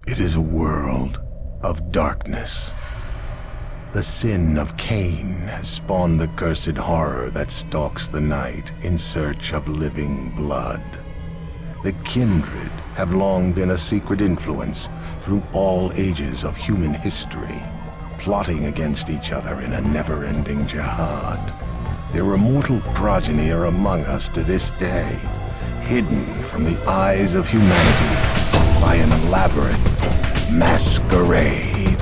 It is a world of darkness. The sin of Cain has spawned the cursed horror that stalks the night in search of living blood. The kindred have long been a secret influence through all ages of human history, plotting against each other in a never-ending jihad. Their immortal progeny are among us to this day, hidden from the eyes of humanity by an elaborate masquerade.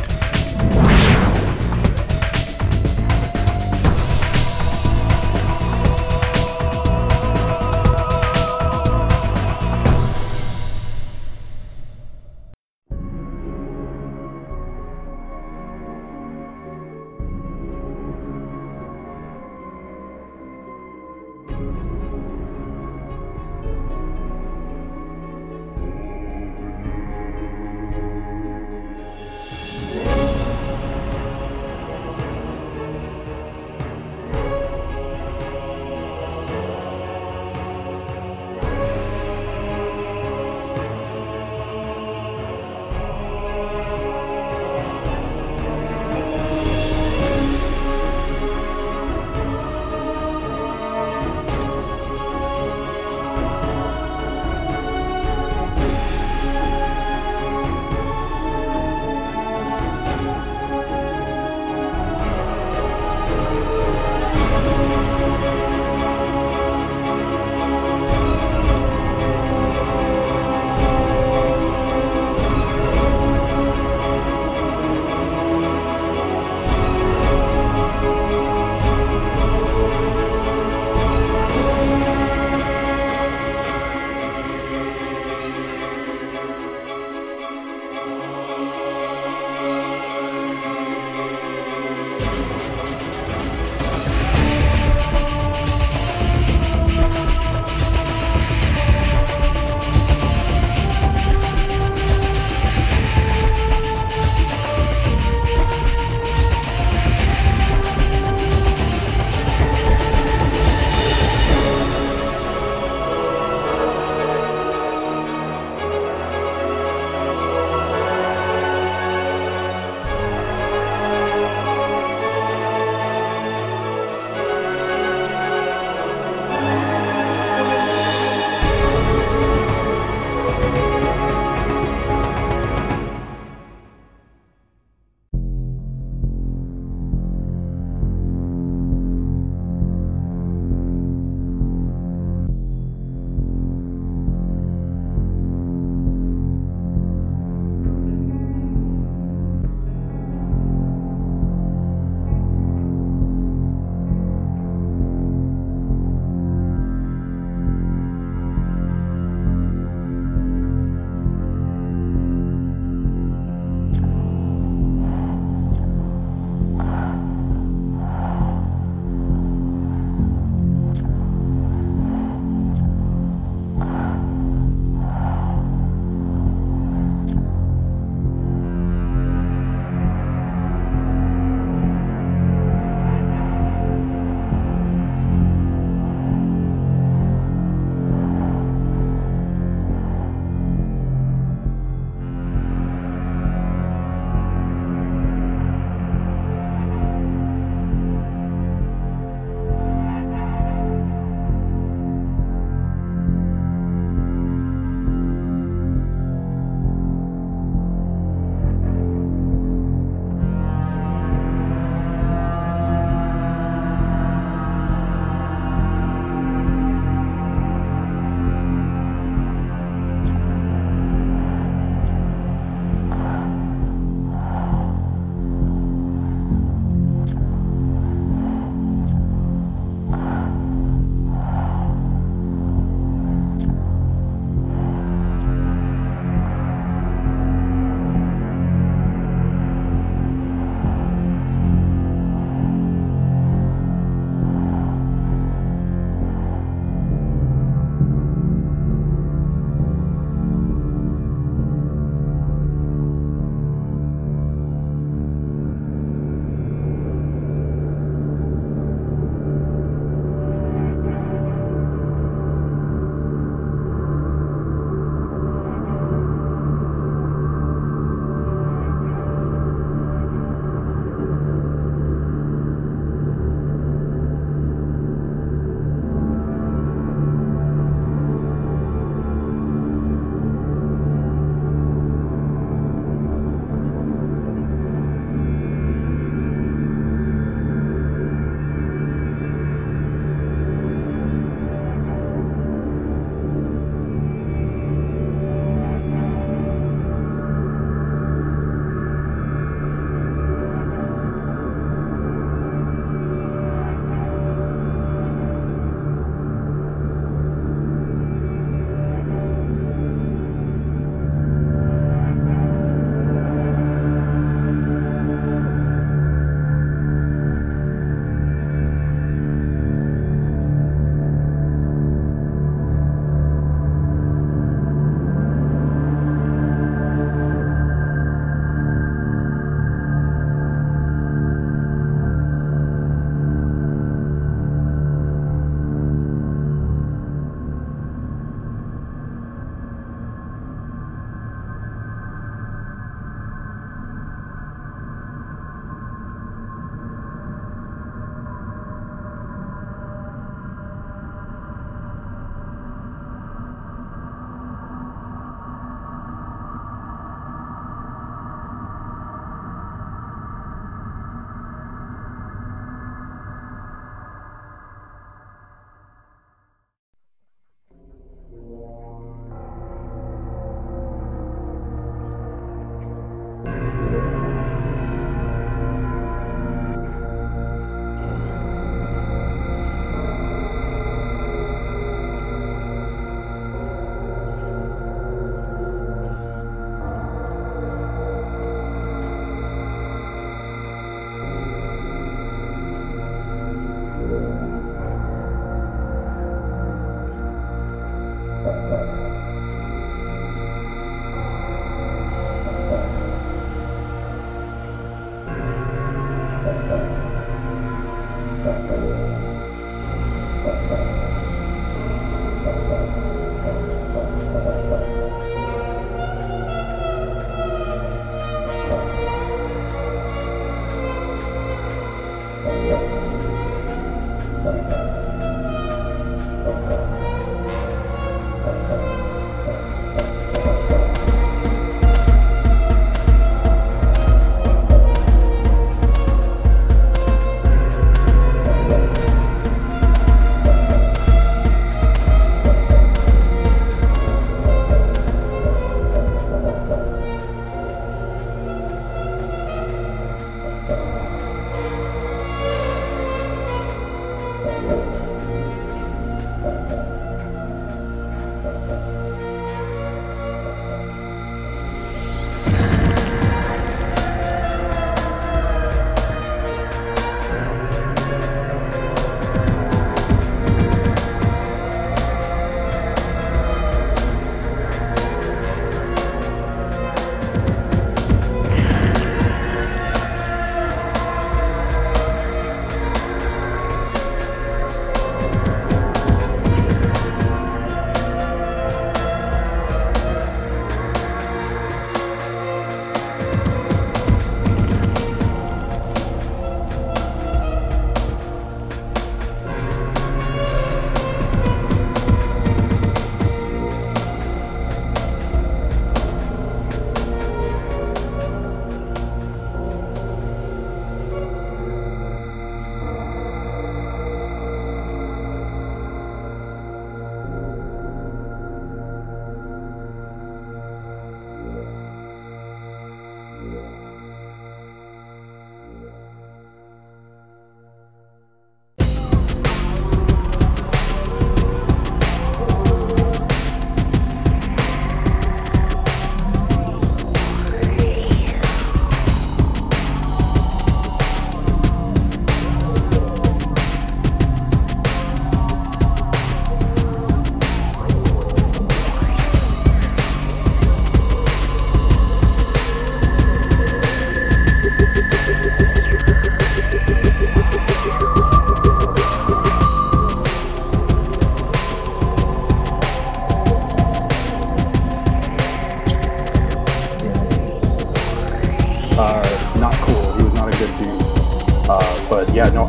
Not cool. He was not a good dude. But yeah, no,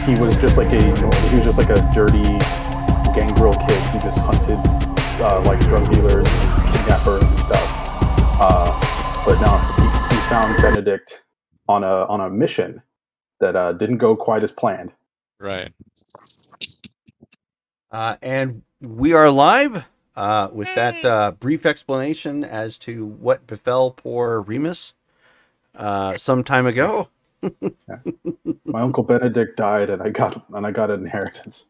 he was just like a dirty gangrel kid who just hunted like drug dealers, kidnappers and stuff. But now he found Benedict on a mission that didn't go quite as planned. Right. And we are live with that brief explanation as to what befell poor Remus some time ago. Yeah. My uncle Benedict died, and I got an inheritance.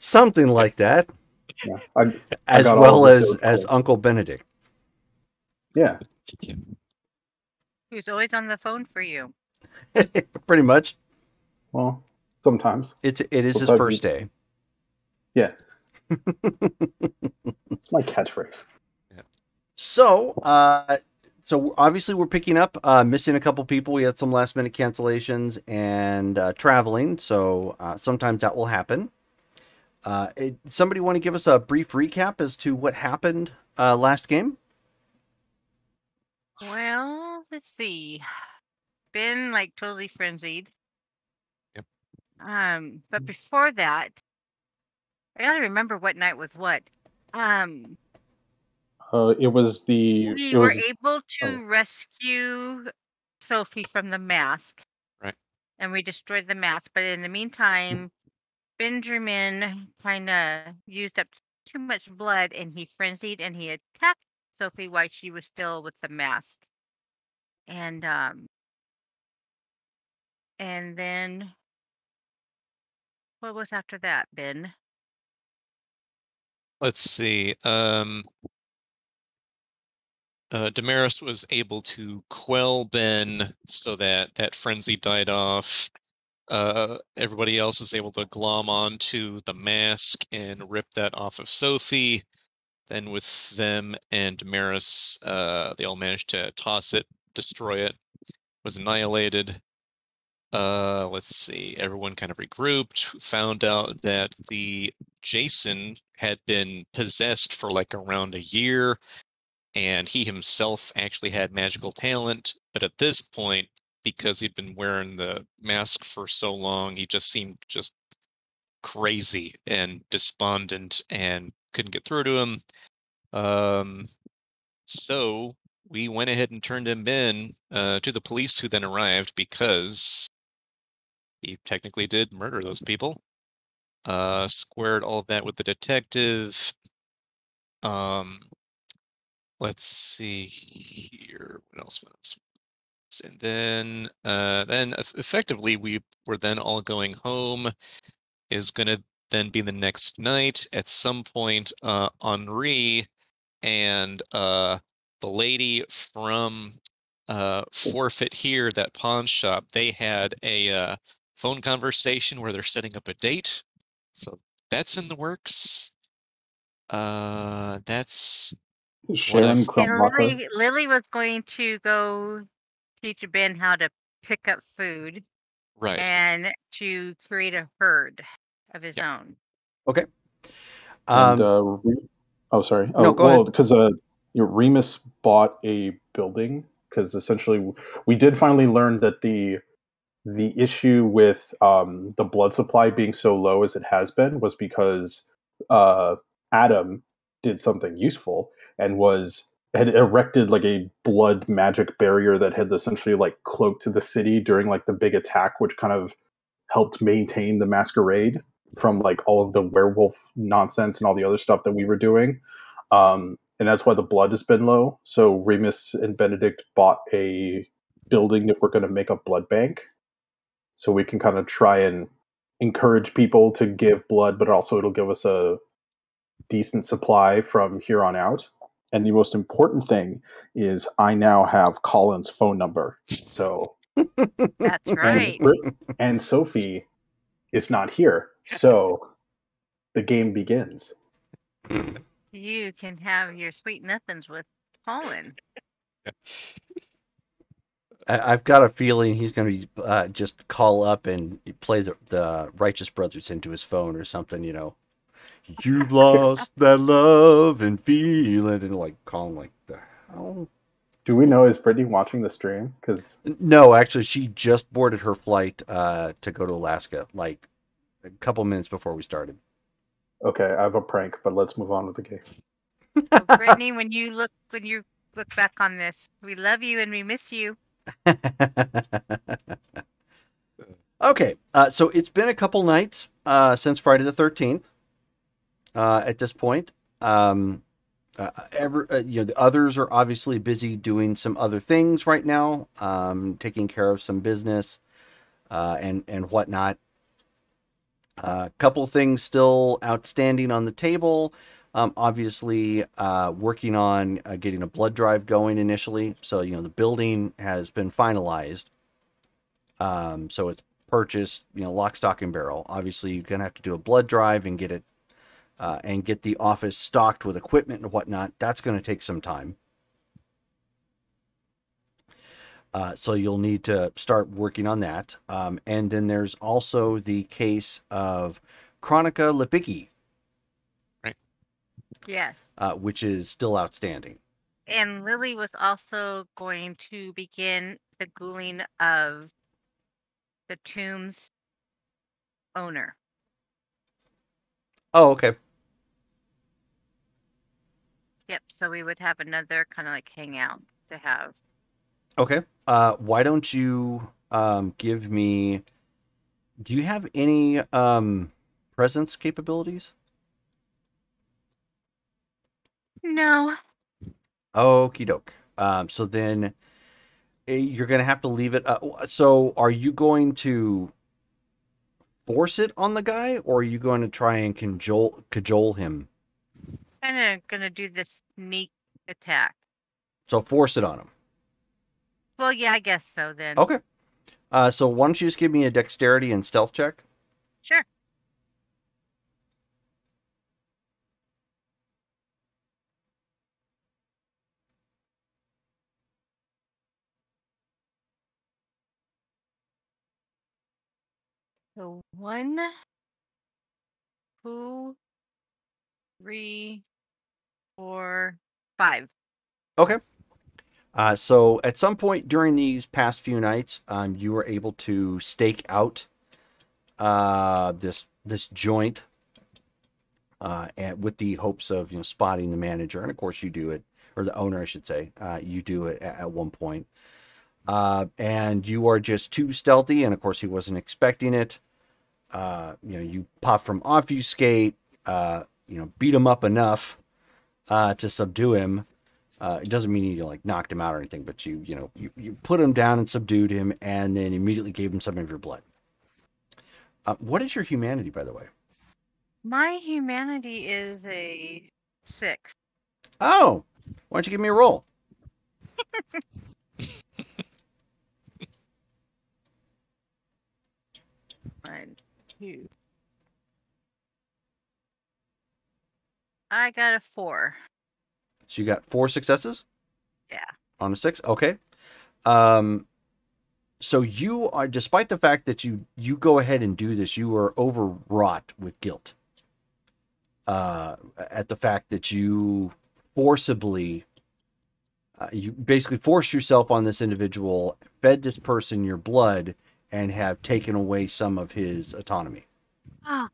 Something like that. Yeah, as well as Uncle Benedict. Yeah. He's always on the phone for you. Pretty much. Well, sometimes. It is his first day. Yeah. It's my catchphrase. Yeah. So obviously we're picking up, missing a couple people. We had some last minute cancellations and traveling. So sometimes that will happen. Somebody want to give us a brief recap as to what happened last game? Well, let's see. Ben totally frenzied. Yep. But before that, I gotta remember what night was what. It was the. We were able to rescue Sophie from the mask. Right. And we destroyed the mask. But in the meantime, Benjamin kind of used up too much blood, and he frenzied, and he attacked Sophie while she was still with the mask. And then what was after that, Ben? Let's see. Damaris was able to quell Ben so that frenzy died off. Everybody else was able to glom onto the mask and rip that off of Sophie. Then with them and Damaris, they all managed to toss it, destroy it, was annihilated. let's see, everyone kind of regrouped, found out that the Jason had been possessed for like around a year, and he himself actually had magical talent, but at this point, because he'd been wearing the mask for so long, he just seemed just crazy and despondent and couldn't get through to him. So we went ahead and turned him in to the police, who then arrived because he technically did murder those people. Squared all of that with the detective. Um, let's see here. What else? And then effectively we were then all going home. Is gonna then be the next night. At some point, Henri and the lady from Forfeit Here, that pawn shop, they had a phone conversation where they're setting up a date. So that's in the works. That's what Sharon I've And Krumbacher. Lily was going to go teach Ben how to pick up food right. and to create a herd of his Yeah. own. Okay. And oh, sorry. No, Oh, go well, ahead. because Remus bought a building because essentially we did finally learn that the issue with the blood supply being so low as it has been was because Adam did something useful and had erected like a blood magic barrier that had essentially like cloaked the city during like the big attack, which kind of helped maintain the masquerade from like all of the werewolf nonsense and all the other stuff that we were doing. And that's why the blood has been low. So Remus and Benedict bought a building that we're going to make a blood bank, so we can kind of try and encourage people to give blood, but also it'll give us a decent supply from here on out. And the most important thing is I now have Colin's phone number. So That's and right. and Sophie is not here. So the game begins. You can have your sweet nothings with Colin. I've got a feeling he's going to be just call up and play the Righteous Brothers into his phone or something, you know. You've lost that love and feeling, and like calling like the hell. Do we know, is Brittany watching the stream? Because No, actually, she just boarded her flight to go to Alaska, like a couple minutes before we started. okay, I have a prank, but let's move on with the game. So, Brittany, when you look back on this, we love you and we miss you. Okay, so it's been a couple nights since Friday the 13th. At this point, the others are obviously busy doing some other things right now, taking care of some business and whatnot. A couple things still outstanding on the table. Obviously, working on getting a blood drive going initially. So, the building has been finalized. So it's purchased, lock, stock, and barrel. Obviously, you're going to have to do a blood drive and get it, and get the office stocked with equipment and whatnot. That's going to take some time. So you'll need to start working on that. And then there's also the case of Chronica Lipicki, Right. Yes. which is still outstanding. And Lily was also going to begin the ghouling of the tomb's owner. Oh, okay. Yep. So we would have another kind of like hangout to have. Okay. Why don't you give me... Do you have any presence capabilities? No. Okie doke. So then you're going to have to leave it. So are you going to force it on the guy, or are you going to try and cajole him? Kind of gonna do this sneak attack. So force it on him. Well, yeah, I guess so then. Okay. So why don't you just give me a dexterity and stealth check? Sure. So 1, 2, 3, 4, 5. Okay. So at some point during these past few nights, you were able to stake out this joint, and with the hopes of spotting the manager, and of course you do it, or the owner, I should say. You do it at one point, and you are just too stealthy, and of course he wasn't expecting it. You pop from obfuscate, beat him up enough to subdue him. It doesn't mean you like knocked him out or anything, but you put him down and subdued him, and then immediately gave him some of your blood. What is your humanity, by the way? My humanity is a 6. Oh, why don't you give me a roll? 1, 2. I got a 4. So you got 4 successes? Yeah. On a 6? Okay. So you are, despite the fact that you go ahead and do this, you are overwrought with guilt. At the fact that you forcibly, you basically forced yourself on this individual, fed this person your blood, and have taken away some of his autonomy. Oh,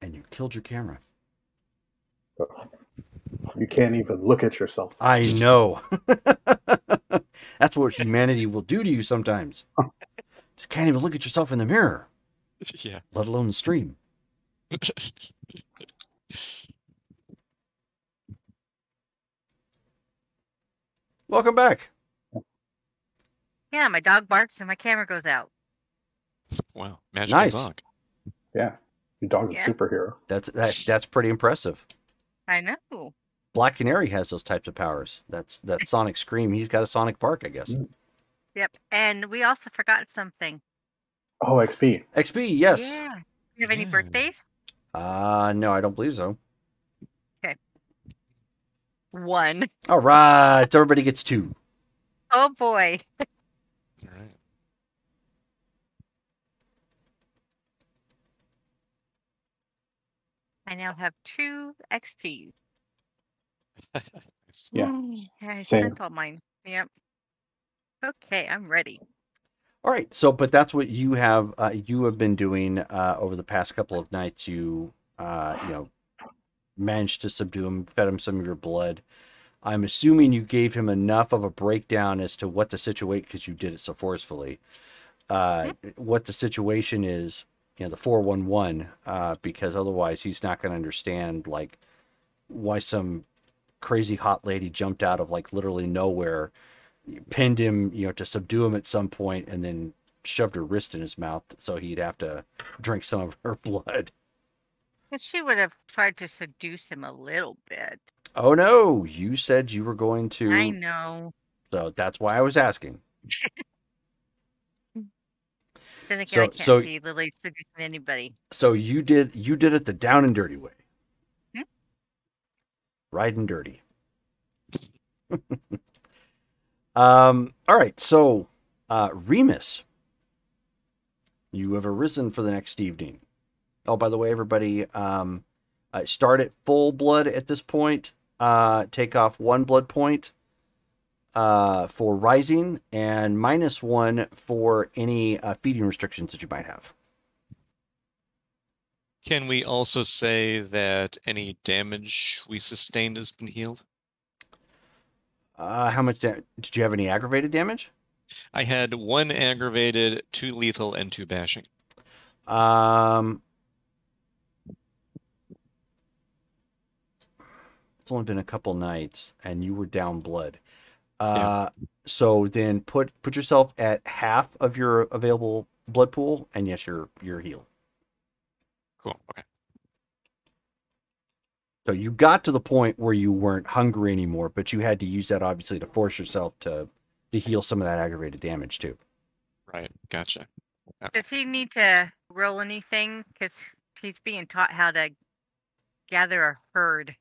And you killed your camera. You can't even look at yourself. I know. That's what humanity will do to you sometimes. Just can't even look at yourself in the mirror. Yeah. Let alone the stream. Welcome back. yeah, my dog barks and my camera goes out. Wow. Magical Nice. dog. Yeah. Your dog's Yeah. a superhero. That's pretty impressive. I know. Black Canary has those types of powers. That's that Sonic Scream. He's got a Sonic Bark, I guess. Yep. And we also forgot something. Oh, XP. XP, yes. Yeah. You have any Yeah. birthdays? No, I don't believe so. 1. All right, so everybody gets 2. Oh boy. All right. I now have 2 XP. Nice. Yeah. I Same. spent all mine. Yep. Okay, I'm ready. All right, so but that's what you have been doing over the past couple of nights. You managed to subdue him, fed him some of your blood. I'm assuming you gave him enough of a breakdown as to what the situation, because you did it so forcefully. What the situation is, the 411, because otherwise he's not going to understand like why some crazy hot lady jumped out of like literally nowhere, pinned him, to subdue him at some point, and then shoved her wrist in his mouth so he'd have to drink some of her blood. But she would have tried to seduce him a little bit. Oh no, you said you were going to. I know. So that's why I was asking. Then again, So- I can't so- see Lily seducing anybody. So you did it the down and dirty way. Hmm? Riding dirty. All right, so Remus, you have arisen for the next evening. Oh, by the way, everybody, start at full blood at this point. Take off 1 blood point for rising, and -1 for any feeding restrictions that you might have. Can we also say that any damage we sustained has been healed? How much did you have any aggravated damage? I had 1 aggravated, 2 lethal, and 2 bashing. It's only been a couple nights, and you were down blood. Yeah. So then put yourself at half of your available blood pool, and yes, you're healed. Cool. Okay. So you got to the point where you weren't hungry anymore, but you had to use that obviously to force yourself to heal some of that aggravated damage too. Right. Gotcha. Okay. Does he need to roll anything? Because he's being taught how to gather a herd.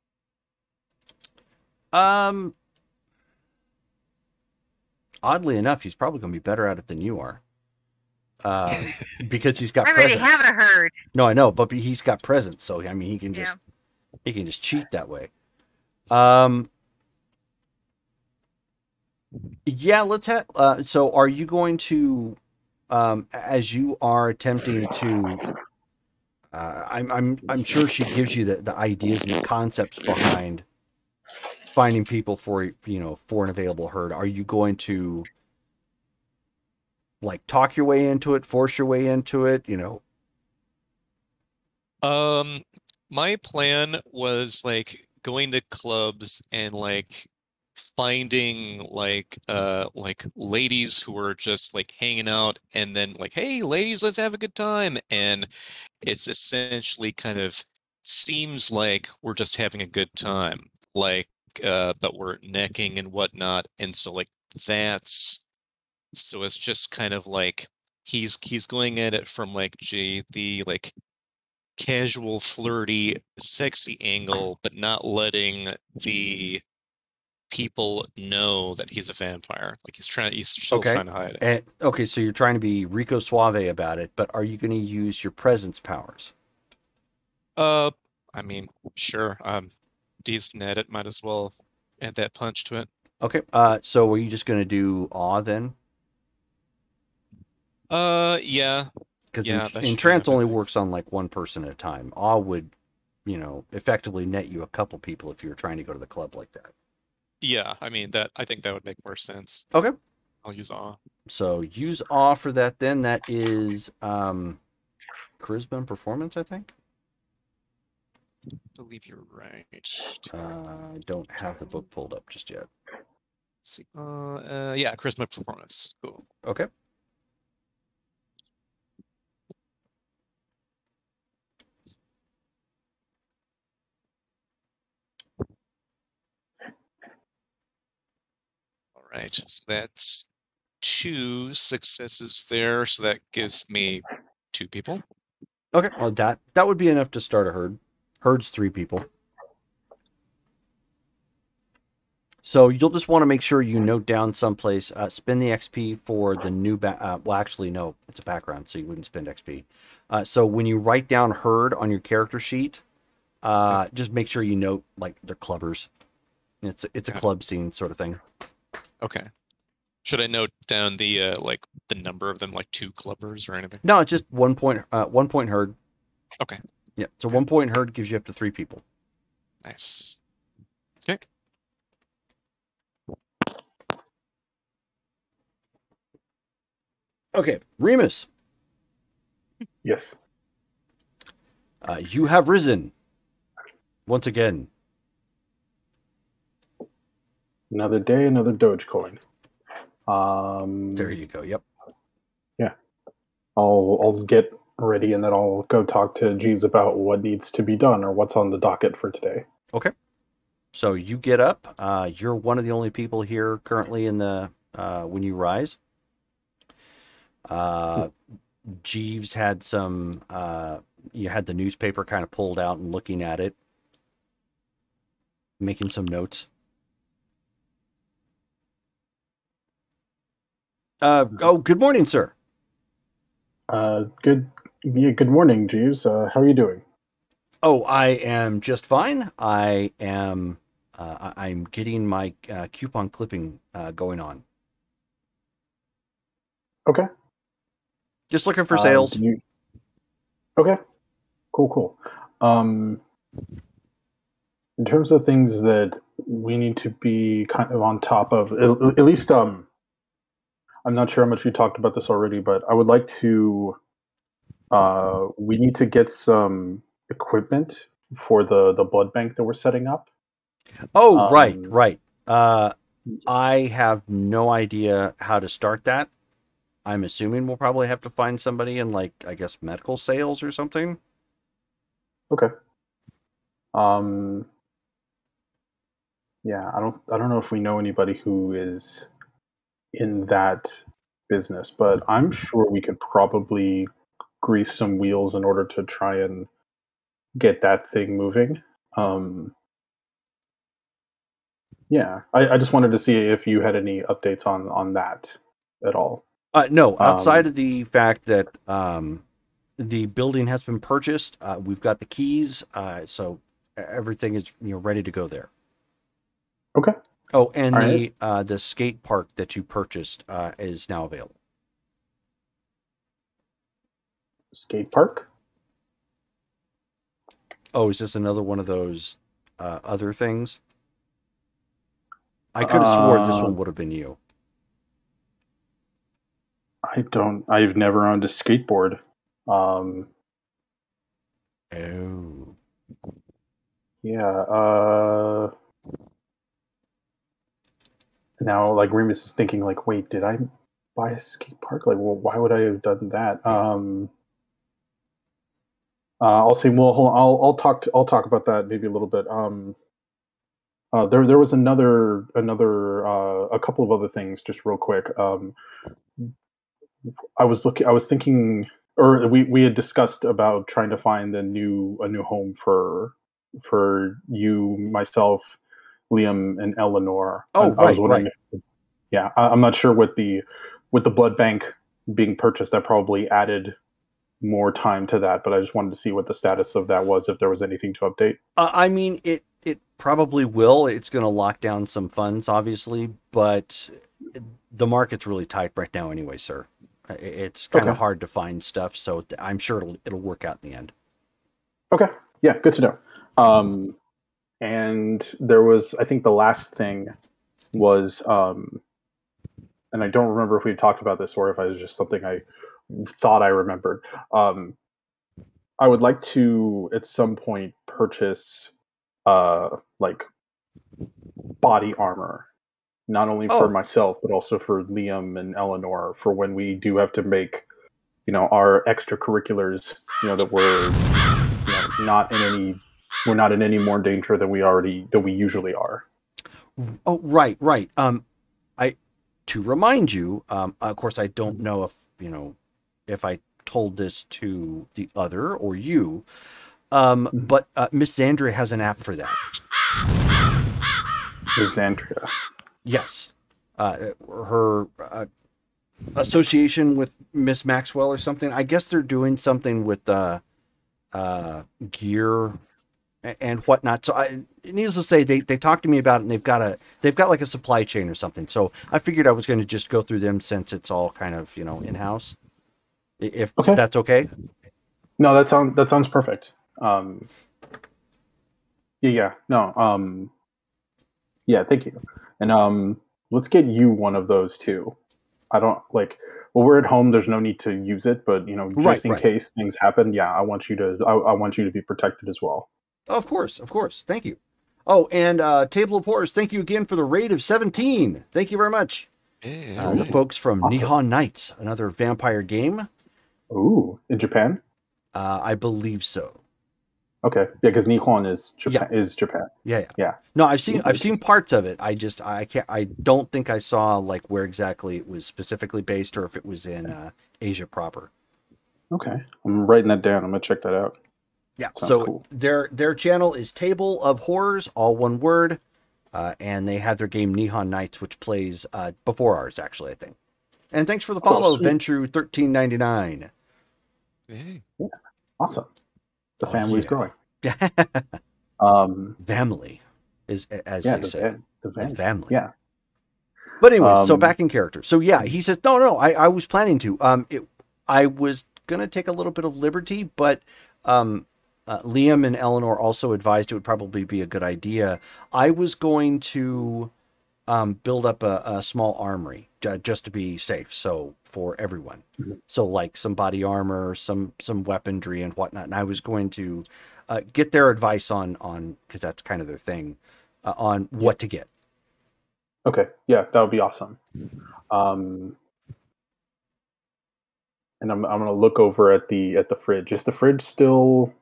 Oddly enough, he's probably going to be better at it than you are. Because he's got I already presence. have a herd. No, I know, but he's got presence, so I mean, he can just cheat that way. Yeah, let's have. So, are you going to, as you are attempting to? I'm sure she gives you the ideas and the concepts behind finding people for for an available herd. Are you going to like talk your way into it, force your way into it? My plan was like going to clubs and like finding like ladies who were just like hanging out and then like, hey ladies, let's have a good time. And it's essentially kind of seems like we're just having a good time. Like but we're necking and whatnot. And so like that's so it's just kind of like he's going at it from like the like casual, flirty, sexy angle, but not letting the people know that he's a vampire. Like he's still trying to hide it. Okay, so you're trying to be Rico Suave about it, but are you going to use your presence powers? I mean, sure. Decent at it. Might as well add that punch to it. Okay. So are you just going to do awe then? Yeah. Because Yeah, entrance only works on like one person at a time. Awe would, effectively net you a couple people if you were trying to go to the club like that. Yeah, I mean I think that would make more sense. Okay. I'll use awe. So use awe for that then. That is charisma and performance, I think. I believe you're right. I don't have the book pulled up just yet. Let's see. Yeah, charisma performance. Cool. Okay. All right. So that's 2 successes there. So that gives me 2 people. Okay. Well, that would be enough to start a herd. Herd's 3 people. So you'll just want to make sure you note down someplace. Spend the XP for the new well, actually, no, it's a background, so you wouldn't spend XP. So when you write down herd on your character sheet, just make sure you note like they're clubbers. It's a club scene sort of thing. Okay. Should I note down the like the number of them, like 2 clubbers or anything? No, it's just 1 point. 1 point herd. Okay. Yeah. So 1 point herd gives you up to 3 people. Nice. Okay. Okay, Remus. Yes. You have risen once again. Another day, another Dogecoin. There you go. Yep. Yeah. I'll get ready and then I'll go talk to Jeeves about what needs to be done or what's on the docket for today. Okay. So you get up. You're one of the only people here currently in the when you rise. Jeeves had some. You had the newspaper kind of pulled out and looking at it, making some notes. Good morning, sir. Good morning, Jeeves. How are you doing? Oh, I am just fine. I am. I'm getting my coupon clipping going on. Okay. Just looking for sales. Okay. Cool. In terms of things that we need to be kind of on top of, at least, I'm not sure how much we talked about this already, but I would like to, we need to get some equipment for the blood bank that we're setting up. Oh, right. I have no idea how to start that. I'm assuming we'll probably have to find somebody in, like, I guess, medical sales or something. Okay. Yeah, I don't know if we know anybody who is in that business, but I'm sure we could probably grease some wheels in order to try and get that thing moving. Yeah, I just wanted to see if you had any updates on that at all. No, outside Um, of the fact that the building has been purchased, we've got the keys, so everything is ready to go there. okay, Oh, and all right. the skate park that you purchased is now available. Skate park. Oh, is this another one of those other things? I could have swore this one would have been you. I don't. I've never owned a skateboard. Um, Oh. yeah. Now, like Remus is thinking, like, wait, did I buy a skate park? Like, well, why would I have done that? I'll say, well, hold on. I'll talk about that maybe a little bit. There was another a couple of other things just real quick. I was thinking, or we had discussed about trying to find a new home for you, myself, Liam, and Eleanor. Oh, I was right, wondering right. if, yeah, I'm not sure with the blood bank being purchased, that probably added more time to that, but I just wanted to see what the status of that was, if there was anything to update. I mean, it probably will. It's going to lock down some funds, obviously, but the market's really tight right now anyway, sir. It's kind of Okay. hard to find stuff, so I'm sure it'll work out in the end. Okay. Yeah, good to know. And there was, I think the last thing was, and I don't remember if we talked about this or if it was just something I thought I remembered. I would like to at some point purchase like body armor, not only for Oh, myself but also for Liam and Eleanor, for when we do have to make our extracurriculars, that we're not in any more danger than we usually are. oh, right, right. I to remind you, of course, I don't know if I told this to the other or you, Mhm. but Miss Zandria has an app for that. Xandria. Yes, her association with Miss Maxwell or something. I guess they're doing something with gear and whatnot. So needless to say, they talked to me about it, and they've got like a supply chain or something. So I figured I was going to just go through them since it's all kind of in house. If Okay. that's okay. No, that sounds perfect. Yeah. No. Yeah. Thank you. And let's get you one of those too. I don't like. Well, we're at home. There's no need to use it, but Right, just in right. case things happen, yeah, I want you to. I want you to be protected as well. Of course, of course. Thank you. Oh, and Table of Horrors, thank you again for the raid of 17. Thank you very much. Yeah. The folks from Awesome. Nihon Nights, another vampire game. Ooh, in Japan. I believe so. Okay, yeah, because Nihon is Japan. Yeah. Is Japan. Yeah. Yeah. No, I've seen parts of it. I can't. I don't think I saw like where exactly it was specifically based, or if it was in Asia proper. Okay, I'm writing that down. I'm gonna check that out. Yeah. Sounds So cool. their channel is Table of Horrors, all one word, and they have their game Nihon Nights, which plays before ours, actually, I think. And thanks for the follow, sweet. Ventru1399. Hey. Yeah, awesome. The Oh, family's yeah. growing. Family is, as Yeah, they say, the the family. Yeah. But anyway, so Um, back in character. So yeah, he says, no, I was planning to. I was gonna take a little bit of liberty, but Liam and Eleanor also advised it would probably be a good idea. I was going to build up a small armory just to be safe, so for everyone. Mhm. So like some body armor, some weaponry and whatnot. And I was going to get their advice on because that's kind of their thing on what to get. Okay, yeah, that would be awesome. And I'm gonna look over at the fridge. Is the fridge still?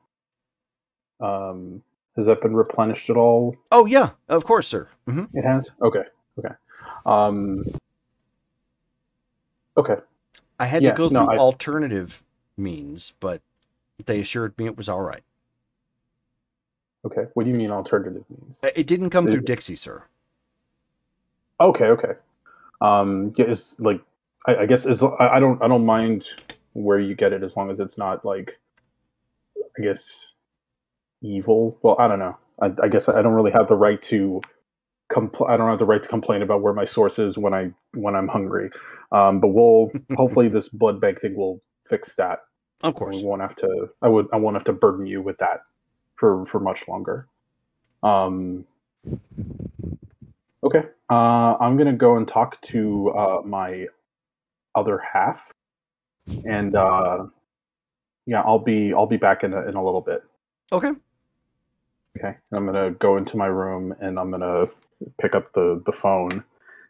Has that been replenished at all? Oh yeah, of course, sir. Hmm. It has. Okay. Okay. Um, okay. I had Yeah, to go no, through alternative means, but they assured me it was all right. Okay. What do you mean alternative means? It didn't come through Dixie, sir. Okay. Yeah, it's like I guess I don't mind where you get it as long as it's not like I guess evil. Well, I don't know. I guess I don't really have the right to I don't have the right to complain about where my source is when I'm hungry. But we'll hopefully this blood bank thing will fix that. Of And we course. won't have to. I won't have to burden you with that for much longer. Um, okay. I'm gonna go and talk to my other half, and yeah, I'll be back in a little bit. Okay. Okay. I'm gonna go into my room and I'm gonna pick up the phone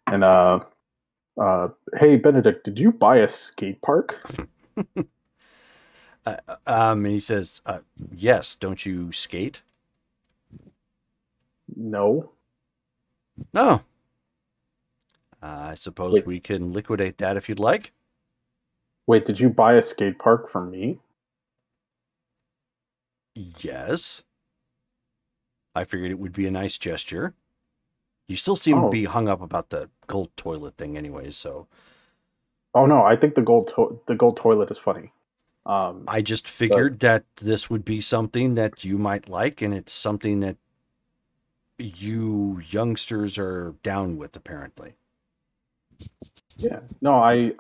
and hey Benedict, did you buy a skate park? And he says, yes, don't you skate? No. No. I suppose Wait, we can liquidate that if you'd like. wait, did you buy a skate park for me? Yes. I figured it would be a nice gesture. You still seem to Oh, be hung up about the gold toilet thing anyways, so oh no, I think the gold toilet is funny. Um, I just but figured that this would be something that you might like, and it's something that you youngsters are down with, apparently. yeah, no, I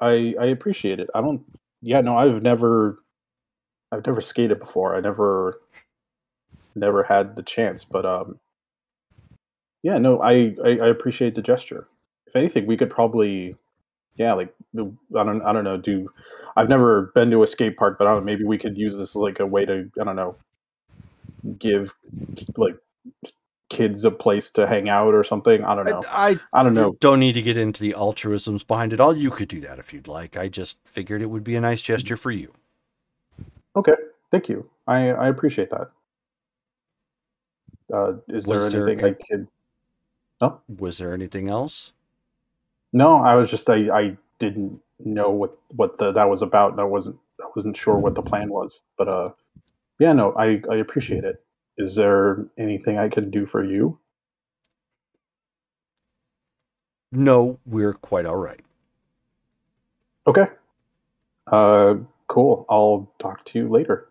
appreciate it. I don't. Yeah, no, I've never skated before. I never had the chance, but yeah, no, I appreciate the gesture. If anything, we could probably, yeah, like I don't know, do. I've never been to a skate park, but I don't know. Maybe we could use this as like a way to I don't know, give like kids a place to hang out or something. I don't know. I I don't know. don't need to get into the altruisms behind it all. You could do that if you'd like. I just figured it would be a nice gesture for you. Okay, thank you. I appreciate that. Is there Was there anything I could? No, was there anything else? no. I was just I didn't know what that was about, and I wasn't sure what the plan was. But yeah, no, I appreciate it. Is there anything I can do for you? No, we're quite all right. Okay. Uh, cool. I'll talk to you later.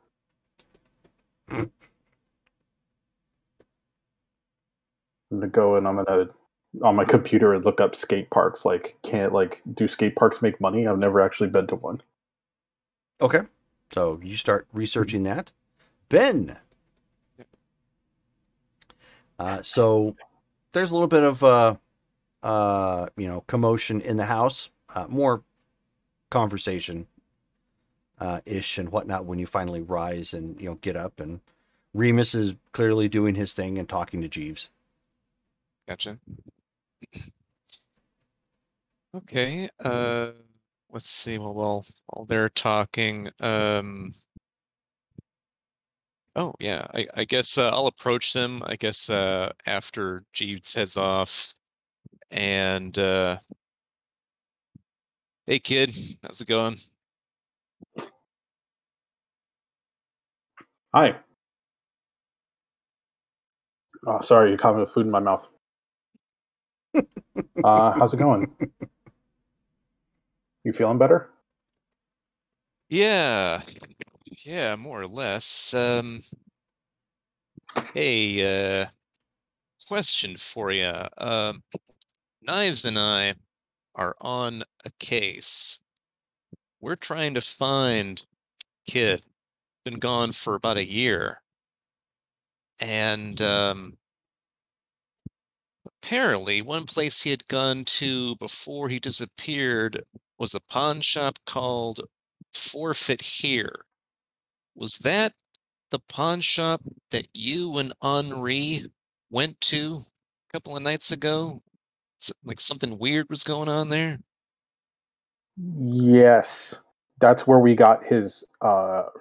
I'm gonna go and I'm gonna on my computer and look up skate parks. Like, can't like do skate parks make money? I've never actually been to one. Okay. So you start researching that. Ben. So there's a little bit of commotion in the house, more conversation ish and whatnot when you finally rise and get up, and Remus is clearly doing his thing and talking to Jeeves. Gotcha. Okay. Let's see. While they're talking, oh yeah, I guess I'll approach them. I guess after Jeeves heads off, and hey kid, how's it going? Hi. Oh, sorry, you caught me with food in my mouth. How's it going? You feeling better? Yeah, yeah, more or less. Hey, question for you. Knives and I are on a case. We're trying to find kid. Been gone for about a year. And apparently one place he had gone to before he disappeared was a pawn shop called Forfeit Here. Was that the pawn shop that you and Henri went to a couple of nights ago? Like something weird was going on there? Yes. That's where we got his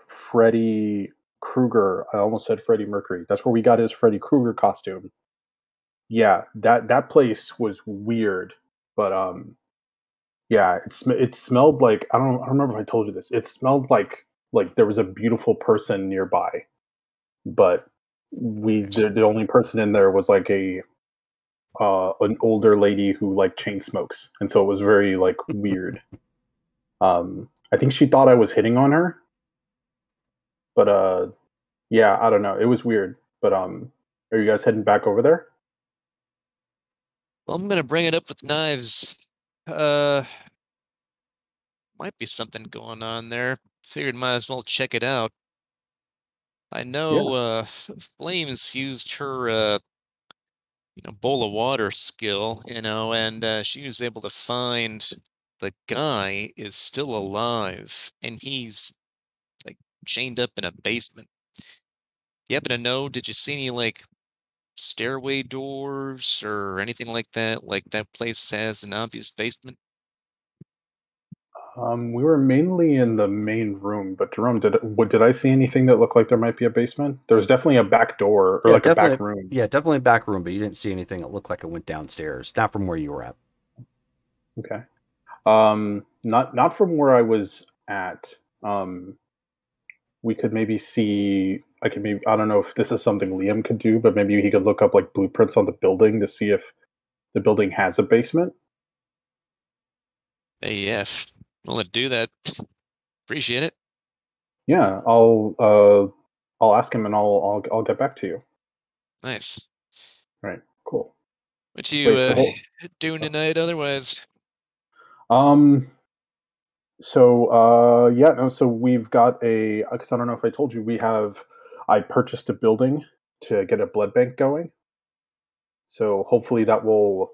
Freddy Krueger. I almost said Freddie Mercury. That's where we got his Freddy Krueger costume. Yeah, that place was weird, but yeah, it smelled like I don't remember if I told you this. It smelled like there was a beautiful person nearby, but Gotcha. the only person in there was like an older lady who like chain smokes, and so it was very like weird. I think she thought I was hitting on her, but yeah, I don't know. It was weird. But are you guys heading back over there? Well, I'm gonna bring it up with knives. Uh, might be something going on there. Figured might as well check it out. I know Yeah. Flames used her bowl of water skill, and she was able to find the guy is still alive and he's like chained up in a basement. You happen to know, did you see any like stairway doors or anything like that? Like that place has an obvious basement? We were mainly in the main room, but Jerome, did I see anything that looked like there might be a basement? There was definitely a back door or Yeah, like a back definitely. room. Yeah, definitely a back room, but you didn't see anything that looked like it went downstairs. Not from where you were at. Okay. Not from where I was at. We could maybe see. I could maybe. I don't know if this is something Liam could do, but maybe he could look up like blueprints on the building to see if the building has a basement. Hey, yeah, well, to do that. Appreciate it. Yeah, I'll ask him and I'll get back to you. Nice. Right. Cool. What you Wait. doing tonight otherwise? Um. So yeah. No. So we've got a. Because I don't know if I told you, we have. I purchased a building to get a blood bank going. So hopefully that will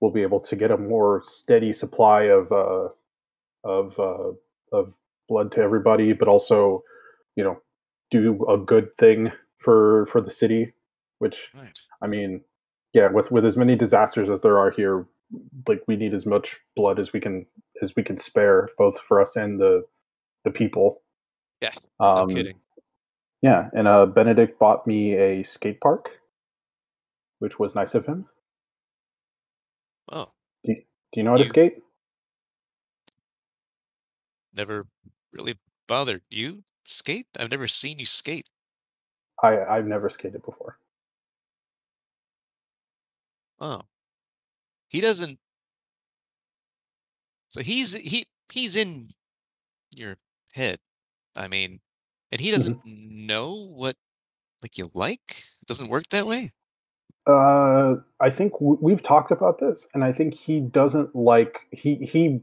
we'll be able to get a more steady supply of uh, of blood to everybody, but also, you know, do a good thing for the city. Which, Right. I mean, yeah, with as many disasters as there are here, like we need as much blood as we can spare, both for us and the people. Yeah, no Um, kidding. yeah, and Benedict bought me a skate park, which was nice of him. Oh, Do you know how to you skate? never really bothered. You skate? I've never seen you skate. I've never skated before. Oh, he doesn't. So he's in your head. I mean, and he doesn't Mhm. know what like you like. It doesn't work that way. I think we've talked about this, and I think he doesn't like he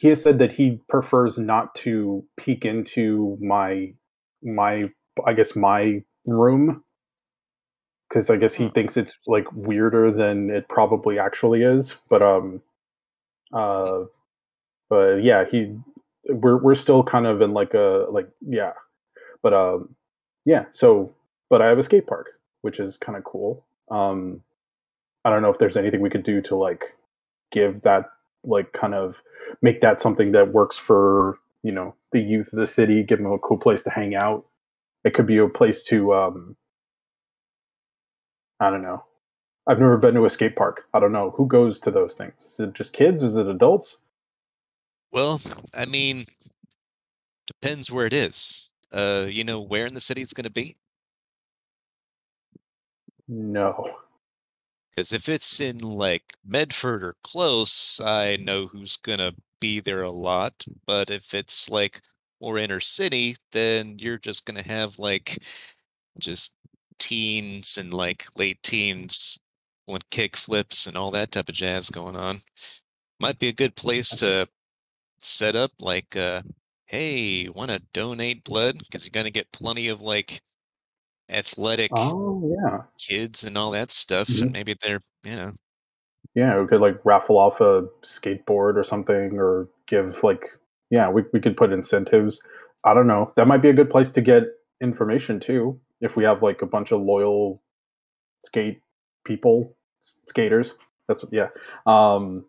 has said that he prefers not to peek into my I guess my room because I guess he Oh, thinks it's like weirder than it probably actually is. Uh, but yeah, we're still kind of in like a like yeah, but yeah. So, but I have a skate park, which is kind of cool. I don't know if there's anything we could do to like give that like kind of make that something that works for the youth of the city, give them a cool place to hang out. It could be a place to I don't know. I've never been to a skate park. I don't know who goes to those things. Is it just kids? Is it adults? well, I mean, depends where it is. You know where in the city it's going to be? No. Because if it's in like Medford or close, I know who's gonna be there a lot. But if it's like more inner city, then you're just gonna have like just teens and like late teens with kick flips and all that type of jazz going on. Might be a good place to set up like hey, wanna donate blood? Because you're gonna get plenty of like athletic Oh yeah. kids and all that stuff, and Mhm. maybe they're. Yeah, we could like raffle off a skateboard or something, or give like yeah, we could put incentives. I don't know. That might be a good place to get information too. If we have like a bunch of loyal skate people, skaters. That's yeah. Um,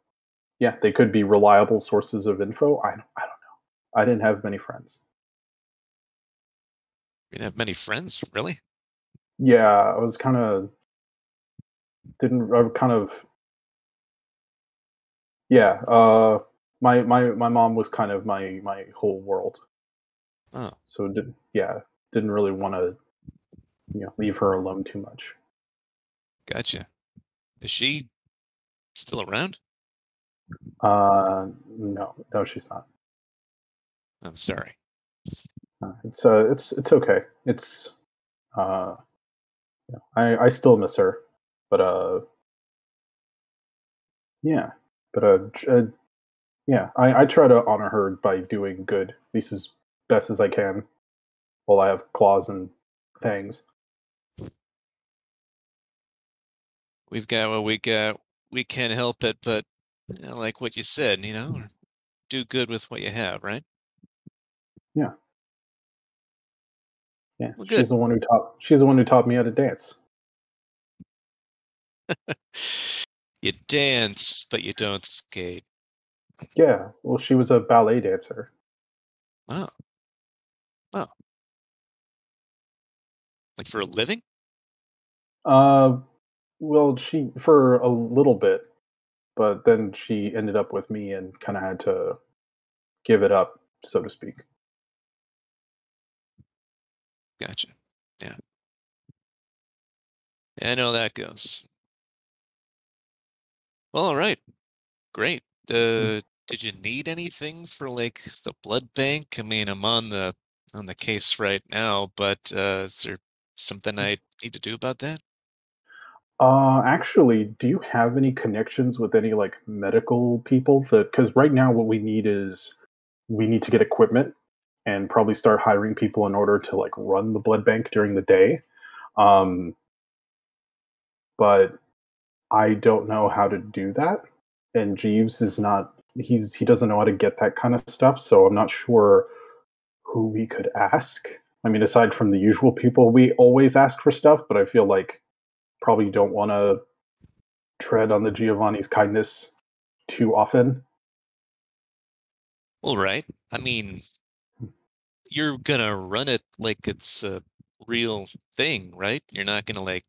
yeah, they could be reliable sources of info. I don't know. I didn't have many friends. You didn't have many friends, really? Yeah, I was kind of didn't I kind of yeah. My mom was kind of my whole world. Oh, So didn't really want to leave her alone too much. gotcha. Is she Still around? No, she's not. I'm sorry. It's okay. It's I still miss her, but yeah, but yeah, I try to honor her by doing good, at least as best as I can, while I have claws and fangs. We've got what we got. We can't help it, but like what you said, do good with what you have, right? Yeah, yeah. Well, good. She's the one who taught me how to dance. You dance, but you don't skate. Yeah, well, she was a ballet dancer. Oh, oh, like for a living? Uh, well, she for a little bit, but then she ended up with me and kind of had to give it up, so to speak. Gotcha. Yeah. I know that goes. Well, all right. Great. Did you need anything for like the blood bank? I mean, I'm on the case right now, but is there something I need to do about that? Actually, do you have any connections with any like medical people? That because right now what we need is we need to get equipment and probably start hiring people in order to like run the blood bank during the day. Um, but I don't know how to do that, and Jeeves is not. He doesn't know how to get that kind of stuff, so I'm not sure who we could ask. I mean, aside from the usual people we always ask for stuff, but I feel like probably don't want to tread on the Giovanni's kindness too often. All right. I mean, you're gonna run it like it's a real thing, right? You're not gonna like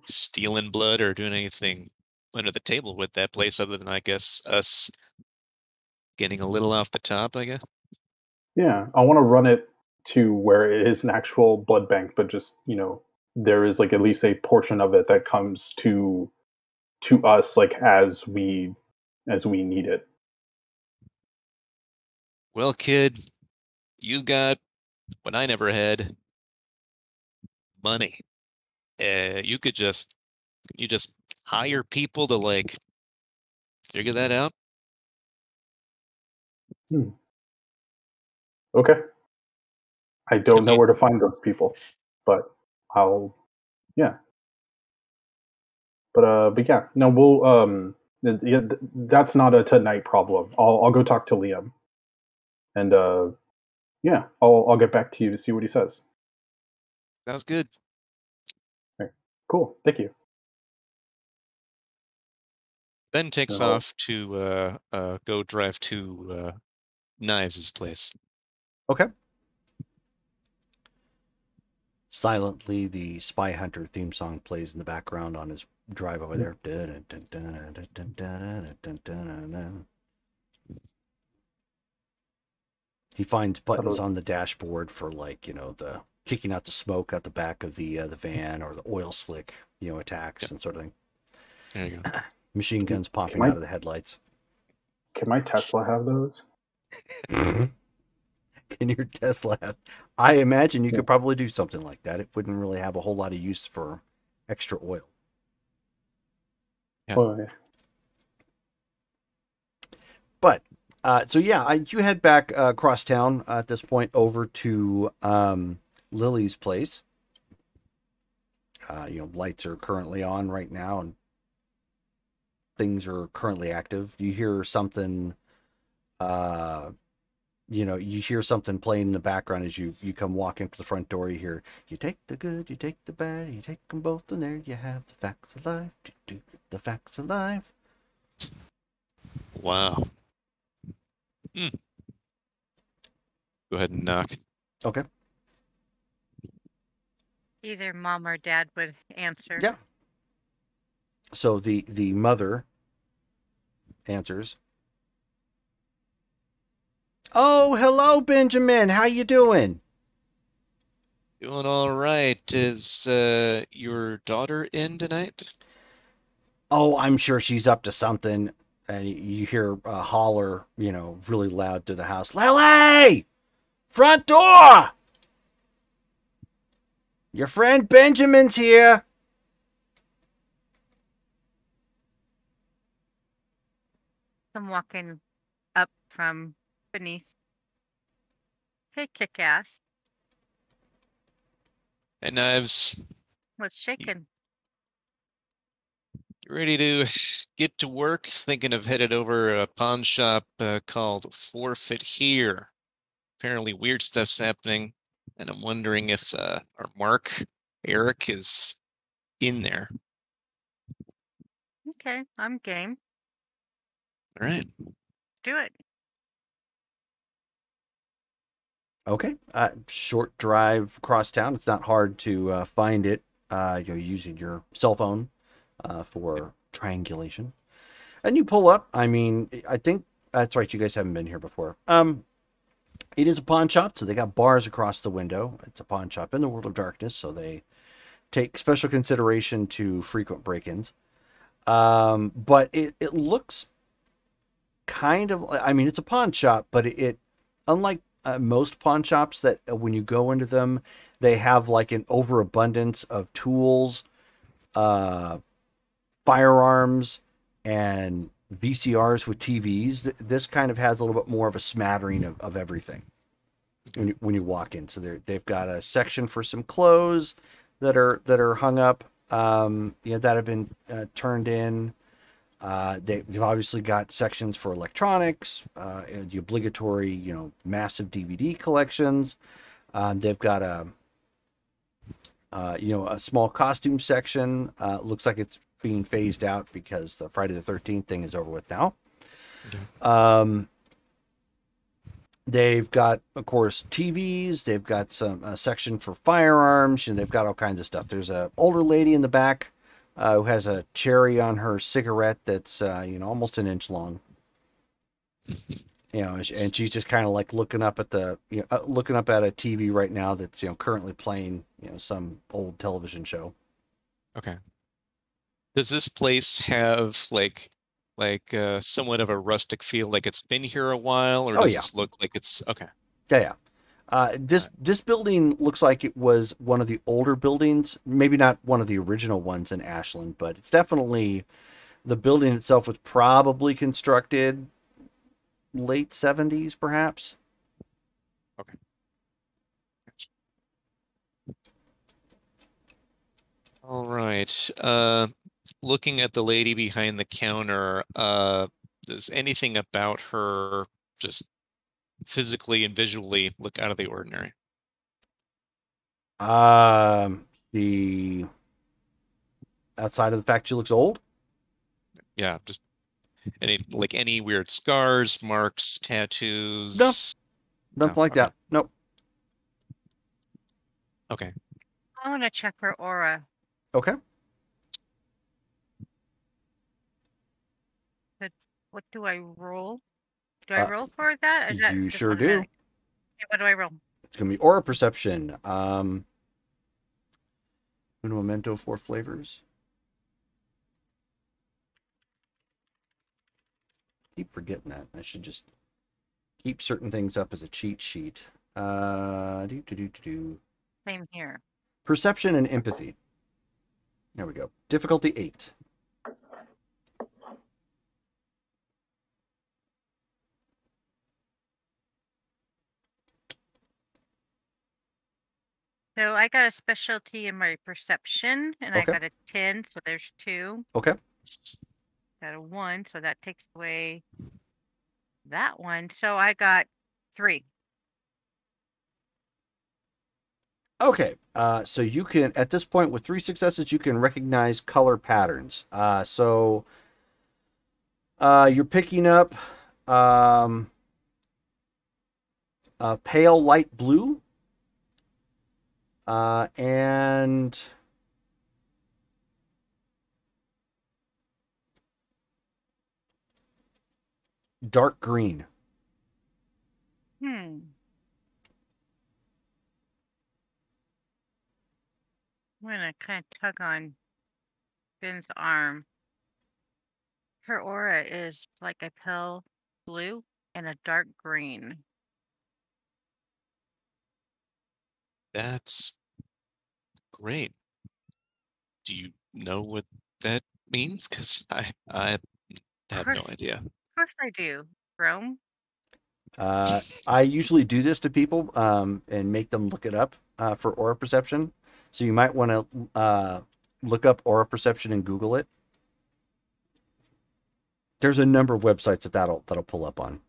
stealing blood or doing anything under the table with that place other than I guess us getting a little off the top, I guess. Yeah, I want to run it to where it is an actual blood bank, but just there is like at least a portion of it that comes to us like as we need it. Well, kid, you got what I never had, money. You could just hire people to like figure that out. Hmm. Okay, I I don't know mean, where to find those people, but I'll yeah. But yeah, no, we'll yeah, that's not a tonight problem. I'll go talk to Liam and yeah, I'll get back to you to see what he says. sounds good. All right, cool, thank you. Ben takes No. off to go drive to Knives' place. Okay. Silently, the Spy Hunter theme song plays in the background on his drive over there. He finds buttons on the dashboard for the kicking out the smoke out the back of the van, or the oil slick, attacks and sort of thing. There you go. Machine guns popping out of the headlights. Can my Tesla have those? In your Tesla, I imagine you could probably do something like that. It wouldn't really have a whole lot of use for extra oil. Yeah. Oh, yeah. But so yeah, you head back across town at this point over to Lily's place. Lights are currently on right now, and things are currently active. You hear something. You hear something playing in the background as you come walking to the front door. You hear, "You take the good, you take the bad, you take them both, and there you have the facts of life. The facts of life." Wow. Go ahead and knock. Okay. Either mom or dad would answer. Yeah. So the mother answers. "Oh, hello, Benjamin. How you doing?" Doing all right. Is your daughter in tonight? Oh, I'm sure she's up to something. And you hear a holler, really loud to the house. Lily! Front door! Your friend Benjamin's here. I'm walking up from beneath. Hey, kick-ass. And Knives, What's shaking? ready to get to work? Thinking of headed over a pawn shop called Forfeit Here. Apparently weird stuff's happening, and I'm wondering if our Mark, Eric, is in there. Okay, I'm game. All right. Do it. Okay. Short drive across town. It's not hard to find it. You're using your cell phone for triangulation. And you pull up. I mean, I think that's right. You guys haven't been here before. It is a pawn shop, so they got bars across the window. It's a pawn shop in the world of darkness, so they take special consideration to frequent break-ins. But it looks kind of. I mean, it's a pawn shop, but it unlike most pawn shops that when you go into them, they have like an overabundance of tools, uh, firearms, and VCRs with TVs. This kind of has a little bit more of a smattering of everything when you walk in. So they've got a section for some clothes that are hung up, that have been turned in. They've obviously got sections for electronics, the obligatory, massive DVD collections. They've got a small costume section. Looks like it's being phased out because the Friday the 13th thing is over with now. Okay. They've got, of course, TVs. They've got a section for firearms. They've got all kinds of stuff. There's an older lady in the back who has a cherry on her cigarette that's almost an inch long. And she's just kind of like looking up at a TV right now that's currently playing some old television show. Okay. Does this place have like somewhat of a rustic feel, like it's been here a while, or does this look like it's okay? Yeah. This building looks like it was one of the older buildings, maybe not one of the original ones in Ashland, but it's definitely the building itself was probably constructed late 70s, perhaps. Okay. All right. Looking at the lady behind the counter, does anything about her just physically and visually look out of the ordinary? The outside of the fact she looks old? Yeah, just any weird scars, marks, tattoos? No, nothing like that. Nope. Okay. I want to check her aura. Okay. What do I roll? Do I roll for that? You sure do. Okay, what do I roll? It's going to be aura perception. Un momento, 4 flavors. Keep forgetting that. I should just keep certain things up as a cheat sheet. Same here. Perception and empathy. There we go. Difficulty 8. So I got a specialty in my perception, and I got a 10, so there's 2. Okay. Got a 1, so that takes away that one. So I got 3. Okay. So you can, at this point, with 3 successes, you can recognize color patterns. So you're picking up a pale light blue. And dark green. I'm gonna kind of tug on Ben's arm. Her aura is like a pale blue and a dark green. That's great. Do you know what that means? Because I have no idea. Of course I do. Rome? I usually do this to people and make them look it up for aura perception. So you might want to look up aura perception and Google it. There's a number of websites that'll pull up on.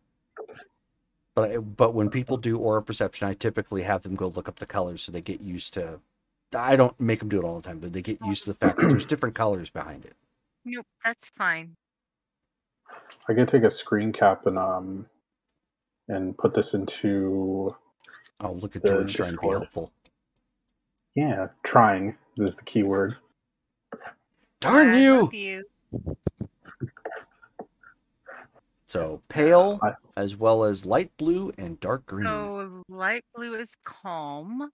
But when people do aura perception, I typically have them go look up the colors so they get used to. I don't make them do it all the time, but they get used to the fact that there's different colors behind it. Nope, that's fine. I can take a screen cap and put this into. Oh, look at The George trying to be Discord. helpful. Yeah, trying is the key word. Darn I you! love you. So pale, as well as light blue and dark green. So light blue is calm.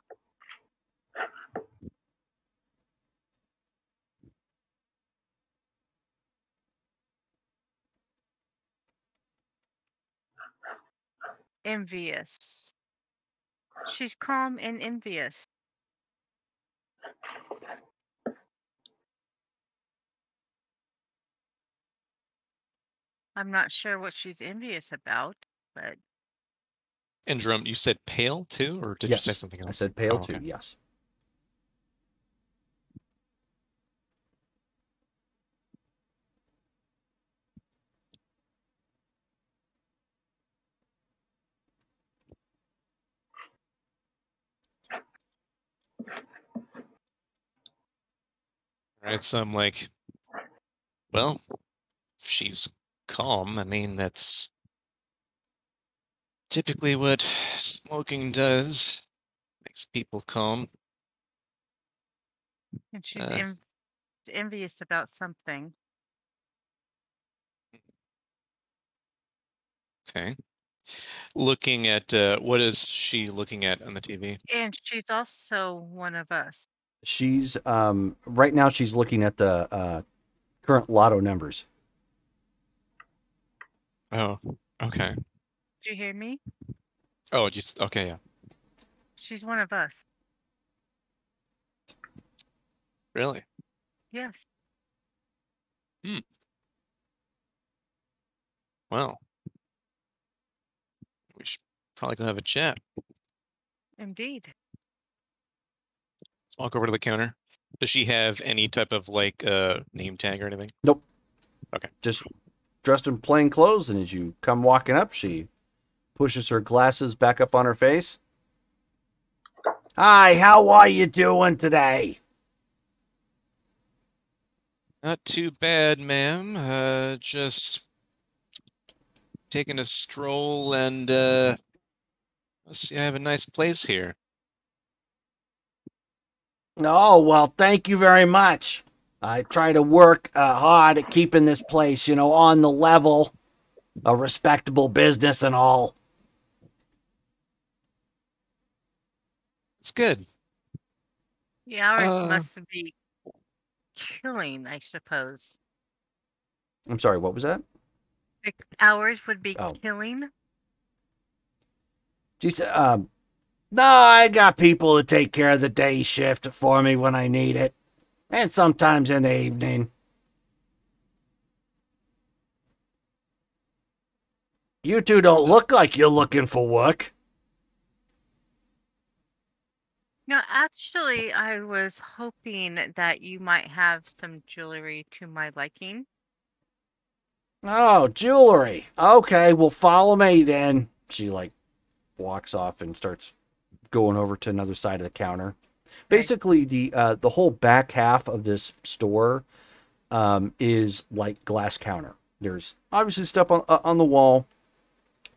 Envious. She's calm and envious. I'm not sure what she's envious about, but And Jerome, you said pale too, or did Yes, you say something else? I said pale Oh, too. okay. Yes. Right, so I'm like, well, if she's calm. I mean, that's typically what smoking does. Makes people calm. and she's Uh, envious about something. Okay. Looking at what is she looking at on the TV? And she's also one of us. She's right now she's looking at the current lotto numbers. Oh, okay. Do you hear me? Oh, just okay, yeah. She's one of us. Really? Yes. Well, we should probably go have a chat. Indeed. Let's walk over to the counter. Does she have any type of like name tag or anything? Nope. Okay. Just dressed in plain clothes, and as you come walking up, she pushes her glasses back up on her face. Hi, how are you doing today? Not too bad, ma'am. Just taking a stroll and must have a nice place here. Oh, well, thank you very much. I try to work hard at keeping this place, on the level, a respectable business and all. It's good. The hours Uh, must be killing, I suppose. I'm sorry, what was that? The hours would be Oh. killing. She said, no, I got people to take care of the day shift for me when I need it. And sometimes in the evening. You two don't look like you're looking for work. No, actually, I was hoping that you might have some jewelry to my liking. Oh, jewelry. Okay, well, follow me then. She, walks off and starts going over to another side of the counter. Basically, the whole back half of this store is like glass counter. There's obviously stuff on the wall.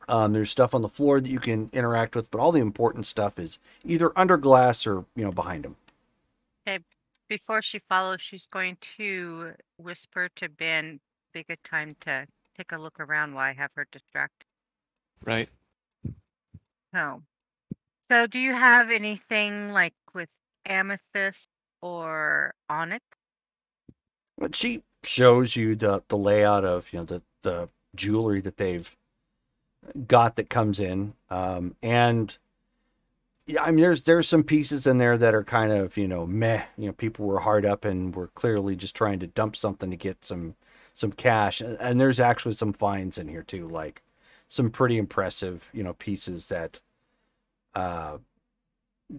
There's stuff on the floor that you can interact with, but all the important stuff is either under glass or behind them. Okay. Before she follows, she's going to whisper to Ben, "Be a good time to take a look around while I have her distracted." right. Oh. So do you have anything like with amethyst or onyx? But she shows you the layout of the jewelry that they've got that comes in, and yeah, I mean there's some pieces in there that are kind of meh. People were hard up and were clearly just trying to dump something to get some cash, and there's actually some finds in here too, like some pretty impressive pieces that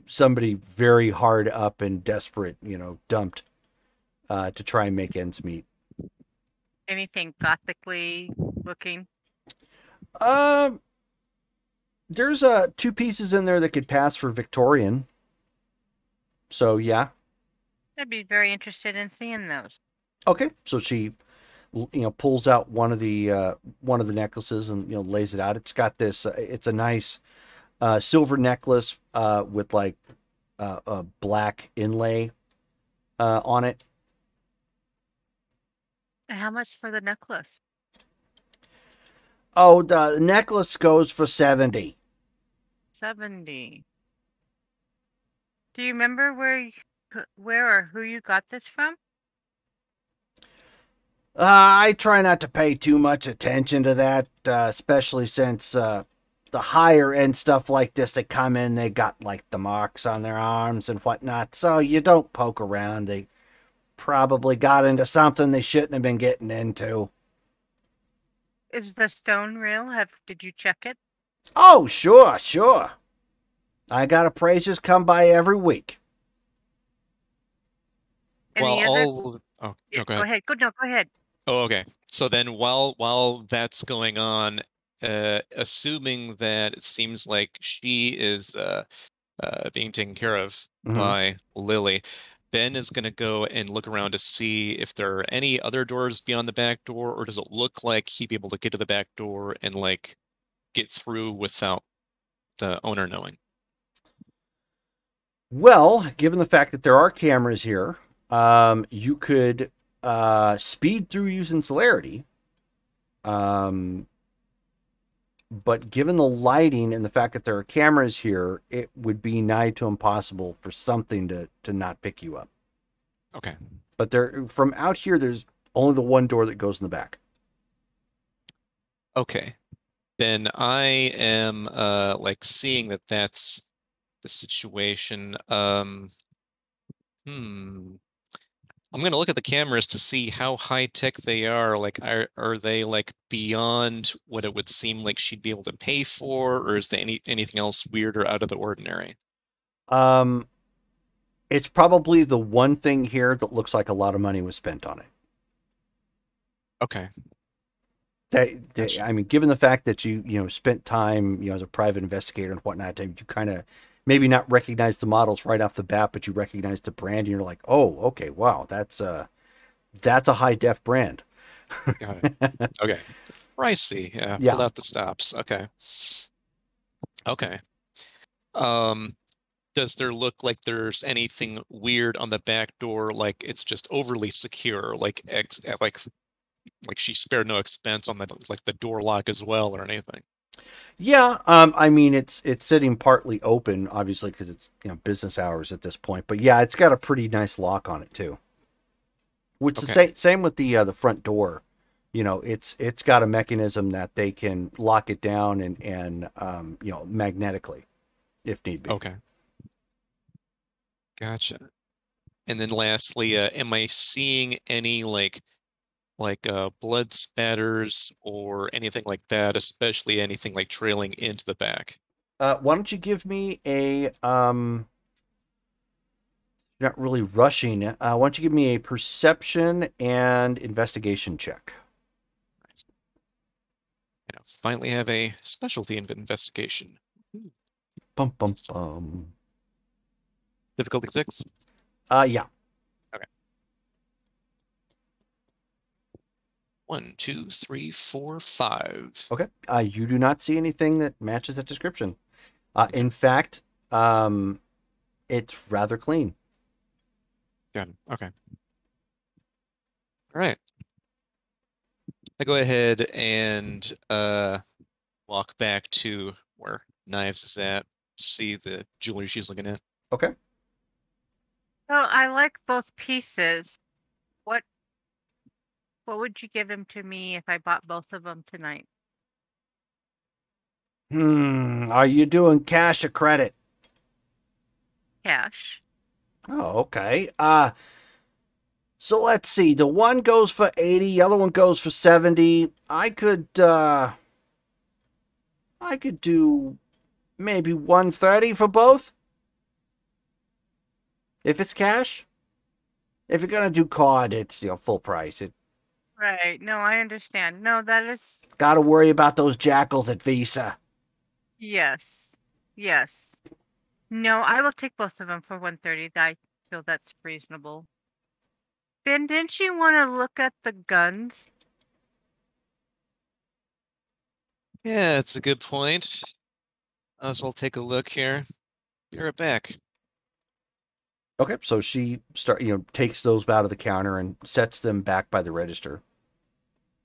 somebody very hard up and desperate dumped to try and make ends meet. Anything gothically looking? Um, there's two pieces in there that could pass for Victorian. So yeah. I'd be very interested in seeing those. Okay. So she pulls out one of the necklaces and lays it out. It's got this it's a nice silver necklace with like a black inlay on it. How much for the necklace? Oh, the necklace goes for 70. 70. Do you remember where or who you got this from? I try not to pay too much attention to that, especially since the higher end stuff like this, they come in, they got like the marks on their arms and whatnot, so you don't poke around. They probably got into something they shouldn't have been getting into. Is the stone real? Did you check it? Oh, sure. I got appraisers come by every week. Any Well, other... go Go ahead. ahead. No, go ahead. Oh, okay. So then while that's going on, assuming that it seems like she is being taken care of by Lily, Ben is going to go and look around to see if there are any other doors beyond the back door, or does it look like he'd be able to get to the back door and like get through without the owner knowing? Well, given the fact that there are cameras here, you could speed through using celerity. But given the lighting and the fact that there are cameras here, it would be nigh to impossible for something to not pick you up. Okay. But from out here, there's only the one door that goes in the back. Okay. Then I am like seeing that that's the situation. I'm gonna look at the cameras to see how high tech they are. Like, are they like beyond what it would seem like she'd be able to pay for, or is there anything else weird or out of the ordinary? It's probably the one thing here that looks like a lot of money was spent on it. Okay. Gotcha. I mean, given the fact that you spent time as a private investigator and whatnot, you kind of maybe not recognize the models right off the bat, but you recognize the brand, and you're like, oh, okay, wow, that's a high def brand. Got it. Okay. Pricey. Yeah. Yeah. Pulled out the stops. Okay. Okay. Does there look like there's anything weird on the back door? Like it's just overly secure, like she spared no expense on the door lock as well or anything? Yeah, I mean it's sitting partly open, obviously, because it's business hours at this point. But yeah, it's got a pretty nice lock on it too. Which is the same with the front door. It's got a mechanism that they can lock it down and magnetically, if need be. Okay. Gotcha. And then lastly, am I seeing any like blood spatters or anything like that, especially anything like trailing into the back? Why don't you give me a not really rushing. Why don't you give me a perception and investigation check? I finally have a specialty in investigation. Bum bum bum. Difficulty 6? Yeah. Okay. 1, 2, 3, 4, 5. Okay. You do not see anything that matches that description. In fact, it's rather clean. Got it. Okay. All right. I go ahead and walk back to where Knives is at, see the jewelry she's looking at. Okay. So I like both pieces. What What would you give him to me if I bought both of them tonight? Are you doing cash or credit? Cash. Oh, okay. So let's see. The one goes for 80, the other one goes for 70. I could do maybe 130 for both. If it's cash. If you're gonna do card, it's full price. It Right. No, I understand. No, that is gotta worry about those jackals at Visa. yes. Yes. No, I will take both of them for 130. I feel that's reasonable. Ben, didn't you want to look at the guns? Yeah, it's a good point. Might as well take a look here. Be right back. Okay, so she takes those out of the counter and sets them back by the register.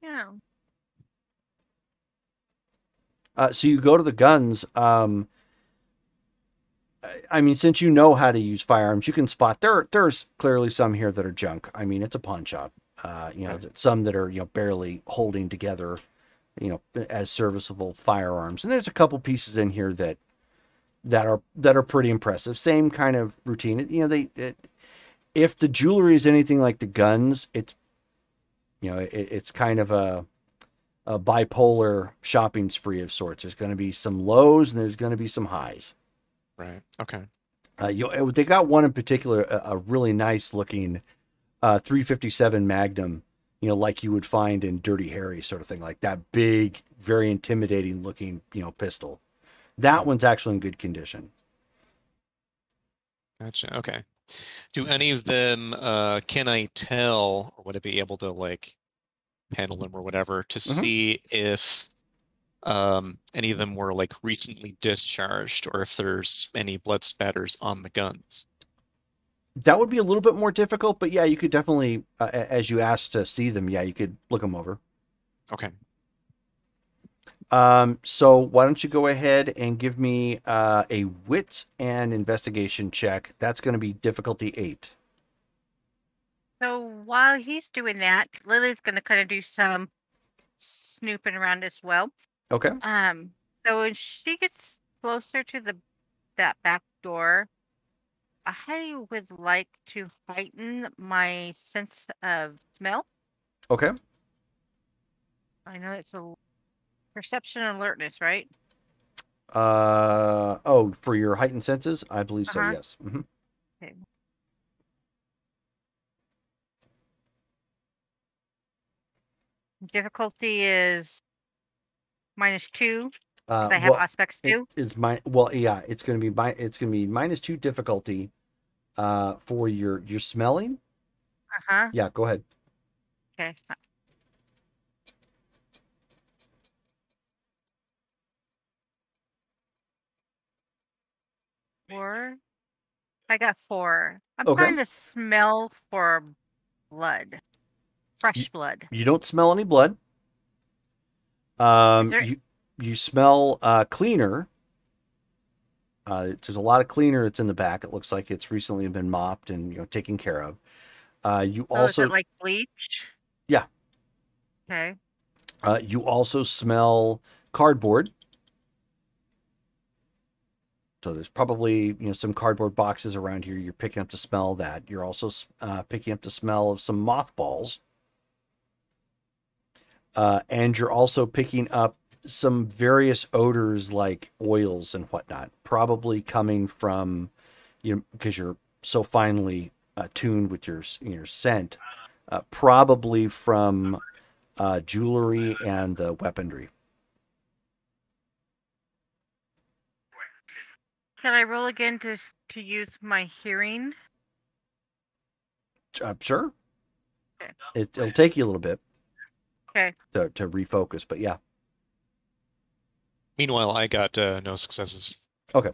Yeah. So you go to the guns. I mean, since you know how to use firearms, you can spot there's clearly some here that are junk. I mean, it's a pawn shop. Some that are barely holding together, as serviceable firearms, and there's a couple pieces in here that are pretty impressive. Same kind of routine. If the jewelry is anything like the guns, it's kind of a bipolar shopping spree of sorts. There's going to be some lows and there's going to be some highs. Right. Okay. They got one in particular, a really nice looking 357 Magnum, like you would find in Dirty Harry sort of thing, like that big, very intimidating looking, pistol. That one's actually in good condition. Gotcha. Okay. Do any of them, can I tell, or would I be able to like panel them or whatever to see if any of them were like recently discharged or if there's any blood spatters on the guns? That would be a little bit more difficult, but yeah, you could definitely, as you asked to see them, yeah, you could look them over. Okay. So why don't you go ahead and give me a wits and investigation check. That's going to be difficulty 8. So while he's doing that, Lily's going to kind of do some snooping around as well. Okay. So when she gets closer to that back door, I would like to heighten my sense of smell. Okay. I know it's a perception and alertness, right? For your heightened senses, I believe so. Yes. Mm-hmm. Okay. Difficulty is -2. I have aspects too. It's going to be -2 difficulty for your smelling. Yeah, go ahead. Okay. 4. I got 4. I'm trying to smell for blood. Fresh blood. You don't smell any blood. You smell cleaner. There's a lot of cleaner that's in the back. It looks like it's recently been mopped and taken care of. You also is it like bleach? Yeah. Okay. You also smell cardboard. So there's probably some cardboard boxes around here. You're picking up the smell of that. You're also picking up the smell of some mothballs. And you're also picking up some various odors like oils and whatnot, probably coming from, because you're so finely tuned with your scent, probably from jewelry and weaponry. Can I roll again to use my hearing? Sure. Okay. It'll take you a little bit. Okay. To refocus, but yeah. Meanwhile, I got no successes. Okay.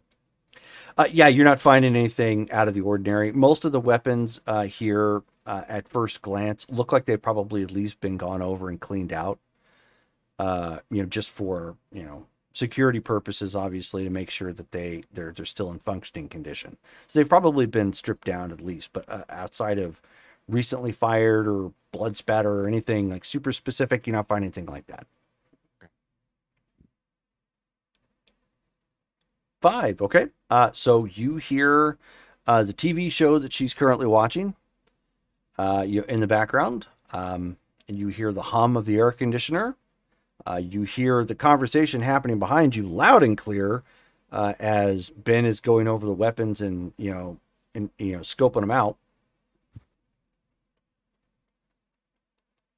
Yeah, you're not finding anything out of the ordinary. Most of the weapons here, at first glance, look like they've probably at least been gone over and cleaned out. Just for security purposes, obviously, to make sure that they're still in functioning condition. So they've probably been stripped down at least. But outside of recently fired or blood spatter or anything like super specific. You're not finding anything like that. 5. Okay. So you hear the TV show that she's currently watching you in the background, and you hear the hum of the air conditioner. You hear the conversation happening behind you loud and clear as Ben is going over the weapons and scoping them out.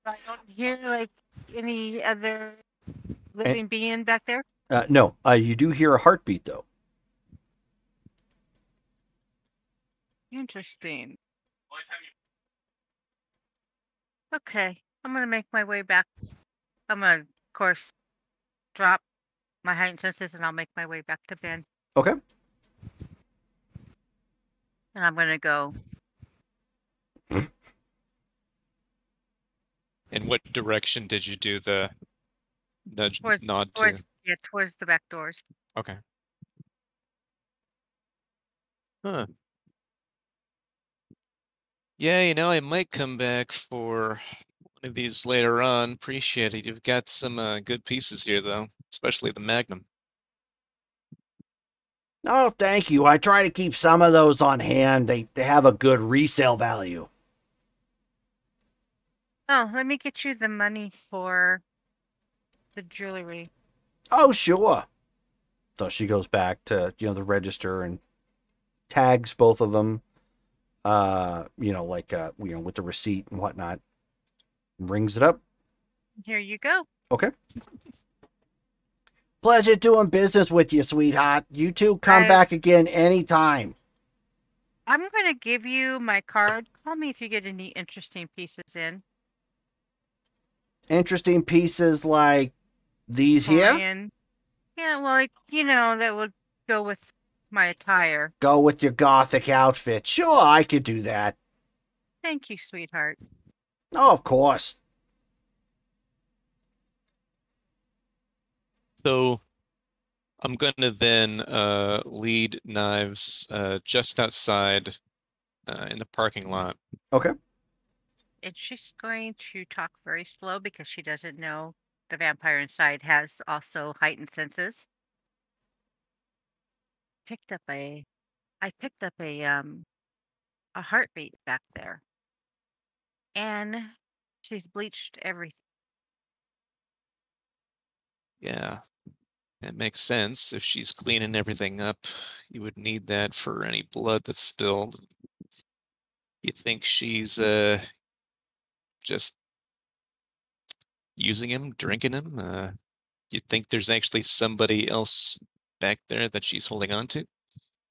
I don't hear like any other living being back there. No, you do hear a heartbeat though. Interesting. Okay, I'm gonna make my way back. I'm gonna, of course, drop my heightened senses, and I'll make my way back to Ben. Okay. And I'm gonna go. In what direction did you do the nod Towards to? Yeah, towards the back doors. Okay. Huh. Yeah, I might come back for one of these later on. Appreciate it. You've got some good pieces here, though, especially the Magnum. Oh, thank you. I try to keep some of those on hand. They have a good resale value. Oh, let me get you the money for the jewelry. Oh, sure. So she goes back to, the register and tags both of them, with the receipt and whatnot. Rings it up. Here you go. Okay. Pleasure doing business with you, sweetheart. You two come back again anytime. I'm going to give you my card. Call me if you get any interesting pieces in. Interesting pieces like these here? Yeah, well, that would go with my attire. Go with your gothic outfit. Sure, I could do that. Thank you, sweetheart. Oh, of course. So I'm going to then lead Knives just outside in the parking lot. Okay. And she's going to talk very slow because she doesn't know the vampire inside has also heightened senses. I picked up a heartbeat back there. And she's bleached everything. Yeah, that makes sense. If she's cleaning everything up, you would need that for any blood that's spilled. You think she's just using him, drinking him? You think there's actually somebody else back there that she's holding on to?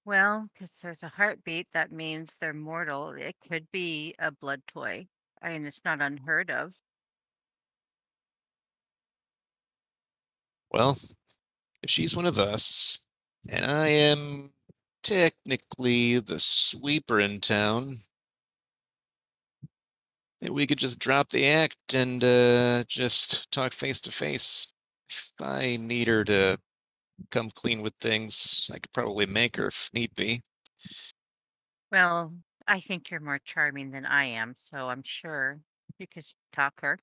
Well, because there's a heartbeat, that means they're mortal. It could be a blood toy. I mean, it's not unheard of. Well, if she's one of us, and I am technically the sweeper in town, maybe we could just drop the act and just talk face to face. If I need her to come clean with things, I could probably make her if need be. Well, I think you're more charming than I am, so I'm sure you could talk her.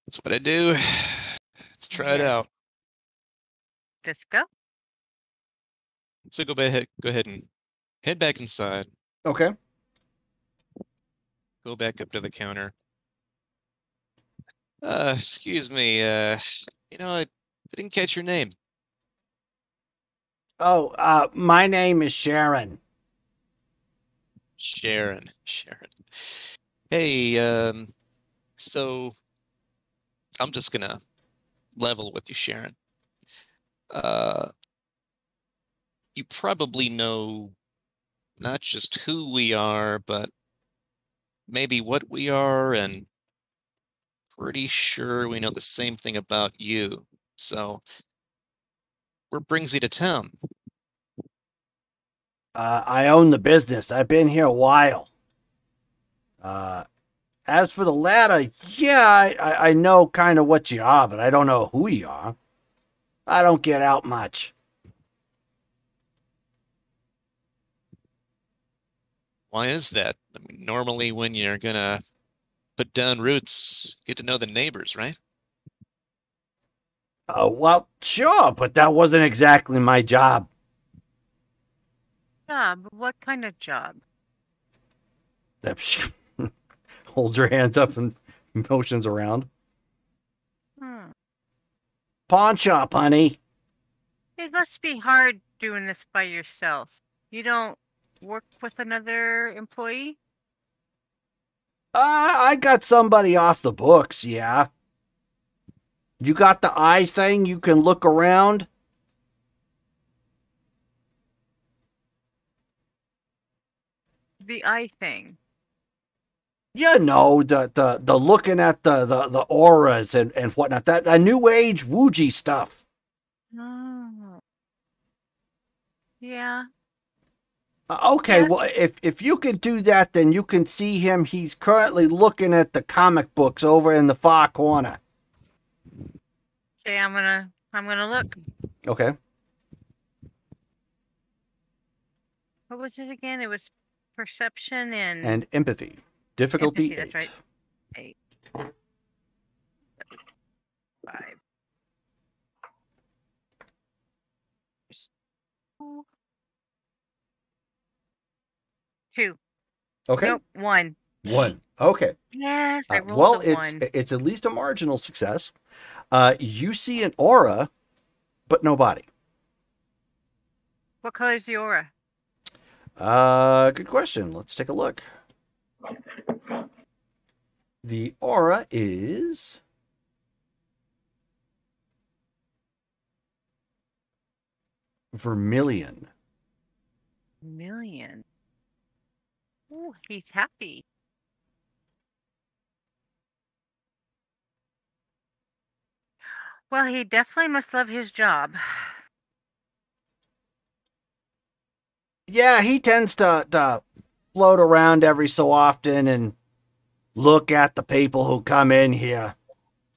That's what I do. Let's try it out. Let's go. So go ahead and head back inside. Okay. Go back up to the counter. Excuse me, I didn't catch your name. Oh, my name is Sharon. Sharon. Hey, so I'm just gonna level with you, Sharon. You probably know not just who we are, but maybe what we are, and pretty sure we know the same thing about you. So, what brings you to town? I own the business. I've been here a while. As for the latter, yeah, I know kind of what you are, but I don't know who you are. I don't get out much. Why is that? I mean, normally when you're gonna put down roots, get to know the neighbors, right? Oh, well, sure, but that wasn't exactly my job. Job? What kind of job? Holds her hands up and motions around. Hmm. Pawn shop, honey. It must be hard doing this by yourself. You don't work with another employee? I got somebody off the books, yeah. You got the eye thing? You can look around? The eye thing. You know, the looking at the auras and whatnot. That new age Wuji stuff. Oh. Yeah. Okay, Yes. well, if you can do that, then you can see him. He's currently looking at the comic books over in the far corner. Okay, I'm gonna look. Okay. What was it again? It was perception and And empathy. Difficulty empathy, that's 8. right. 8. 5. 2. Okay. Nope, 1. 1. Okay. Yes, I rolled Well, a 1. it's at least a marginal success. You see an aura, but no body. What color is the aura? Good question. Let's take a look. The aura is vermilion. Million. Ooh, he's happy. Well, he definitely must love his job. Yeah, he tends to float around every so often and look at the people who come in here.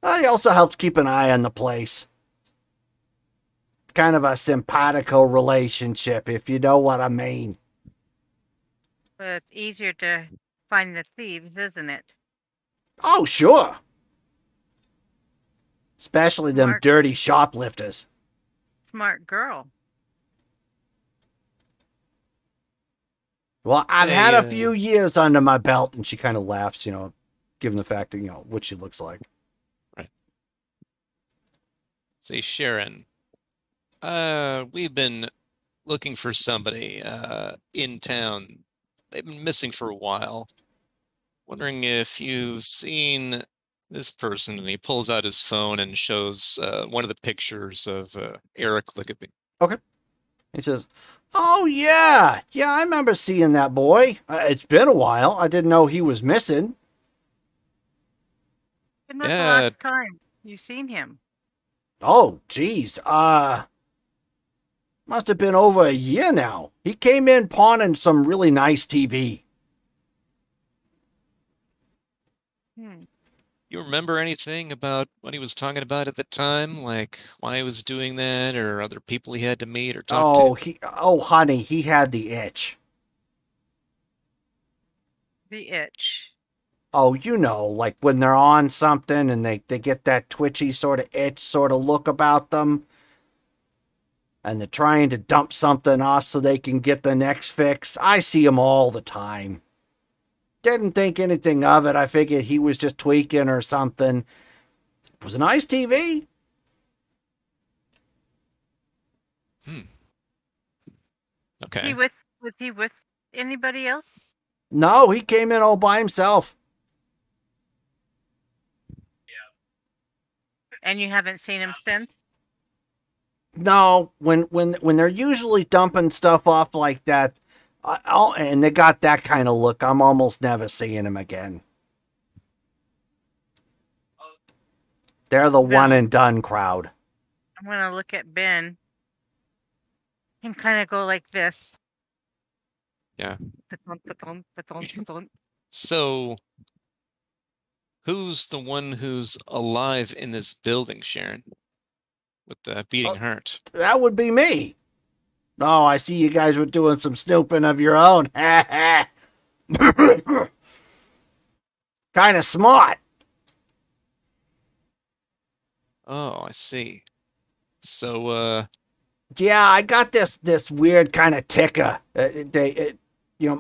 He also helps keep an eye on the place. Kind of a simpatico relationship, if you know what I mean. But it's easier to find the thieves, isn't it? Oh, sure. Especially them Smart. dirty shoplifters. Smart girl. Well, I've Hey, had a few years under my belt, and she kind of laughs, given the fact that, what she looks like. Say, Sharon, we've been looking for somebody in town. They've been missing for a while. Wondering if you've seen this person. And he pulls out his phone and shows one of the pictures of Eric Lickabee. Okay. He says, "Oh, yeah. Yeah, I remember seeing that boy. It's been a while. I didn't know he was missing." When was Yeah. the last time you seen him? "Oh, geez. Must have been over a year now. He came in pawning some really nice TV." You remember anything about what he was talking about at the time? Like why he was doing that or other people he had to meet or talk to? Oh, honey, he had the itch. The itch. Oh, like when they're on something and they get that twitchy sort of itch sort of look about them. And they're trying to dump something off so they can get the next fix. I see him all the time. Didn't think anything of it. I figured he was just tweaking or something. It was a nice TV. Okay. Was he with anybody else? No, he came in all by himself. And you haven't seen him since? No, when they're usually dumping stuff off like that, and they got that kind of look, I'm almost never seeing him again. They're the one and done crowd. I'm gonna look at Ben and kind of go like this. Yeah. Ba-dun, ba-dun, ba-dun. So who's the one who's alive in this building, Sharon? With the beating heart. That would be me. Oh, I see you guys were doing some snooping of your own. Kind of smart. Oh, I see. So, Yeah, I got this weird kind of ticker.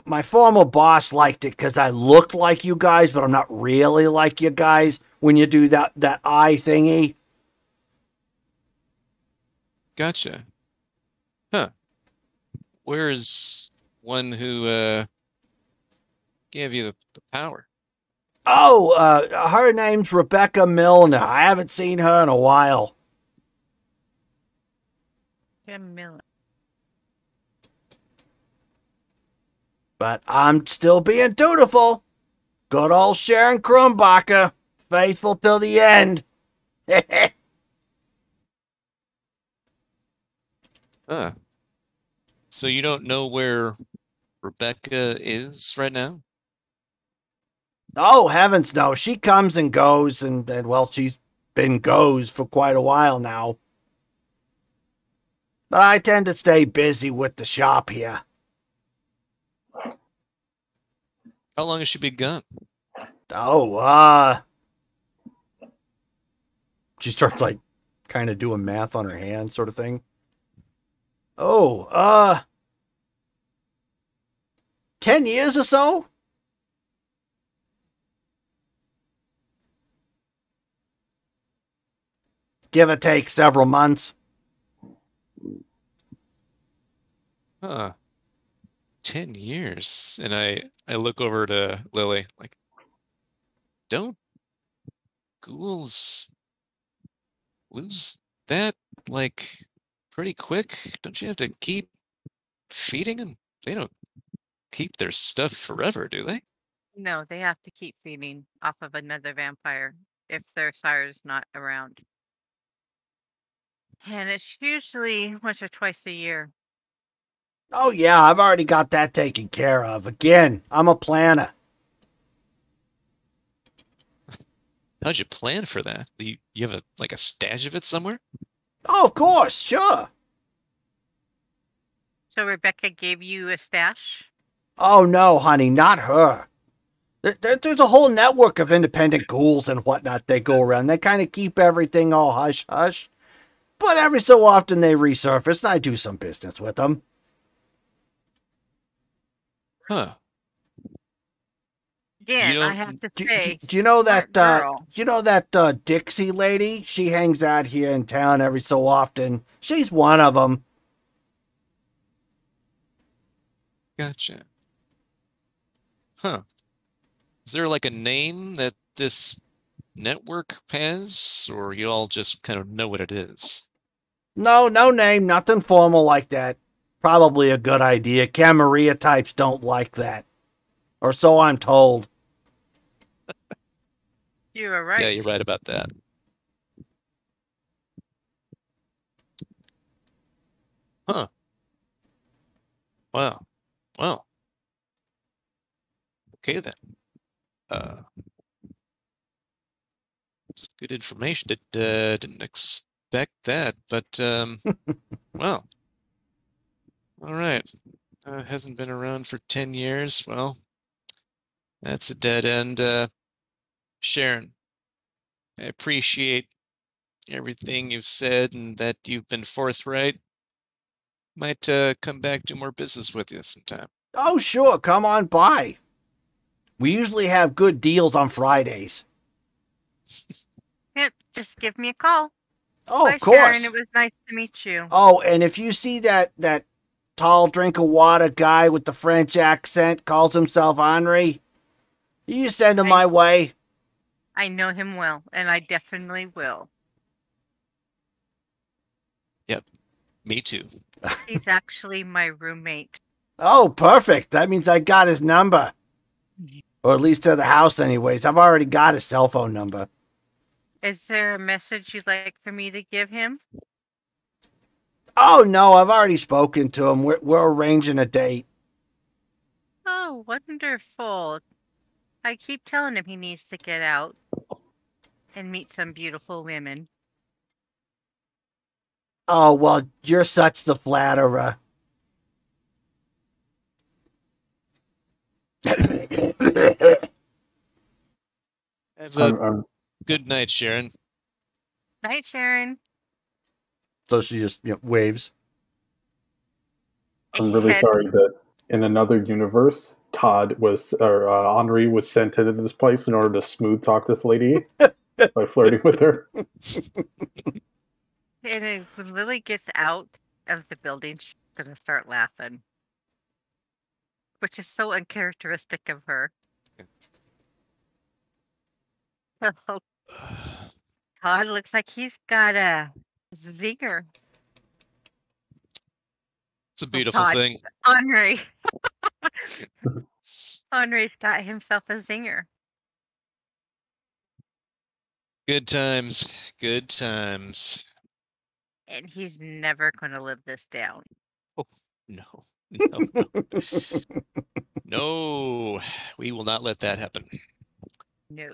My former boss liked it because I looked like you guys, but I'm not really like you guys when you do that eye thingy. gotcha. Huh. Where's one who gave you the power? Oh, her name's Rebecca Milner. I haven't seen her in a while. Jim Miller. But I'm still being dutiful. Good old Sharon Krumbacher. Faithful till the end. Huh. So you don't know where Rebecca is right now? Oh, heavens no. She comes and goes, and well, she's been goes for quite a while now. But I tend to stay busy with the shop here. How long has she been gone? Oh, she starts like kind of doing math on her hand sort of thing. Oh, 10 years or so? Give or take several months. Huh. 10 years. And I look over to Lily, like, don't ghouls lose that, like, pretty quick? Don't you have to keep feeding them? They don't keep their stuff forever, do they? No, they have to keep feeding off of another vampire if their sire's not around. And it's usually once or twice a year. Oh, yeah, I've already got that taken care of. Again, I'm a planner. How'd you plan for that? You have a stash of it somewhere? Oh, of course, sure. So Rebecca gave you a stash? Oh, no, honey, not her. There's a whole network of independent ghouls and whatnot they go around. They kind of keep everything all hush-hush. But every so often they resurface, and I do some business with them. Huh. Again, You I don't- have to Do say, you know smart that? girl. You know that Dixie lady? She hangs out here in town every so often. She's one of them. Gotcha. Huh. Is there like a name that this network has, or you all just kind of know what it is? No name, nothing formal like that. Probably a good idea. Camarilla types don't like that, or so I'm told. You were right. Yeah, you're right about that. Huh. Wow. Well. Okay then. It's good information. Didn't expect that, but well. All right. Hasn't been around for 10 years. Well, that's a dead end. Sharon, I appreciate everything you've said and that you've been forthright. Might come back do more business with you sometime. Oh, sure, come on by. We usually have good deals on Fridays. Yep, just give me a call. Oh, Bye, of course. Sharon. It was nice to meet you. Oh, and if you see that tall drink of water guy with the French accent calls himself Henri, you send him my way. I know him well, and I definitely will. Yep, me too. He's actually my roommate. Oh, perfect. That means I got his number. Or at least to the house anyways. I've already got his cell phone number. Is there a message you'd like for me to give him? Oh, no, I've already spoken to him. We're arranging a date. Oh, wonderful. I keep telling him he needs to get out and meet some beautiful women. Oh, well, you're such the flatterer. Have a I'm good night, Sharon. Night, Sharon. So she just waves. really And sorry that in another universe, Henri was sent into this place in order to smooth talk this lady by flirting with her. when Lily gets out of the building, she's gonna start laughing, which is so uncharacteristic of her. Oh, Todd looks like he's got a zinger. It's a beautiful Todd, thing. Henri. Henri's got himself a zinger. Good times. Good times. And he's never going to live this down. Oh, no. No, no. No, we will not let that happen. No.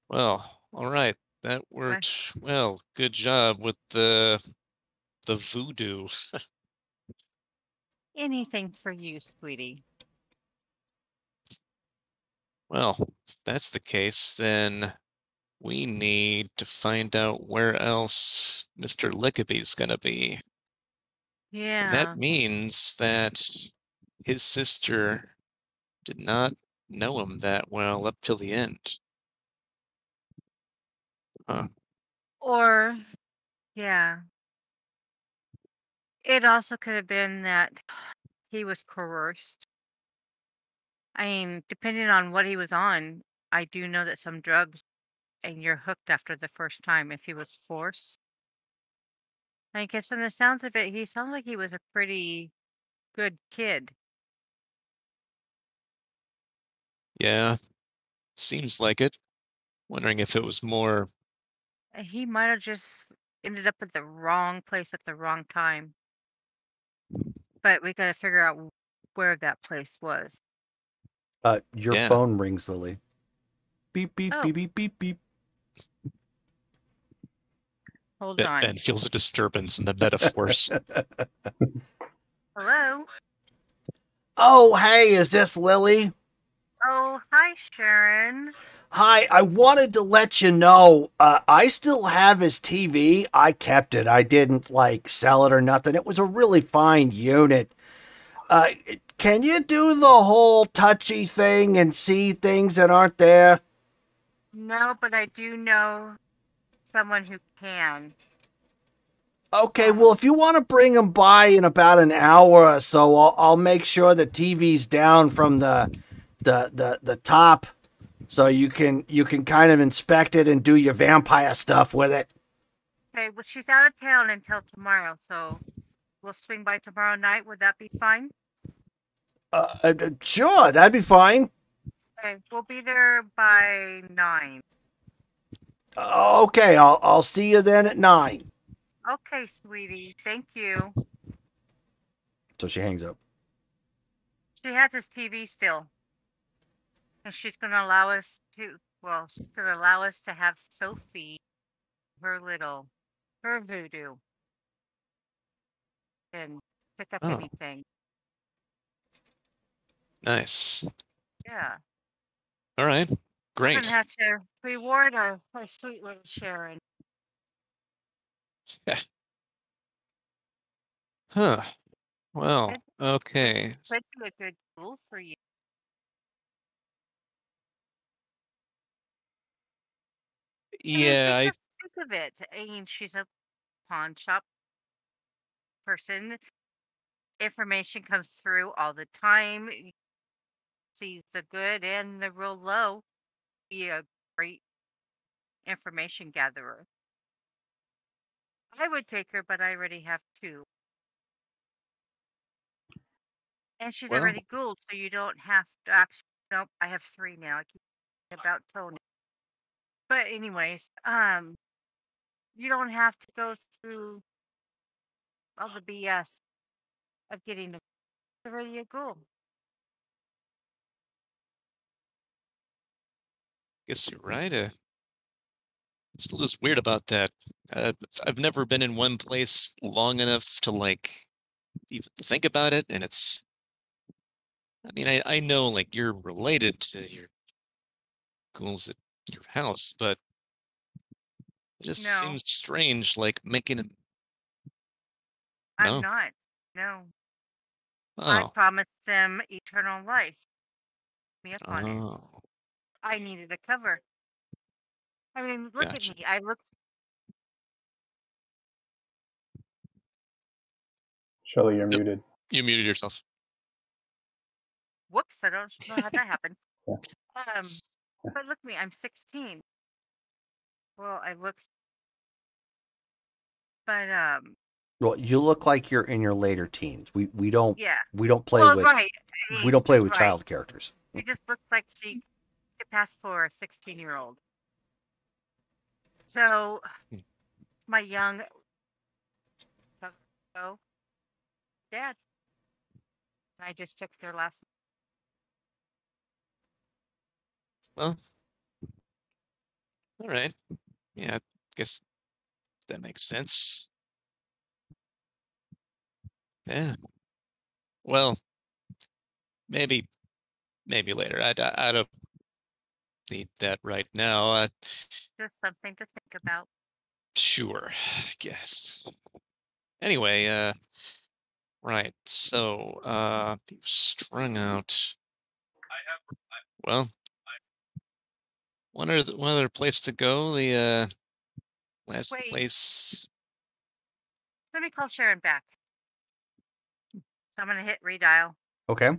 Well, all right. That worked well. Good job with the voodoo. Anything for you, sweetie. Well, if that's the case, then we need to find out where else Mr. Lickaby's gonna be. And that Yeah. means that his sister did not know him that well up till the end. Huh. Or, yeah. It also could have been that he was coerced. I mean, depending on what he was on, I do know that some drugs, and you're hooked after the first time if he was forced. I guess from the sounds of it, he sounds like he was a pretty good kid. Yeah, seems like it. Wondering if it was more. He might have just ended up at the wrong place at the wrong time. But we gotta figure out where that place was. Your Yeah. phone rings, Lily. Beep beep Oh. beep beep beep beep. Hold on. Ben feels a disturbance in the metaphors. Hello? Oh, hey, is this Lily? Oh, hi, Sharon. Hi, I wanted to let you know, I still have his TV. I kept it. I didn't, sell it or nothing. It was a really fine unit. Can you do the whole touchy thing and see things that aren't there? No, but I do know someone who can. Okay, well, if you want to bring him by in about an hour or so, I'll make sure the TV's down from the top, so you can kind of inspect it and do your vampire stuff with it. Okay, well, she's out of town until tomorrow, so we'll swing by tomorrow night. Would that be fine? Sure, that'd be fine. Okay, we'll be there by 9. Okay, I'll see you then at 9. Okay, sweetie. Thank you. So she hangs up. She has his TV still. And she's going to allow us to have Sophie, her voodoo, and pick up Oh. anything. Nice. Yeah. All right. We're Great. going to have to reward our sweet little Sharon. Huh. Well, okay. Could be a good tool for you. Yeah, I mean, think of it. I mean, she's a pawn shop person. Information comes through all the time. Sees the good and the real low. Be a great information gatherer. I would take her, but I already have 2. And she's Well- already Gould, so you don't have to actually. Nope, I have 3 now. I keep thinking about Tony. But anyways, you don't have to go through all the BS of getting already a Gould. guess you're right. It's still just weird about that. I've never been in one place long enough to even think about it, and it's I mean, I know, like, you're related to your ghouls at your house, but it just No, seems strange, like, making him... I'm No? not. No. I Oh. promised them eternal life. Me up on it. Oh. I needed a cover. I mean, look at Gotcha. me. I look. Shelly, you're Yep. muted. You muted yourself. Whoops! I don't know how that happened. Yeah. But look at me. I'm 16. Well, I look. But Well, you look like you're in your later teens. We don't yeah. play Well, with right. I we mean, don't play with right. child characters. It just looks like she could pass for a 16-year-old. So my young dad. I just took their last. Well, all right. Yeah, I guess that makes sense. Yeah. Well, maybe later. I don't need that right now. Just something to think about. Sure, I guess. Anyway, right. So, you've strung out. Well, one other place to go. The last Wait. place. Let me call Sharon back. I'm gonna hit redial. Okay.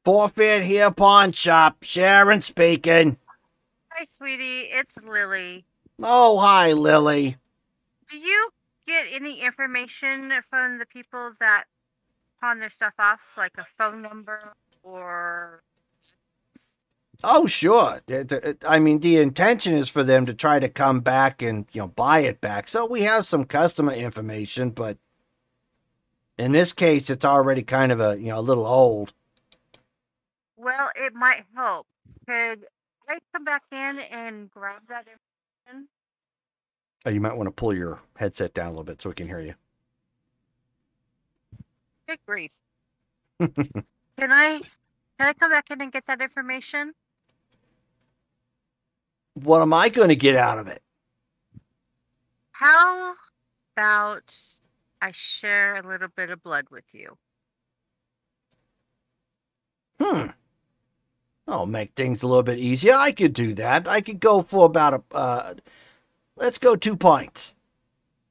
Forfeit here, pawn shop. Sharon speaking. Hi, sweetie. It's Lily. Oh, hi, Lily. Do you get any information from the people that pawn their stuff off, like a phone number or? Oh, sure. I mean, the intention is for them to try to come back and, buy it back. So we have some customer information, but in this case, it's already kind of a little old. Well, it might help. Could I come back in and grab that information? Oh, you might want to pull your headset down a little bit so we can hear you. Good grief. Can I come back in and get that information? What am I going to get out of it? How about I share a little bit of blood with you? Oh, make things a little bit easier. I could do that. I could go for about let's go 2 points.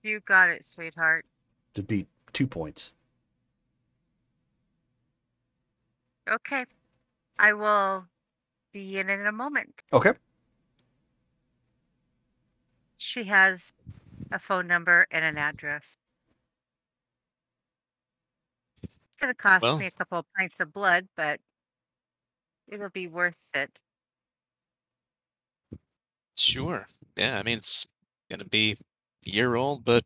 You got it, sweetheart. To be 2 points. Okay. I will be in a moment. Okay. She has a phone number and an address. It's going to cost me a couple of pints of blood, but it'll be worth it. Sure. Yeah, I mean, it's going to be a year old, but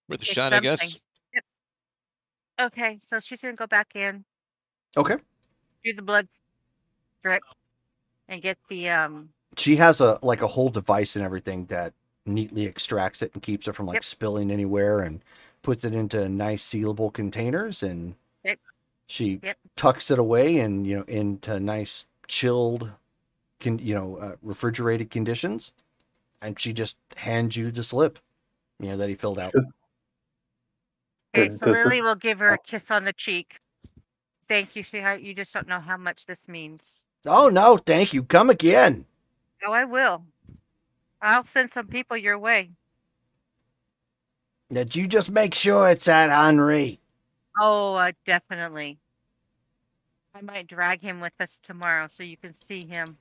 worth a shot, I guess. Yep. Okay, so she's going to go back in. Okay. Do the blood drip and get the She has a whole device and everything that neatly extracts it and keeps it from spilling anywhere and puts it into nice sealable containers, and she tucks it away and into nice chilled refrigerated conditions, and she just hands you the slip that he filled out. Okay, so Lily will give her a kiss on the cheek. Thank you, sweetheart. You just don't know how much this means. Oh, no, thank you. Come again. Oh, I will. I'll send some people your way. Did you just make sure it's at Henri? Oh, definitely. I might drag him with us tomorrow so you can see him.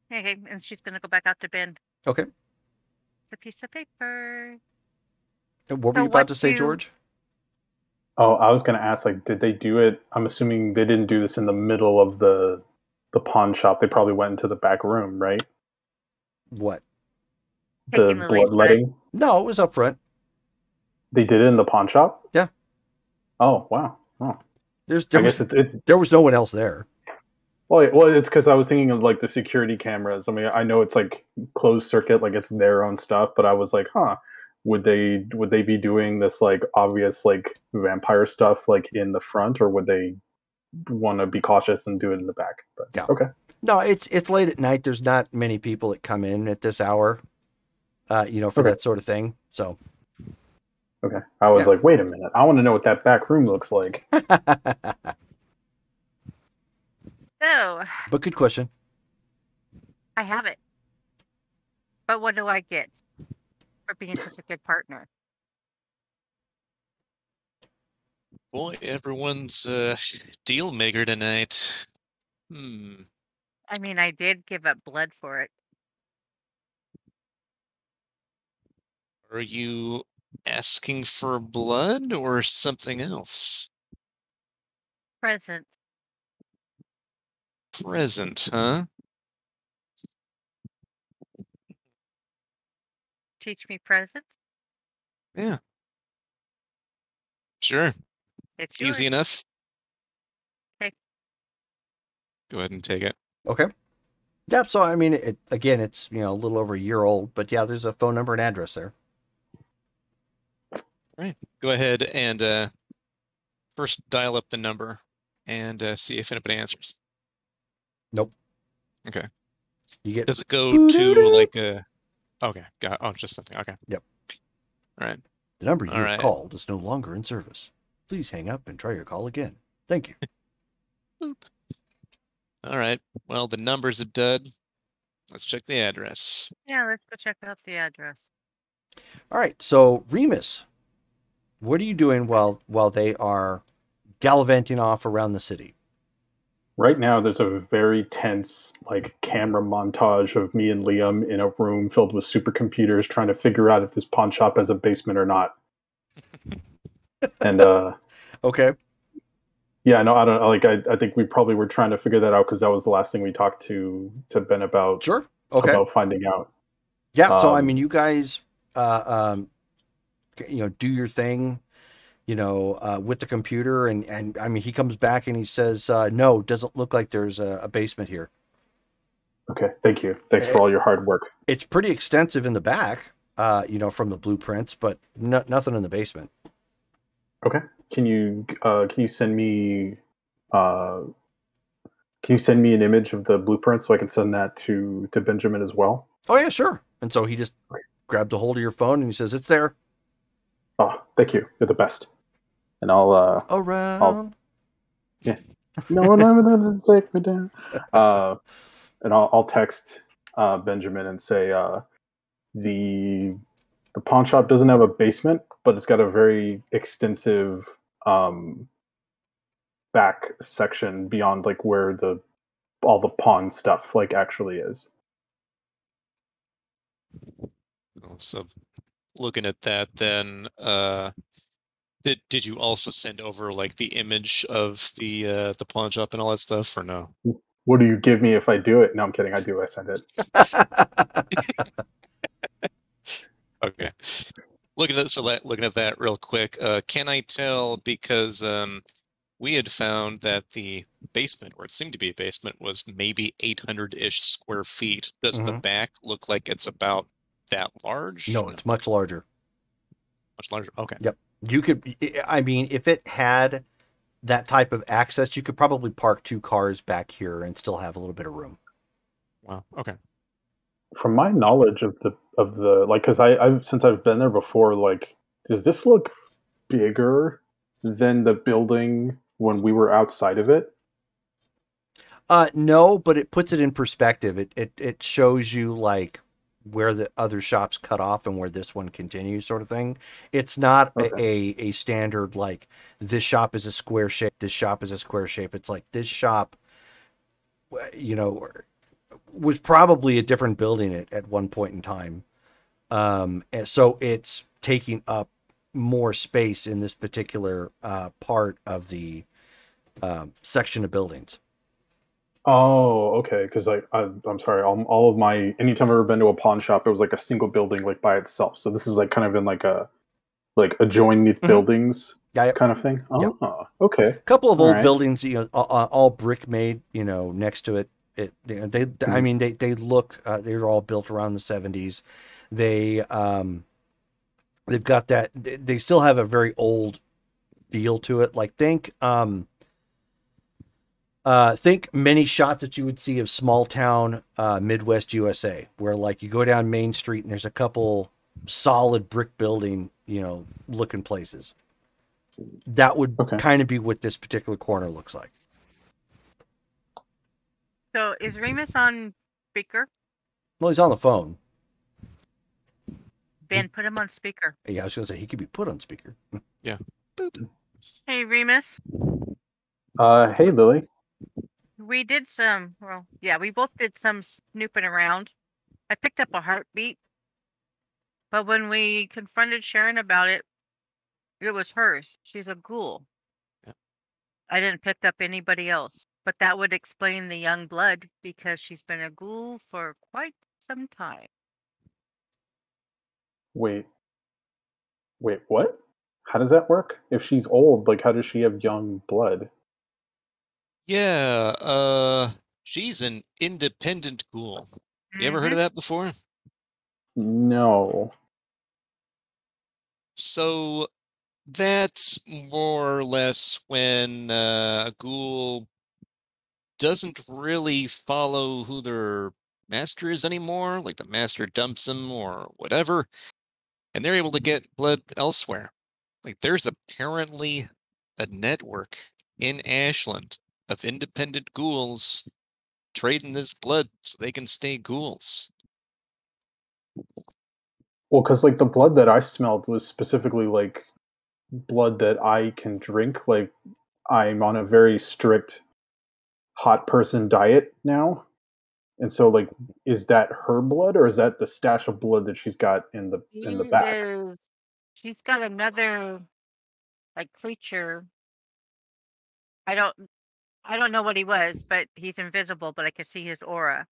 Okay, and she's going to go back out to Ben. Okay. It's a piece of paper. What were you about to say, George? Oh, I was going to ask, did they do it? I'm assuming they didn't do this in the middle of the pawn shop. They probably went into the back room, right? What? The bloodletting? No, it was up front. They did it in the pawn shop? Yeah. Oh, wow. Oh. There was no one else there. Well, it's because I was thinking of the security cameras. I mean, I know it's closed circuit, it's their own stuff, but I was like, huh, would they be doing this like obvious like vampire stuff like in the front, or would they want to be cautious and do it in the back? But Yeah. okay. No, it's late at night. There's not many people that come in at this hour, for Okay. that sort of thing. So, Okay. I was Yeah. like, wait a minute. I want to know what that back room looks like. So, but good question. I have it. But what do I get for being such a good partner? Boy, everyone's deal maker tonight. I mean, I did give up blood for it. Are you asking for blood or something else? Presents. Present, huh? Teach me presents. Yeah. Sure. It's Easy yours. enough. Okay. Go ahead and take it. Okay. Yeah. So I mean, it's a little over a year old, but yeah, there's a phone number and address there. Right. Go ahead and first dial up the number and see if anybody answers. Nope. Okay. You get Does it go to like a? Okay. Got. Oh, just something. Okay. Yep. All right. the number you All have right. called is no longer in service. Please hang up and try your call again. Thank you. All right. Well, the number's a dud. Let's check the address. Yeah, let's go check out the address. All right. So Remus, what are you doing while they are gallivanting off around the city? Right now, there's a very tense, like, camera montage of me and Liam in a room filled with supercomputers trying to figure out if this pawn shop has a basement or not. And Okay. yeah, no, I don't like. I think we probably were trying to figure that out because that was the last thing we talked to Ben about. Sure. Okay. About finding out. Yeah. So I mean, you guys, do your thing, with the computer, and I mean, he comes back and he says, "No, doesn't look like there's a basement here." Okay, thank you. Thanks for all your hard work. It's pretty extensive in the back, from the blueprints, but nothing in the basement. Okay. Can you send me an image of the blueprint so I can send that to Benjamin as well? Oh yeah, sure. And so he just grabbed a hold of your phone and he says, "It's there." Oh, thank you. You're the best. And I'll Around. Yeah. No one ever to take me down. And I'll text Benjamin and say the pawn shop doesn't have a basement, but it's got a very extensive back section beyond like where all the pawn stuff like actually is. So, looking at that, then, did you also send over like the image of the pawn shop and all that stuff, or no? What do you give me if I do it? No, I'm kidding. I do. I send it. Okay. Looking at that real quick, can I tell, because we had found that the basement, or it seemed to be a basement, was maybe 800-ish square feet. Does the back look like it's about that large? No, it's much larger. Much larger. Okay. Yep. You could, I mean, if it had that type of access, you could probably park 2 cars back here and still have a little bit of room. Wow. Okay. From my knowledge of the like, because I've since I've been there before, like, does this look bigger than the building when we were outside of it? No, but it puts it in perspective. It shows you like where the other shops cut off and where this one continues, sort of thing. It's not a standard like this shop is a square shape, this shop is a square shape. It's like this shop, was probably a different building at one point in time. And so it's taking up more space in this particular part of the section of buildings. Oh, okay. Because I'm sorry. All of my anytime I've ever been to a pawn shop, it was like a single building, like by itself. So this is like kind of in like adjoining buildings, kind of thing. Oh, yeah. Okay. A couple of old buildings, all brick made, next to it. I mean, they look, they were all built around the 70s. They, They've got that. They still have a very old feel to it. Like think many shots that you would see of small town Midwest USA, where like you go down Main Street and there's a couple solid brick building, looking places. That would Okay. kind of be what this particular corner looks like. So is Remus on speaker? Well, he's on the phone. Ben, put him on speaker. Yeah, I was going to say he could be put on speaker. Yeah. Boop. Hey, Remus. Hey, Lily. We did some, well, yeah, we both did some snooping around. I picked up a heartbeat, but when we confronted Sharon about it, it was hers. She's a ghoul. Yep. I didn't pick up anybody else, but that would explain the young blood because she's been a ghoul for quite some time. Wait, what? How does that work? If she's old, like, how does she have young blood? Yeah, she's an independent ghoul. You ever heard of that before? No. So that's more or less when a ghoul doesn't really follow who their master is anymore, like the master dumps them or whatever, and they're able to get blood elsewhere. Like there's apparently a network in Ashland of independent ghouls trading this blood so they can stay ghouls. Well, because like the blood that I smelled was specifically like blood that I can drink. Like I'm on a very strict hot person diet now. And so like is that her blood or is that the stash of blood that she's got in the back? She's got another like creature. I don't know what he was, but he's invisible, but I could see his aura.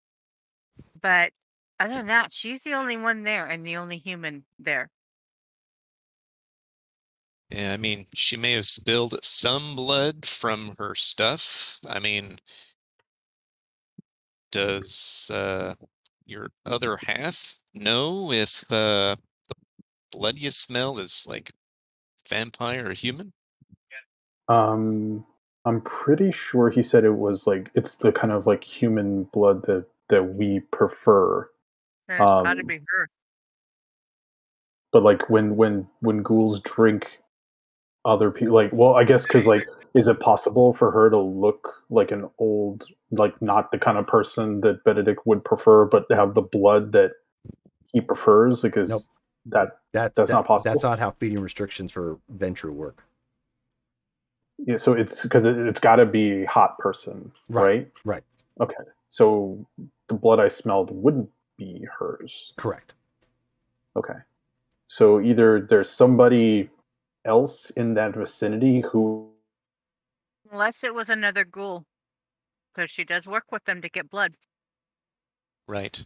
But other than that, she's the only one there and the only human there. Yeah, I mean, she may have spilled some blood from her stuff. I mean, does your other half know if the blood you smell is like vampire or human? I'm pretty sure he said it was like it's the kind of like human blood that we prefer. Then it's got to be her. But like when ghouls drink other people, like, well, I guess because like, is it possible for her to look like an old, like not the kind of person that Benedict would prefer, but have the blood that he prefers? Like, is Nope. that's not possible? That's not how feeding restrictions for Ventrue work. Yeah, so it's because it's got to be hot person, right? Right. Okay, so the blood I smelled wouldn't be hers. Correct. Okay, so either there's somebody else in that vicinity who, Unless it was another ghoul, because she does work with them to get blood. Right.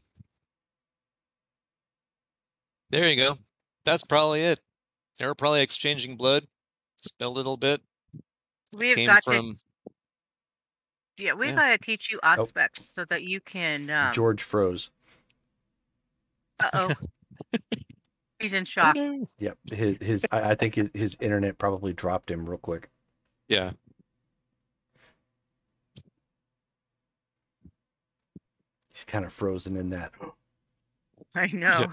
There you go. That's probably it. They were probably exchanging blood. Spell a little bit. We've Came got from. we've got to teach you aspects so that you can. George froze. Uh-oh. He's in shock. Yep. I think his internet probably dropped him real quick. Yeah. He's kind of frozen in that. I know.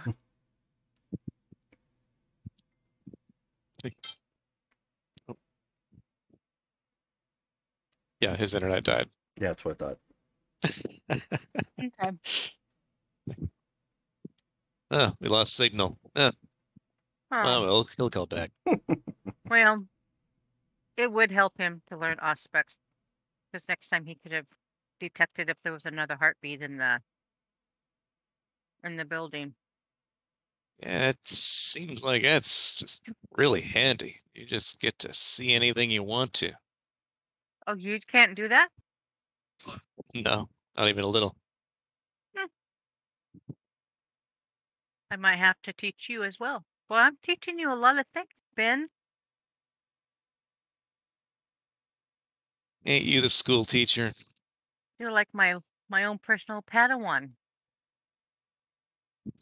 Yeah, his internet died. Yeah, that's what I thought. Okay. Oh, we lost signal. Oh, well, he'll call back. Well, it would help him to learn aspects, because next time he could have detected if there was another heartbeat in the building. Yeah, it seems like it's just really handy. You just get to see anything you want to. Oh, you can't do that? No, not even a little. I might have to teach you as well. Well, I'm teaching you a lot of things, Ben. Ain't you the school teacher? You're like my own personal Padawan.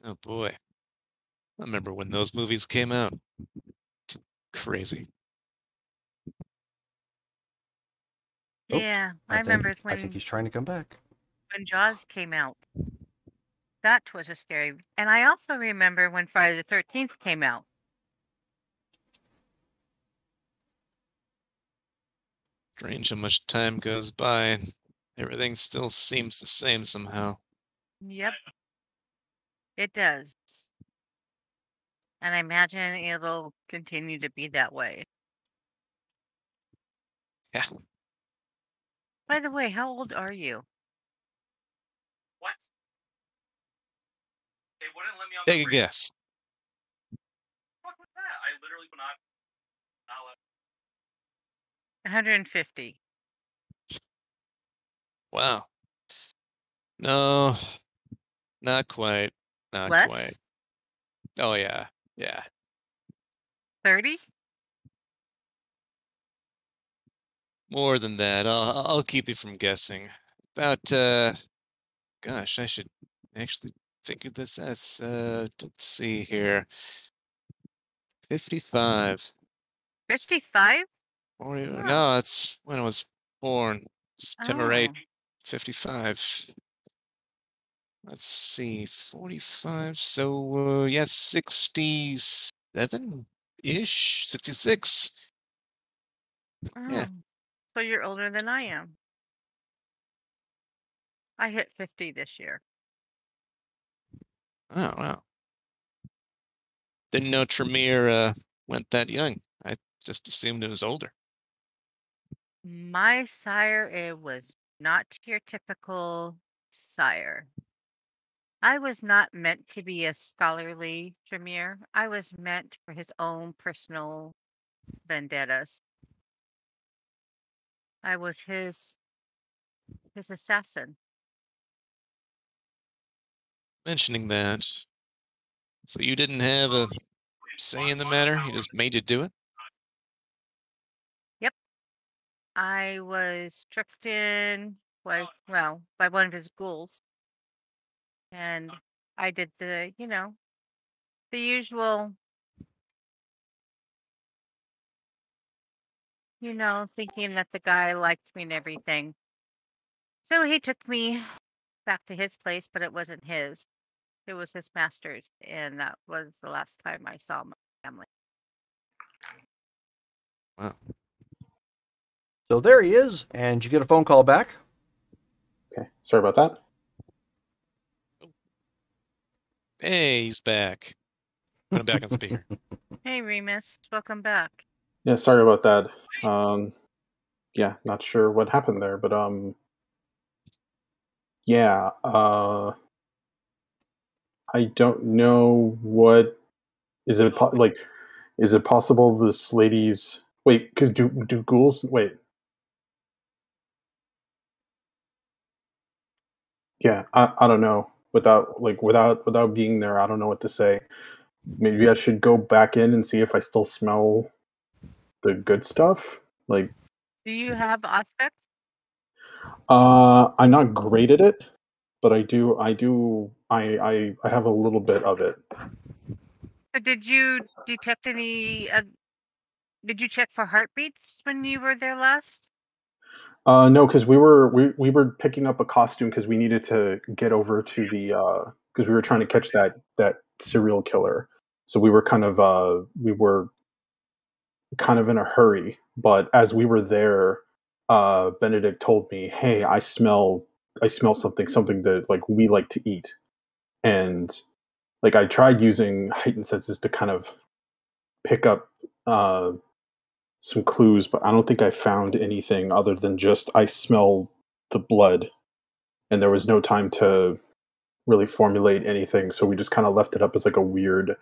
Oh boy. I remember when those movies came out. Crazy. Oh, Yeah, I think- remember I think he's trying to come back. when Jaws came out. That was a scary. And I also remember when Friday the 13th came out. Strange how much time goes by. Everything still seems the same somehow. Yep, it does. And I imagine it'll continue to be that way. Yeah. By the way, how old are you? What? They wouldn't let me on Take the a guess. What was that? I literally would not let 150. Wow. No, not quite. Not Less? quite. Oh, yeah. Yeah. 30? More than that. I'll keep you from guessing. About, gosh, I should actually figure this out. Let's see here. 55. 55? No, that's when I was born. September 8, Oh. 55. Let's see, 45. So, yeah, 67-ish? 66. Yeah. Oh. So you're older than I am. I hit 50 this year. Oh, wow. Didn't know Tremere went that young. I just assumed it was older. My sire, it was not your typical sire. I was not meant to be a scholarly Tremere. I was meant for his own personal vendettas. I was his assassin. Mentioning that. So you didn't have a say in the matter? He just made you do it? Yep. I was tricked in by one of his ghouls. And I did the usual, thinking that the guy liked me and everything. So he took me back to his place, but it wasn't his. It was his master's, and that was the last time I saw my family. Wow. So there he is, and you get a phone call back. Okay, sorry about that. Hey, he's back. Put him back on speaker. Hey, Remus, welcome back. Yeah, sorry about that. Yeah, not sure what happened there, but yeah, I don't know what is it like. Is it possible this lady's wait? Because do ghouls wait? Yeah, I don't know. Without being there, I don't know what to say. Maybe I should go back in and see if I still smell the good stuff. Like, Do you have aspects? I'm not great at it, but I have a little bit of it. So did you detect any? Did you check for heartbeats when you were there last? No, because we were picking up a costume because we needed to get over to the because we were trying to catch that serial killer. So we were kind of in a hurry. But as we were there, Benedict told me, "Hey, I smell something that like we like to eat." And like I tried using heightened senses to kind of pick up some clues, but I don't think I found anything other than just I smell the blood, and there was no time to really formulate anything. So we just kind of left it up as like a weird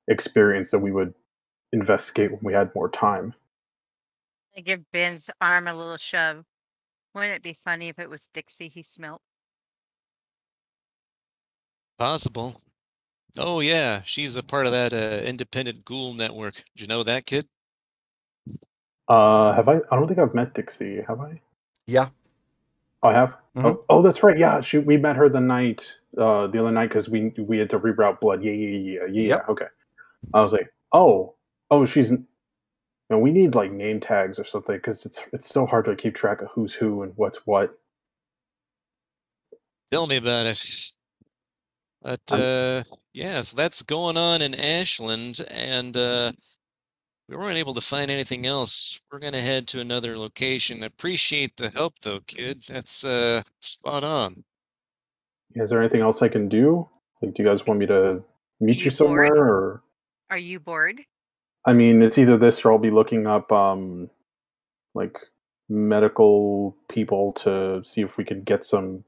experience that we would investigate when we had more time. I give Ben's arm a little shove. Wouldn't it be funny if it was Dixie he smelt? Possible. Oh, yeah. She's a part of that independent ghoul network. Did you know that, kid? Have I? I don't think I've met Dixie. Have I? Yeah. Oh, I have. Mhm. Oh, that's right. Yeah, we met her the night the other night because we had to reroute blood. Yeah. Yep. Okay. I was like, oh, she's. No, we need like name tags or something because it's so hard to keep track of who's who and what's what. Tell me about it. But yeah, so that's going on in Ashland, and we weren't able to find anything else. We're gonna head to another location. Appreciate the help though, kid. That's spot on. Is there anything else I can do? Like, do you guys want me to meet you you somewhere, bored? or? Are you bored? I mean, it's either this or I'll be looking up like medical people to see if we could get some.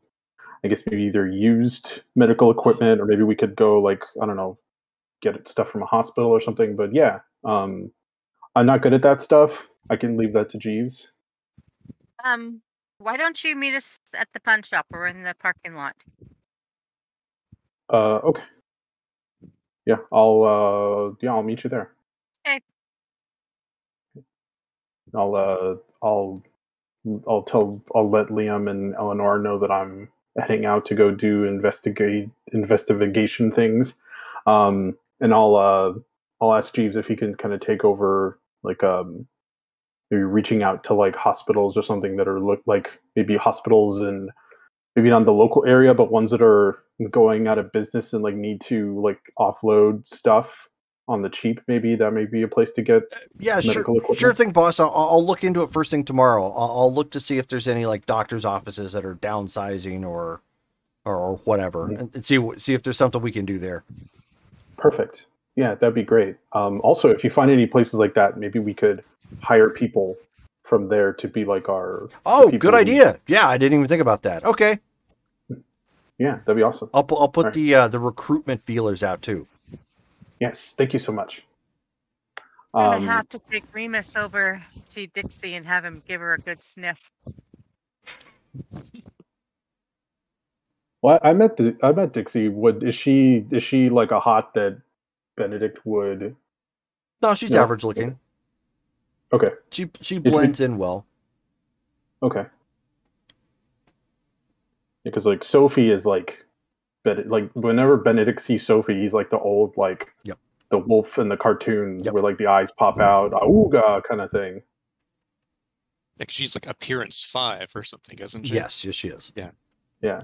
I guess maybe either used medical equipment or maybe we could go like I don't know, get stuff from a hospital or something. But yeah, I'm not good at that stuff. I can leave that to Jeeves. Why don't you meet us at the pawn shop or in the parking lot? Okay. Yeah, I'll meet you there. Okay. I'll let Liam and Eleanor know that I'm heading out to go do investigation things, and I'll ask Jeeves if he can kind of take over, like maybe reaching out to like hospitals or something that are look like maybe hospitals and maybe not in the local area, but ones that are going out of business and like need to like offload stuff on the cheap. Maybe that may be a place to get Yeah, medical equipment. sure thing, boss. I'll look into it first thing tomorrow. I'll look to see if there's any like doctor's offices that are downsizing or whatever, and see if there's something we can do there. Perfect. Yeah, that'd be great. Also, if you find any places like that, maybe we could hire people from there to be like our. Oh, good idea. Yeah, I didn't even think about that. Okay. Yeah, that'd be awesome. I'll put the recruitment feelers out too. Yes, thank you so much. I'm gonna have to take Remus over to see Dixie and have him give her a good sniff. Well, I met Dixie. Is she like a hot that Benedict would? No, she's average looking. Okay. She blends in well. Okay. Because like Sophie is like whenever Benedict sees Sophie, he's like the old like the wolf in the cartoons where like the eyes pop out, auga kind of thing. Like she's like appearance 5 or something, isn't she? Yes, she is. Yeah.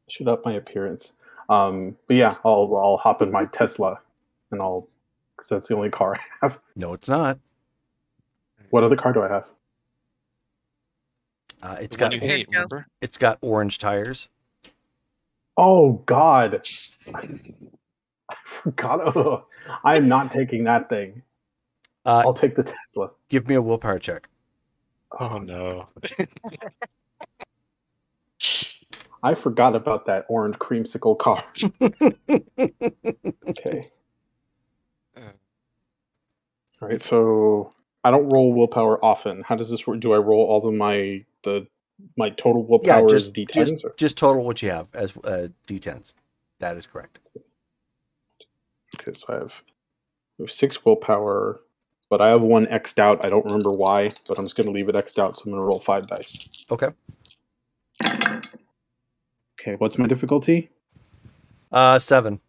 Should up my appearance. But yeah, I'll hop in my Tesla, and because that's the only car I have. No, it's not. What other car do I have? It's got remember? It's got orange tires. Oh God, I forgot. Oh, I am not taking that thing. I'll take the Tesla. Give me a willpower check. Oh no. I forgot about that orange creamsicle car. Okay. All right, so I don't roll willpower often. How does this work? Do I roll all of my total willpower as D10s? Just total what you have as D10s. That is correct. Okay, so I have 6 willpower, but I have 1 X'd out. I don't remember why, but I'm just going to leave it X'd out, so I'm going to roll 5 dice. Okay. Okay, what's my difficulty? 7.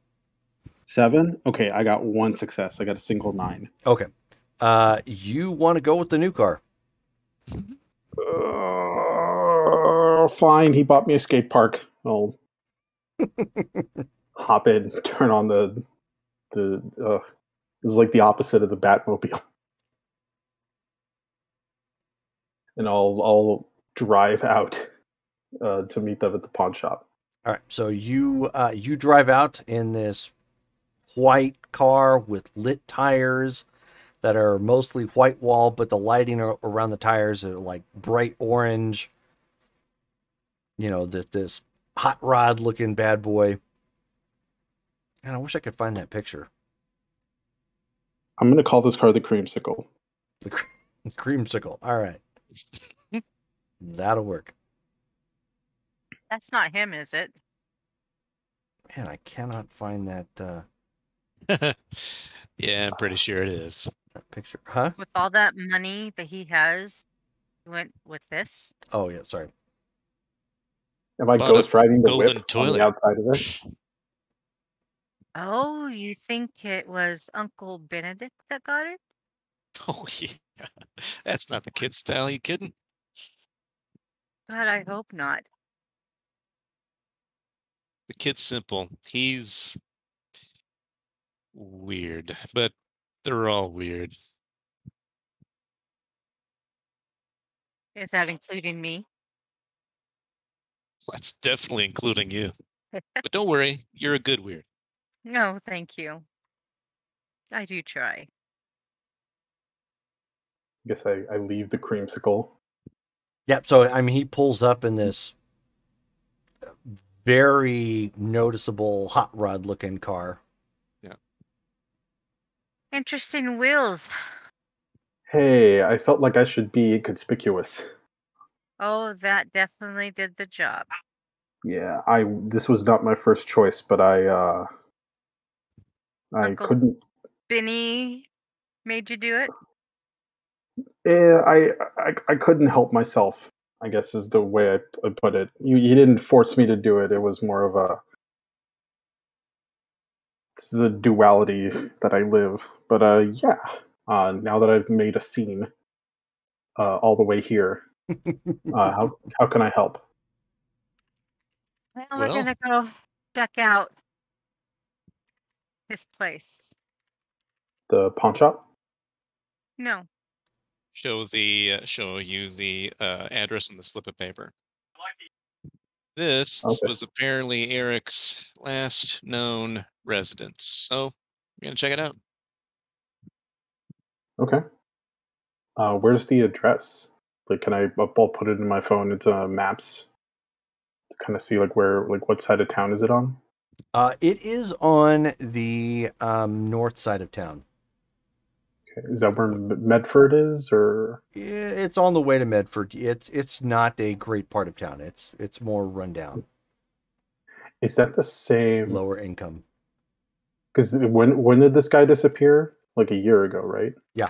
7? Okay, I got 1 success. I got a single 9. Okay. You want to go with the new car? Fine. He bought me a skate park. I'll hop in, turn on the. This is like the opposite of the Batmobile, and I'll drive out to meet them at the pawn shop. All right. So you drive out in this white car with lit tires that are mostly white wall, but the lighting around the tires are like bright orange. You know, this hot rod looking bad boy. And I wish I could find that picture. I'm going to call this car the Creamsicle. The Creamsicle. All right. That'll work. That's not him, is it? Man, I cannot find that. Yeah, I'm pretty sure it is. That picture. Huh? With all that money that he has, he went with this? Oh, yeah, sorry. Am I Bought a ghost driving the golden whip on the toilet. outside of it? Oh, you think it was Uncle Benedict that got it? Oh yeah, that's not the kid style. You kidding? God, I hope not. The kid's simple. He's weird, but they're all weird. Is that including me? That's definitely including you. But don't worry, you're a good weird. No, thank you. I do try. I guess I leave the creamsicle. Yep. So I mean, he pulls up in this very noticeable hot rod looking car. Interesting wheels. Hey, I felt like I should be conspicuous. Oh, that definitely did the job. Yeah, this was not my first choice, but I Uncle couldn't. Benny made you do it? Yeah, I couldn't help myself, I guess is the way I put it. You didn't force me to do it. It was more of it's a duality that I live. But yeah, now that I've made a scene all the way here, how can I help? Well, we're Well, gonna go check out this place. The pawn shop? No. show you the address on the slip of paper. This Okay. was apparently Eric's last known residence, so we're gonna check it out. Okay. Where's the address? Like, I'll put it in my phone into maps to kind of see like what side of town is it on? It is on the north side of town. Okay. Is that where Medford is, or It's on the way to Medford. It's not a great part of town. It's more rundown, is that the same? lower income. Because when did this guy disappear? Like a year ago, right? A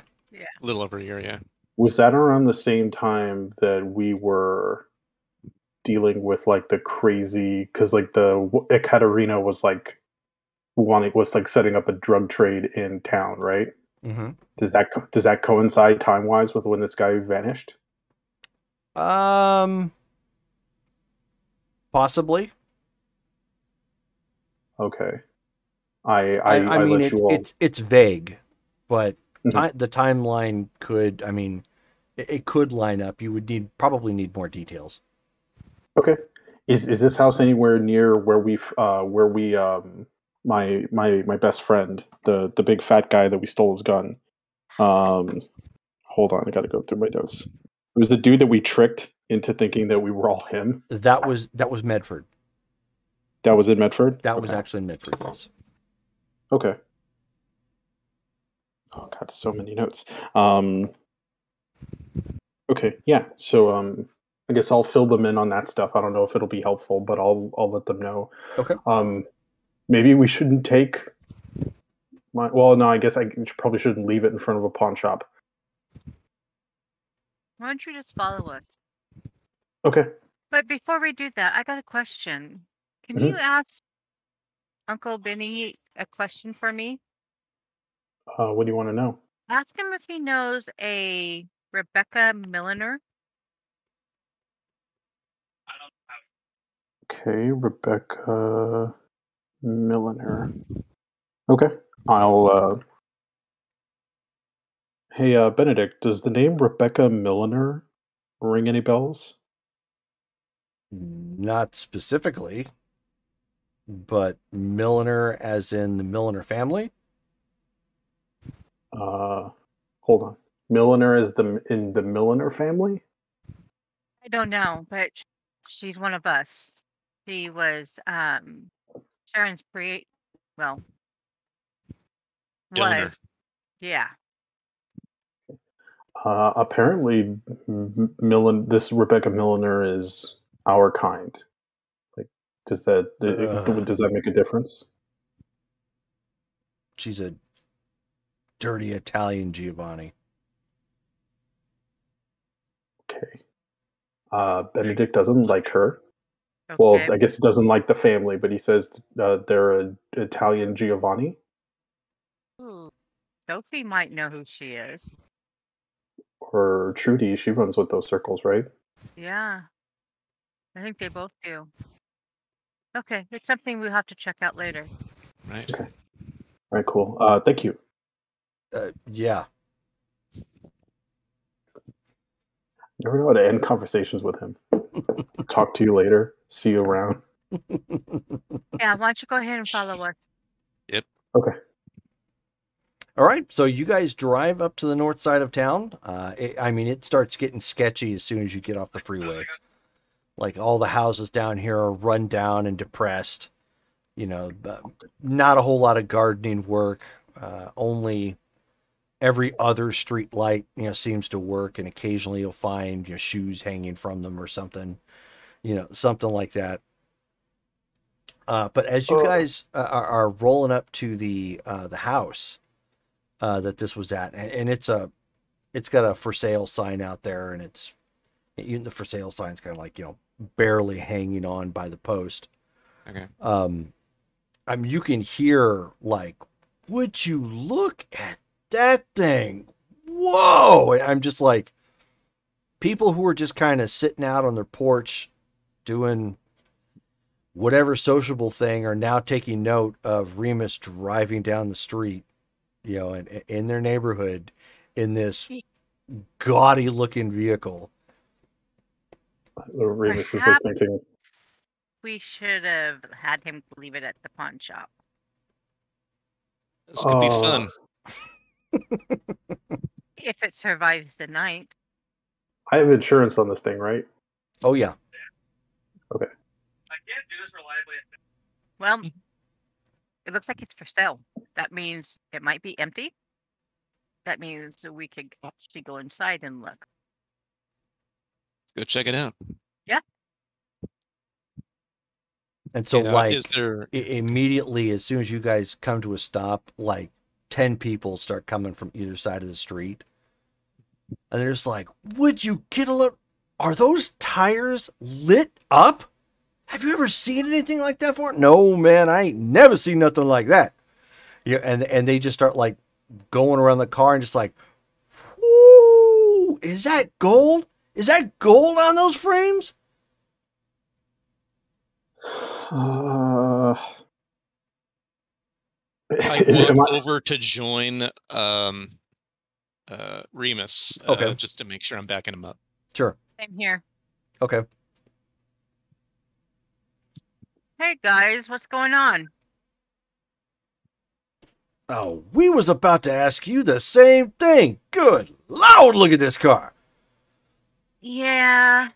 little over a year, yeah. Was that around the same time that we were dealing with like the crazy? Because like the Ekaterina was like setting up a drug trade in town, right? Mm-hmm. Does that coincide time wise with when this guy vanished? Possibly. Okay. I I mean, let you all. it's vague, but Mhm. the timeline could. I mean, it could line up. You would probably need more details. Okay. Is this house anywhere near where we my best friend, the big fat guy that we stole his gun? Hold on, I got to go through my notes. It was the dude that we tricked into thinking that we were all him. That was Medford. That was in Medford. That was Okay. actually in Medford. Yes. Okay. Oh god, so many notes. Um, okay, yeah. So I guess I'll fill them in on that stuff. I don't know if it'll be helpful, but I'll let them know. Okay. Maybe we shouldn't take my. Well, no, I guess probably shouldn't leave it in front of a pawn shop. Why don't you just follow us? Okay. But before we do that, I got a question. Can Mhm. you ask Uncle Benny a question for me? What do you want to know? Ask him if he knows a Rebecca Milliner. I don't know how. Okay, Rebecca Milliner. Okay, I'll. Hey, Benedict, does the name Rebecca Milliner ring any bells? Not specifically, but Milliner, as in the Milliner family. Hold on. Milliner is in the Milliner family? I don't know, but she's one of us. She was Sharon's well, Donor. was, yeah. Apparently, this Rebecca Milliner is our kind. Like, does that make a difference? She's a dirty Italian Giovanni. Okay. Benedict doesn't like her. Well, Okay. I guess he doesn't like the family, but he says they're an Italian Giovanni. Ooh, Sophie might know who she is. Or Trudy, she runs with those circles, right? Yeah, I think they both do. Okay, it's something we'll have to check out later. Right. Okay. All right, cool. Thank you. Yeah. Never know how to end conversations with him. Talk to you later. See you around. Yeah, why don't you go ahead and follow us? Yep. Okay. All right, so you guys drive up to the north side of town. It starts getting sketchy as soon as you get off the freeway. Like all the houses down here are run down and depressed. Not a whole lot of gardening work. Only every other street light, seems to work, and occasionally you'll find shoes hanging from them or something, something like that. But as you guys are rolling up to the house that this was at, and it's got a for sale sign out there, and even the for sale sign's kind of like barely hanging on by the post. Okay. You can hear like, would you look at that thing? Whoa! And I'm just like, people who are just kind of sitting out on their porch doing whatever sociable thing are now taking note of Remus driving down the street, in their neighborhood in this gaudy looking vehicle. Remus is like Perhaps thinking, we should have had him leave it at the pawn shop. This could be fun. If it survives the night. I have insurance on this thing, right? Oh yeah. Okay. I can't do this reliably. Well, it looks like it's for sale. That means it might be empty. That means we could actually go inside and look. Go check it out. Yeah. And so, is there immediately as soon as you guys come to a stop, like 10 people start coming from either side of the street. And they're just like, would you get a look? Are those tires lit up? Have you ever seen anything like that before? No, man, I ain't never seen nothing like that. Yeah, and they just start like going around the car and just like, whoo, is that gold? Is that gold on those frames? Uh, I walk over to join Remus, Okay. just to make sure I'm backing him up. Sure. Same here. Okay. Hey guys, what's going on? Oh, we was about to ask you the same thing. Good Lord, look at this car. Yeah,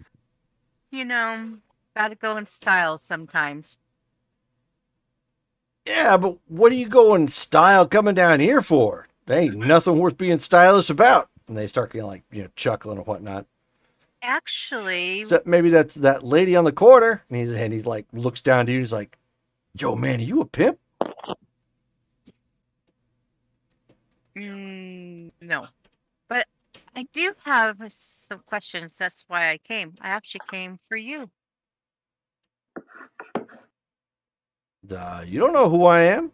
gotta go in style sometimes. Yeah, but what are you going style coming down here for? There ain't nothing worth being stylish about. And they start getting like, chuckling and whatnot. Actually, So maybe that's that lady on the corner. And he's like, looks down to you. He's like, yo, man, are you a pimp? no. But I do have some questions. That's why I came. I actually came for you. You don't know who I am?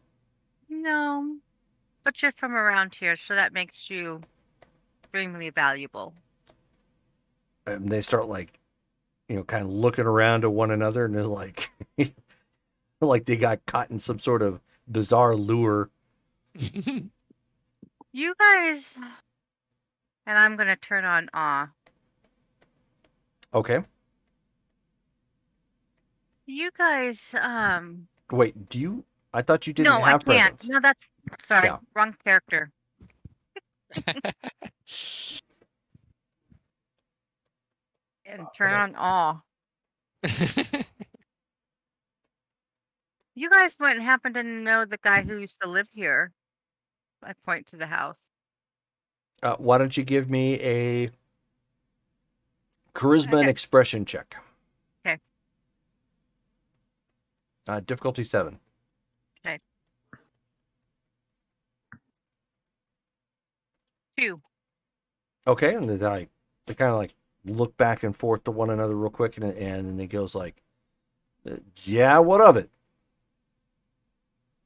No, but you're from around here, so that makes you extremely valuable. And they start like, kind of looking around at one another. And they're like, like they got caught in some sort of bizarre lure. You guys, and I'm going to turn on awe. Okay. You guys, Wait, I thought you didn't no, I have can't. presents. No, sorry, Yeah. wrong character. And turn on awe. You guys wouldn't happen to know the guy who used to live here. I point to the house. Why don't you give me a charisma and expression check? Okay. Difficulty 7. Okay. 2. Okay, and they kind of like look back and forth to one another real quick, and then he goes like, Yeah, what of it?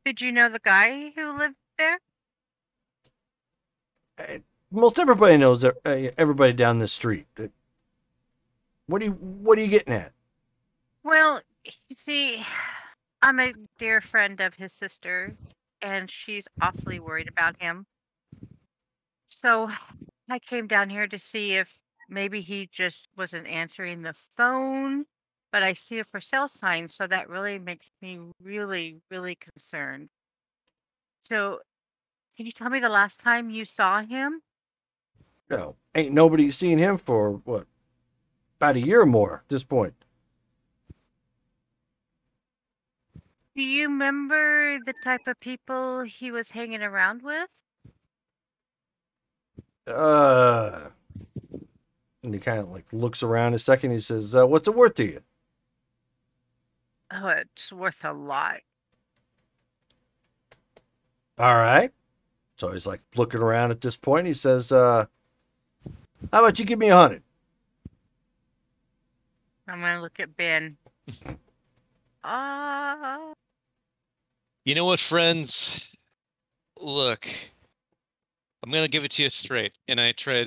Did you know the guy who lived there? Most everybody knows everybody down the street. What are you getting at? Well, you see, I'm a dear friend of his sister, and she's awfully worried about him. So I came down here to see if maybe he just wasn't answering the phone, but I see a for sale sign, so that really makes me really, really concerned. So, can you tell me the last time you saw him? No, ain't nobody seen him for what, about a year or more at this point. Do you remember the type of people he was hanging around with? And he kind of like looks around a second. He says, "What's it worth to you?" Oh, it's worth a lot. All right. So he's like looking around at this point. He says, "How about you give me 100?" I'm gonna look at Ben. You know what, friends? Look, I'm gonna give it to you straight, and I try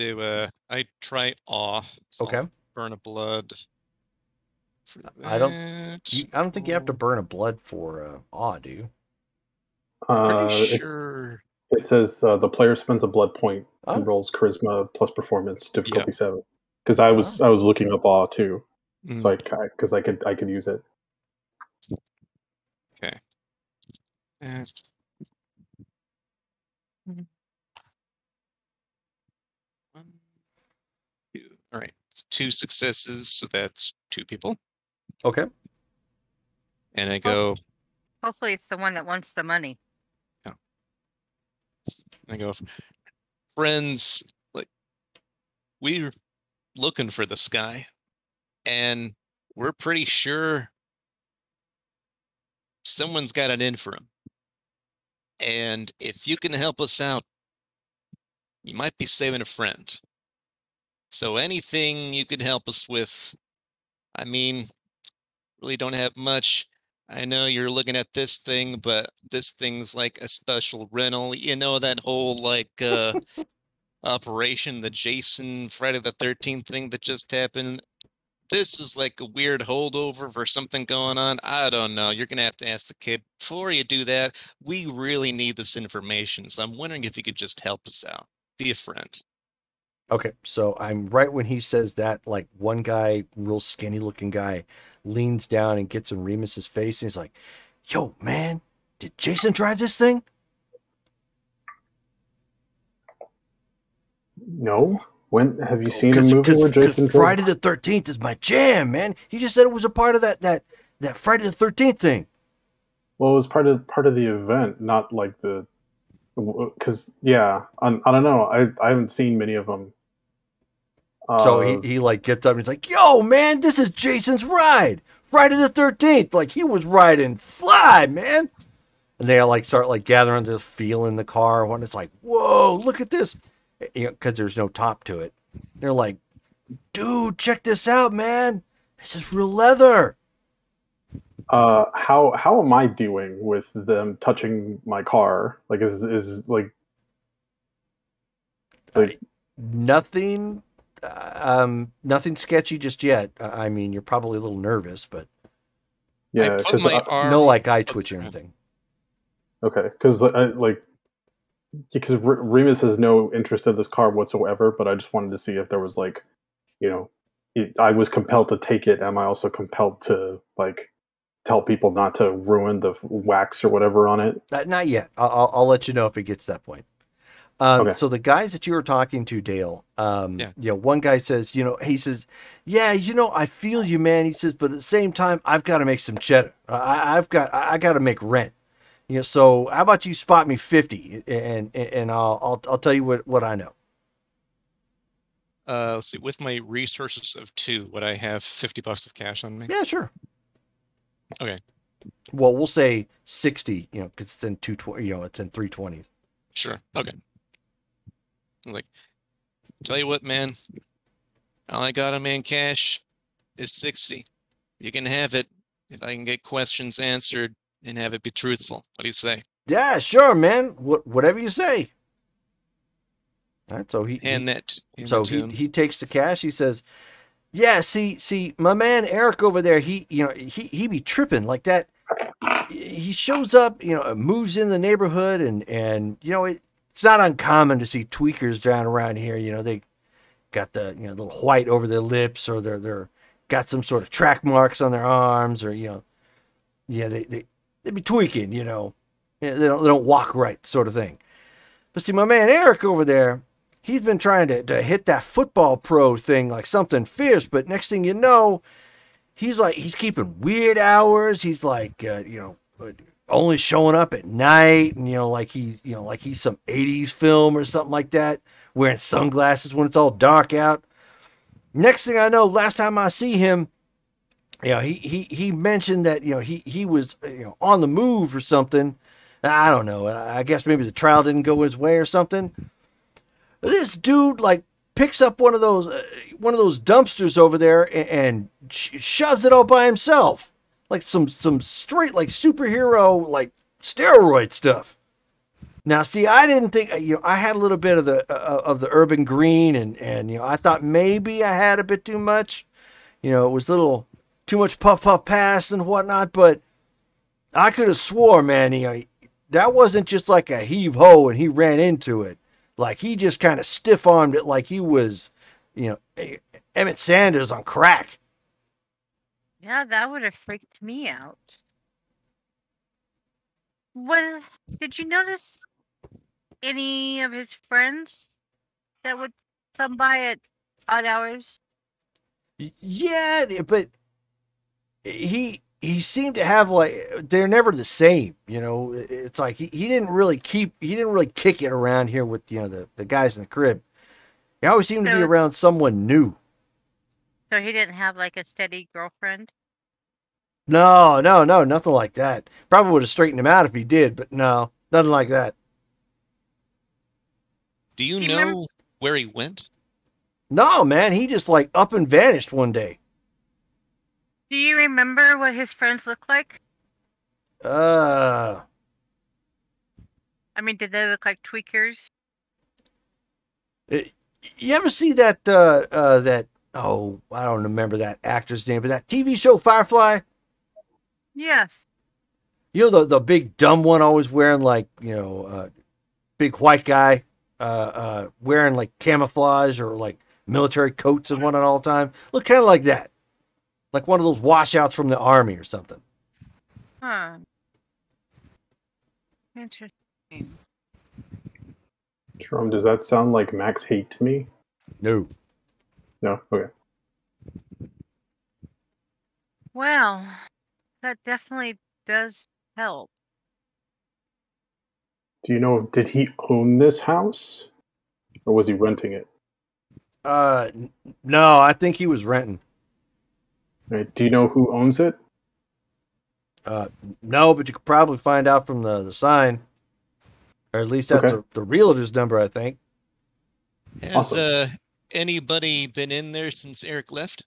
awe. So Okay. I'll burn a blood. I don't think you have to burn a blood for awe, do you? Sure. It says the player spends a blood point and Oh. rolls charisma plus performance, difficulty Yeah. 7. Because I was looking up awe too, so because I could use it. Okay. One, two. All right. It's 2 successes, so that's 2 people. Okay. And I go. Hopefully, it's the one that wants the money. Yeah. I go, friends. Like, we're looking for this guy, and we're pretty sure someone's got an in for him. And if you can help us out, you might be saving a friend. So anything you could help us with, I mean, really don't have much. I know you're looking at this thing, but this thing's like a special rental. You know, that whole like operation, the Jason Friday the 13th thing that just happened. This is like a weird holdover for something going on. I don't know. You're going to have to ask the kid. Before you do that, we really need this information. So I'm wondering if you could just help us out. Be a friend. Okay, so I'm right when he says that, like one guy, real skinny looking guy, leans down and gets in Remus's face and he's like, "Yo, man, did Jason drive this thing?" No. When have you seen a movie where Jason drove? Friday the 13th is my jam, man. He just said it was a part of that Friday the 13th thing. Well, it was part of the event, not like the. Because I don't know. I haven't seen many of them. So he like gets up and he's like, "Yo, man, this is Jason's ride. Friday the 13th. Like he was riding fly, man." And they like start like gathering to feel in the car. When it's like, "Whoa, look at this," because there's no top to it. They're like, "Dude, check this out, man. This is real leather." How am I doing with them touching my car? Like is like nothing. Nothing sketchy just yet. I mean, you're probably a little nervous, but yeah, because no like eye twitch or anything. Okay, because Remus has no interest in this car whatsoever, but I just wanted to see if there was like, I was compelled to take it. Am I also compelled to like tell people not to ruin the wax or whatever on it? Not yet. I'll let you know if it gets to that point. Okay. So the guys that you were talking to, Dale, one guy says, he says, "Yeah, I feel you, man." He says, "But at the same time, I've got to make some cheddar. I got to make rent. So how about you spot me 50 and I'll tell you what I know." Let's see. With my resources of 2, would I have $50 of cash on me? Yeah, sure. Okay. Well, we'll say 60, because it's in 220, it's in 320s. Sure. Okay. Like, tell you what, man. All I got on me in cash is 60. You can have it. if I can get questions answered and have it be truthful. What do you say? Yeah, sure, man. Whatever you say. All right, so Hand that so to him. he takes the cash. He says, "Yeah, see, my man Eric over there. He be tripping like that. He shows up, moves in the neighborhood, and it's not uncommon to see tweakers down around here. They got the little white over their lips, or they're got some sort of track marks on their arms, or they be tweaking. They don't walk right, sort of thing. But see, my man Eric over there, he's been trying to hit that football pro thing like something fierce, but next thing you know, he's keeping weird hours. He's like, only showing up at night, and like he's some '80s film or something like that, wearing sunglasses when it's all dark out. Next thing I know, last time I see him, he mentioned that he was on the move or something. I don't know. I guess maybe the trial didn't go his way or something. This dude like picks up one of those dumpsters over there and shoves it all by himself, like some straight like superhero like steroid stuff. Now, see, I didn't think I had a little bit of the urban green, and I thought maybe I had a bit too much. It was a little too much puff pass and whatnot, but I could have swore, man, that wasn't just like a heave ho and he ran into it. Like he just kind of stiff armed it like he was, Emmett Sanders on crack. Yeah, that would have freaked me out. What did you notice any of his friends that would come by at odd hours? Yeah, but he seemed to have like they're never the same. It's like he didn't really kick it around here with the guys in the crib. He always seemed to be around someone new. So he didn't have like a steady girlfriend? No, nothing like that. Probably would have straightened him out if he did, but no, nothing like that. Do you know where he went? No, man, he just like up and vanished one day. Do you remember what his friends look like? I mean, did they look like tweakers? You ever see that oh, I don't remember that actor's name, but that TV show Firefly? Yes. The big dumb one always wearing like, big white guy wearing like camouflage or like military coats and whatnot all the time. Look kind of like that. Like one of those washouts from the army or something. Huh. Interesting. Jerome, does that sound like Max hate to me? No. No? Okay. Well, that definitely does help. Do you know, did he own this house? Or was he renting it? No, I think he was renting. Right. Do you know who owns it? No, but you could probably find out from the sign. Or at least that's the realtor's number, I think. Has anybody been in there since Eric left?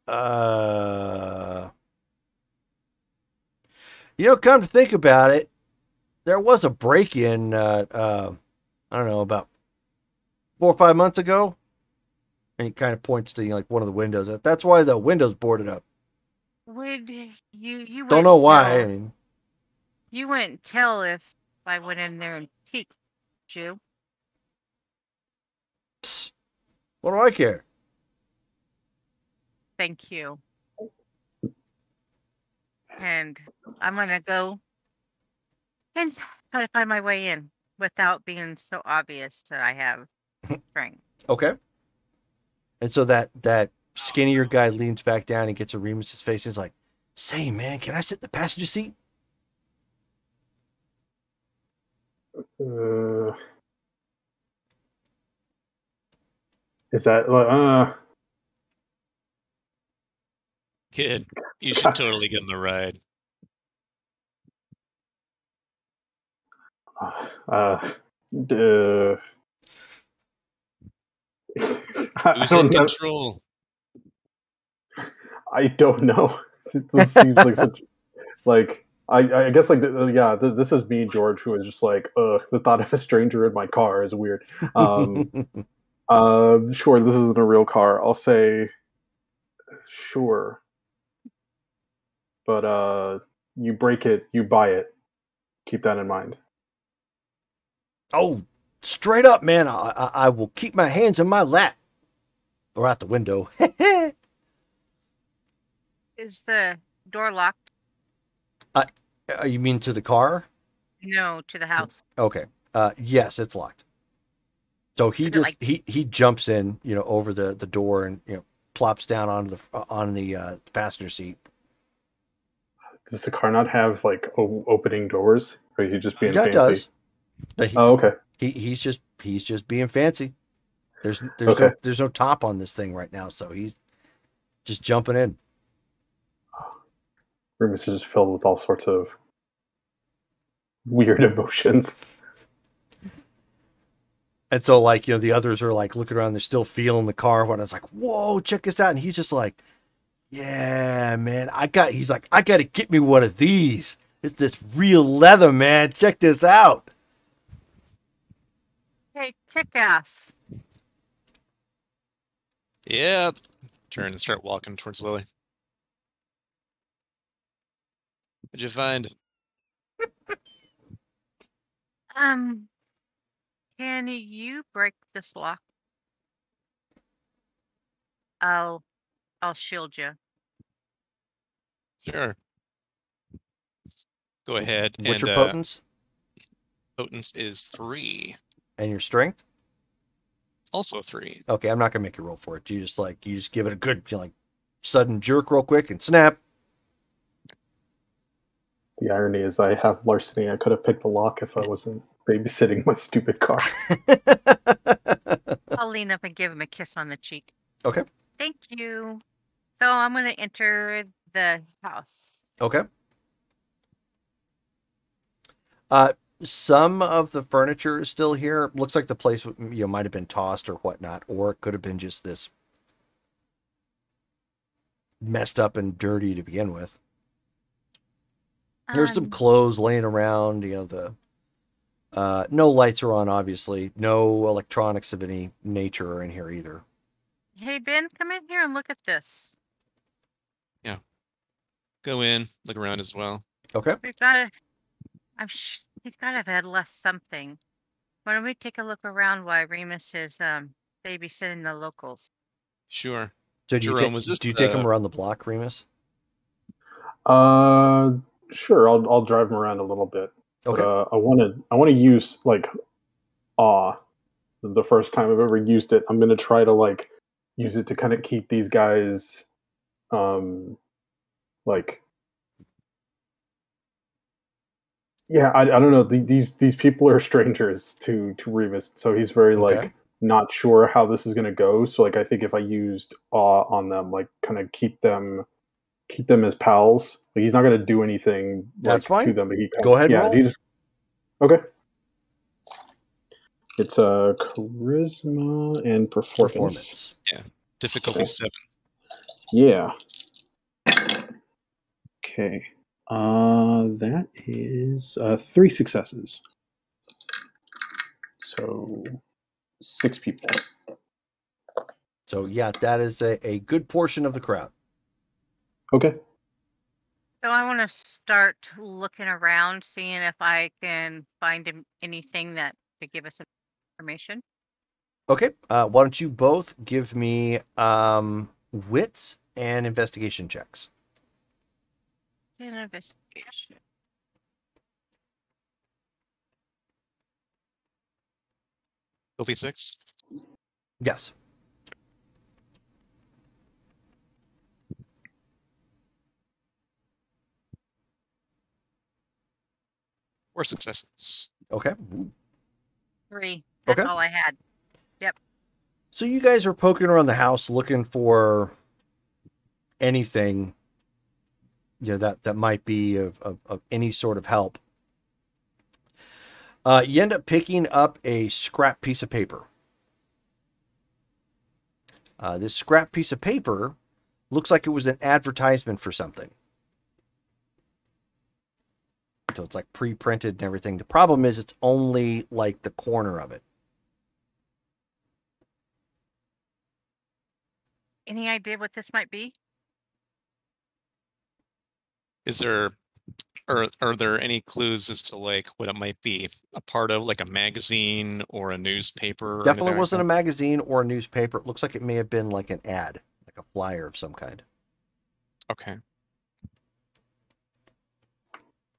Come to think about it, there was a break-in, I don't know, about 4 or 5 months ago. And he kind of points to like one of the windows. That's why the window's boarded up. Would you don't know why? I mean, you wouldn't tell if I went in there and peeked, would you? Psst, what do I care? Thank you. And I'm gonna go and try to find my way in without being so obvious that I have strength. Okay. And so that skinnier guy leans back down and gets a Remus's face and is like, "Say, man, can I sit in the passenger seat?" Is that Kid, you should totally give him a ride. Who's in control? I don't know. This seems like such like I guess like this is me, George, who is just like, ugh, the thought of a stranger in my car is weird. Sure, this isn't a real car. I'll say sure, but you break it, you buy it. Keep that in mind. Oh, straight up, man. I will keep my hands in my lap or out the window. Is the door locked? You mean to the car? No, to the house. Okay. Yes, it's locked. So he Is it just like- he jumps in, over the door and plops down on the passenger seat. Does the car not have like opening doors, or are you just being Yeah, fancy? it does. But Oh, okay. he's just being fancy. There's Okay. there's no top on this thing right now, so he's just jumping in. Room is just filled with all sorts of weird emotions. And so like, the others are like looking around, they're still feeling the car when I was like, whoa, check this out. And he's just like, yeah, man, he's like, I got to get me one of these. It's this real leather, man. Check this out. Hey, kick ass. Yeah. Turn and start walking towards Lily. What'd you find? Can you break this lock? I'll shield you. Sure. Go ahead. What's and your potence? potence is 3. And your strength? Also 3. Okay, I'm not gonna make you roll for it. You just give it a good sudden jerk real quick and snap. The irony is, I have larceny. I could have picked the lock if I wasn't babysitting my stupid car. I'll lean up and give him a kiss on the cheek. Okay. Thank you. So I'm going to enter the house. Okay. Some of the furniture is still here. Looks like the place might have been tossed or whatnot, or it could have been just this messed up and dirty to begin with. There's some clothes laying around. No lights are on, obviously. No electronics of any nature are in here either. Hey, Ben, come in here and look at this. Go in, look around as well. Okay. We've got he's got to have left something. Why don't we take a look around while Remus is babysitting the locals? Sure. So do Jerome, was this you take him around the block, Remus? Sure. I'll drive him around a little bit. Okay. But, I want to use like awe. The first time I've ever used it, I'm gonna try to like use it to kind of keep these guys, like, yeah, I don't know. These people are strangers to Remus, so he's very Okay. like not sure how this is gonna go. So like, I think if I used awe on them, like, kind of keep them as pals. Like, he's not gonna do anything That's like fine. to them. But Go ahead, Yeah, roll. he just okay. It's a charisma and performance. Difficulty Okay. 7. Yeah. Okay. That is 3 successes. So 6 people. So yeah, that is a good portion of the crowd. Okay. So I want to start looking around, seeing if I can find anything that could give us information. Okay. Why don't you both give me wits and investigation checks? Investigation. Difficulty 6. Yes. Four successes. Okay. 3. That's Okay. all I had. So you guys are poking around the house looking for anything, that might be of any sort of help. You end up picking up a scrap piece of paper. This scrap piece of paper Looks like it was an advertisement for something. So it's like pre-printed and everything. The problem is it's only like the corner of it. Any idea what this might be? Is there, or are there any clues as to like what it might be? A part of like a magazine or a newspaper or Definitely anything like wasn't a that? magazine or a newspaper. It looks like it may have been like an ad, like a flyer of some kind. Okay.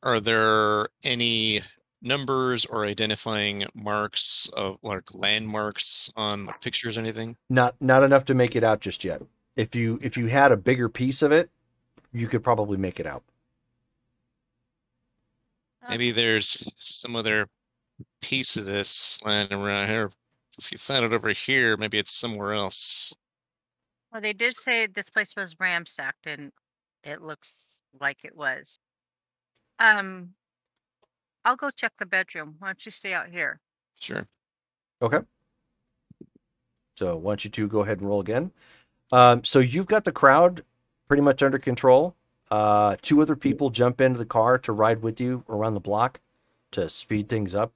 Are there any numbers or identifying marks of like landmarks on the pictures, anything? Not enough to make it out just yet. If you had a bigger piece of it, you could probably make it out. Maybe there's some other piece of this lying around here. If you found it over here, maybe it's somewhere else. Well, they did say this place was ransacked, and it looks like it was. I'll go check the bedroom. Why don't you stay out here? Sure. Okay. So why don't you two go ahead and roll again? So you've got the crowd pretty much under control. Two other people jump into the car to ride with you around the block to speed things up.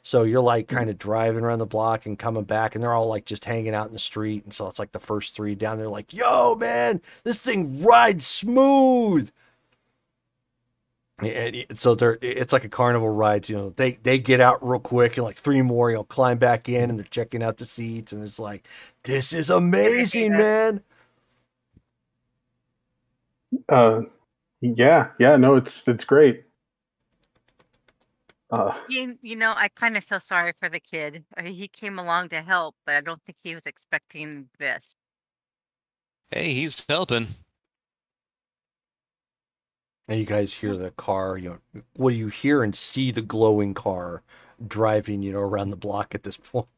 So you're like kind of driving around the block and coming back, and they're all like just hanging out in the street. And so it's like the first three down there, like, yo, man, this thing rides smooth. So it's like a carnival ride. You know, they get out real quick, and like three more, you know, climb back in, and they're checking out the seats, and it's like, this is amazing, man. Yeah, no, it's great. I kind of feel sorry for the kid. He came along to help, but I don't think he was expecting this. Hey, he's helping. And you guys hear the car, you hear and see the glowing car driving, around the block at this point.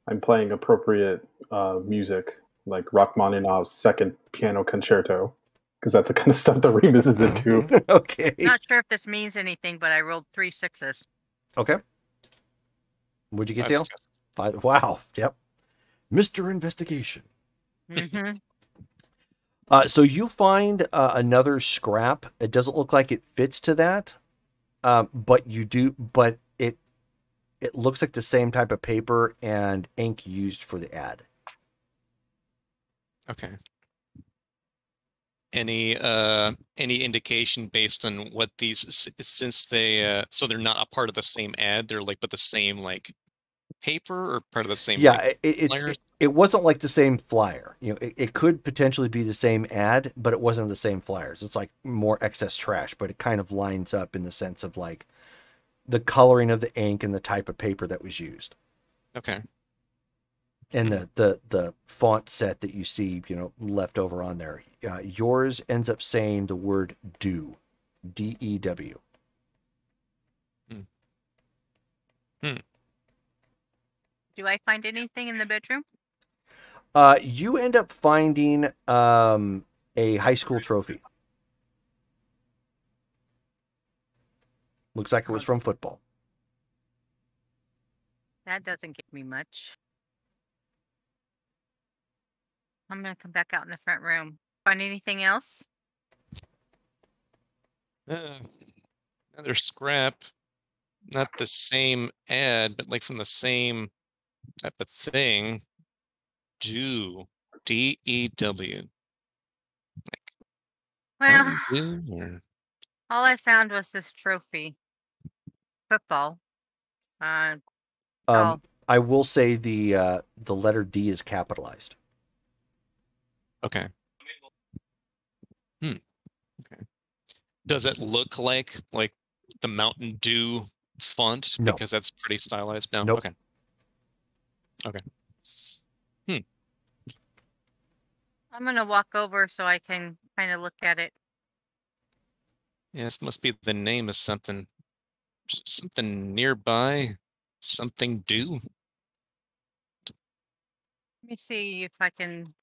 I'm playing appropriate music, like Rachmaninoff's Second Piano Concerto, because that's the kind of stuff that Remus is into. Okay. Not sure if this means anything, but I rolled 3 6s. Okay. What'd you get, Dale? That's- 5. Wow. Yep. Mr. Investigation. Mm-hmm. So you find another scrap. It doesn't look like it fits to that, but it looks like the same type of paper and ink used for the ad. Okay. Any indication based on what these, since they so they're not a part of the same ad, they're like but the same like paper or part of the same like, it wasn't like the same flyer. It could potentially be the same ad, but it wasn't the same flyers. It's like more excess trash, but it kind of lines up in the sense of like the coloring of the ink and the type of paper that was used. Okay. And the font set that you see, left over on there. Yours ends up saying the word "dew," D-E-W. Do I find anything in the bedroom? You end up finding a high school trophy. Looks like it was from football. That doesn't give me much. I'm going to come back out in the front room. Find anything else? Another scrap. Not the same ad, but like from the same type of thing. Dew. D-E-W. Well, Dew or... all I found was this trophy. Football. I will say the letter D is capitalized. Okay. Okay. Does it look like the Mountain Dew font? No. Because that's pretty stylized now. Nope. Okay. I'm going to walk over so I can kind of look at it. Yeah, this must be the name of something nearby. Something Dew. Let me see if I can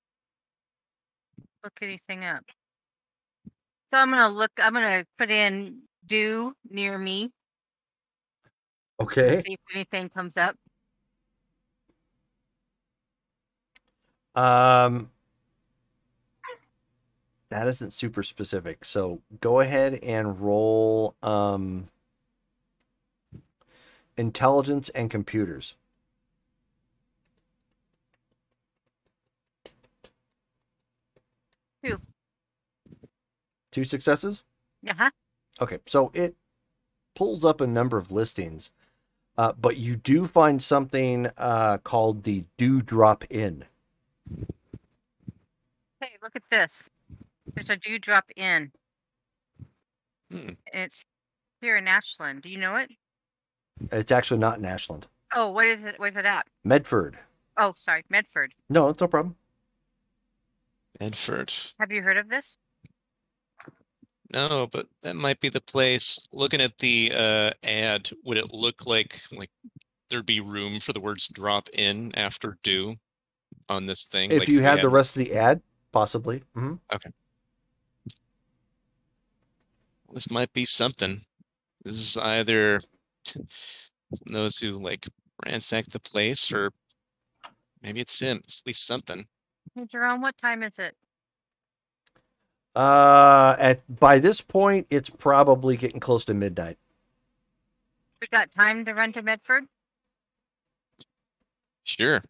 look anything up. So I'm gonna put in "dew" near me. Okay. See if anything comes up. That isn't super specific. So go ahead and roll intelligence and computers. 2. 2 successes? Uh-huh. Okay, so it pulls up a number of listings, but you do find something called the Dewdrop Inn. Hey, look at this. There's a Dewdrop Inn. Hmm. And it's here in Ashland. Do you know it? It's actually not in Ashland. Oh, what is it? Where's it at? Medford. Oh, sorry, Medford. No, it's no problem. Medford. Have you heard of this? No, but that might be the place. Looking at the ad, would it look like there'd be room for the words drop in after do on this thing? If Like you we had the rest of the ad, possibly. Mm-hmm. Okay. This might be something. This is either those who like ransack the place, or maybe it's him. It's at least something. Hey, Jerome, what time is it? By this point, it's probably getting close to midnight. We got time to run to Medford? Sure.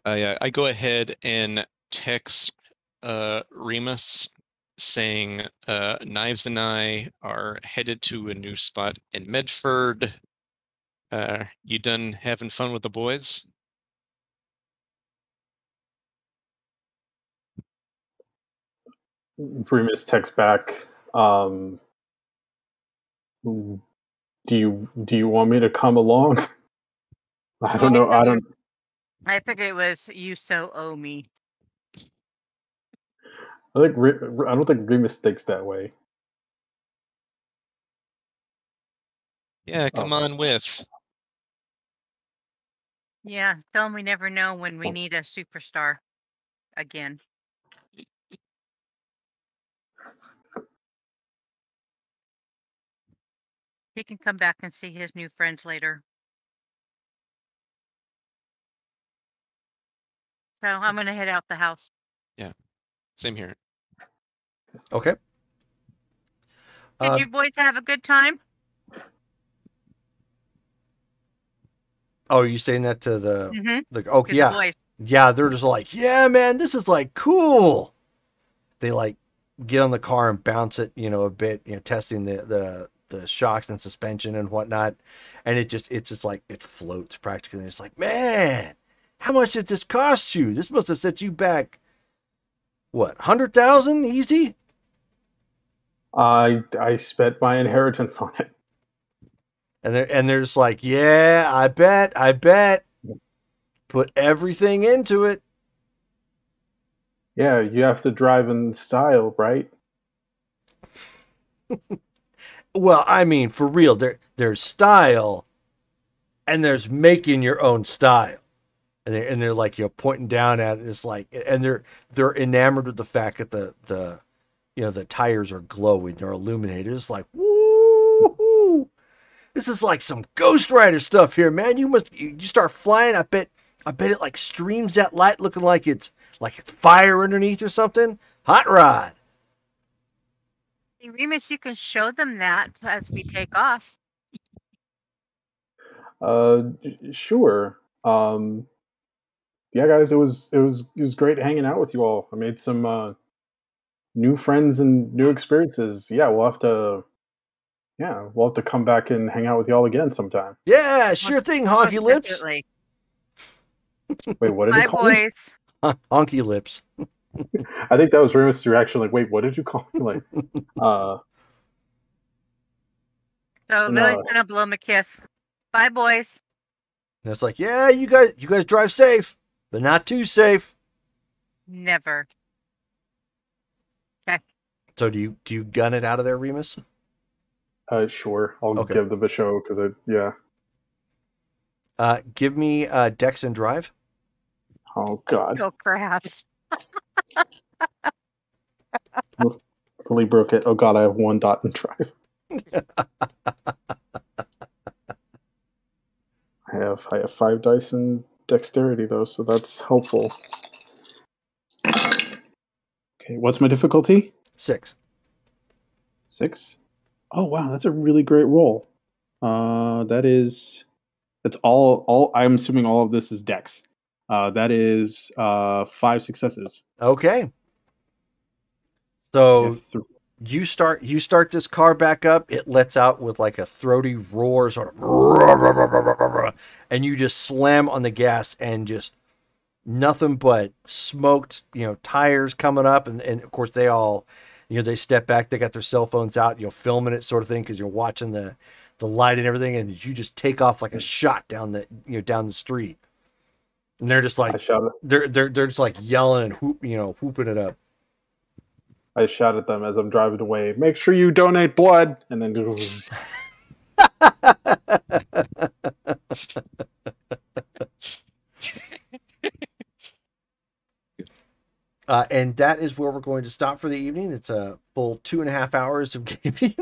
I go ahead and text Remus saying Knives and I are headed to a new spot in Medford. You done having fun with the boys? Remus texts back. Do you want me to come along? I don't know. I don't. I figured it was you so owe me. I don't think Remus thinks that way. Yeah, come on with. Yeah, tell him we never know when we need a superstar again. He can come back and see his new friends later. So I'm going to head out the house. Yeah, same here. Okay. Did you boys have a good time? Oh, are you saying that to the To the yeah. boys. Yeah, they're just like, yeah, man, this is like cool. They like get on the car and bounce it, a bit, testing the shocks and suspension and whatnot. And it's just like it floats practically. It's like, man, how much did this cost you? This must have set you back, what, 100,000 easy? I spent my inheritance on it. And they're just like, yeah, I bet. Put everything into it. Yeah, you have to drive in style, right? Well, I mean, for real, there's style, and there's making your own style, and they're like pointing down at it. It's like, and they're enamored with the fact that the tires are glowing, they're illuminated. It's like, woo! This is like some Ghost Rider stuff here, man. You start flying. I bet it like streams that light, looking like it's fire underneath or something. Hot rod. Hey, Remus, you can show them that as we take off. Sure. Yeah, guys, it was great hanging out with you all. I made some new friends and new experiences. Yeah, we'll have to come back and hang out with y'all again sometime. Yeah, sure thing, Honky Lips. Definitely. Wait, what did Bye, you call me? boys. Honky Lips. I think that was Remus' reaction. Like, wait, what did you call me? Like, So No. Lily's gonna blow him a kiss. Bye, boys. And it's like, yeah, you guys drive safe, but not too safe. Never. Okay. So do you gun it out of there, Remus? Sure. I'll Okay. give them a show because yeah. Give me Dex and Drive. Oh God. Oh, craps. Lily broke it. Oh God, I have 1 dot in drive. I have 5 dice in dexterity though, so that's helpful. What's my difficulty? 6. 6. Oh wow, that's a really great roll. That's all. I'm assuming all of this is Dex. That is 5 successes. Okay. I So have th- you start this car back up. It lets out with like a throaty roar, sort of, and you just slam on the gas and just nothing but smoked, tires coming up, and of course they all, they step back. They got their cell phones out, filming it, sort of thing, because you're watching the light and everything, and you just take off like a shot down the street, and they're just like I shouted. they're just like yelling and whooping it up. I shout at them as I'm driving away. Make sure you donate blood, and then and that is where we're going to stop for the evening. It's a full 2.5 hours of gaming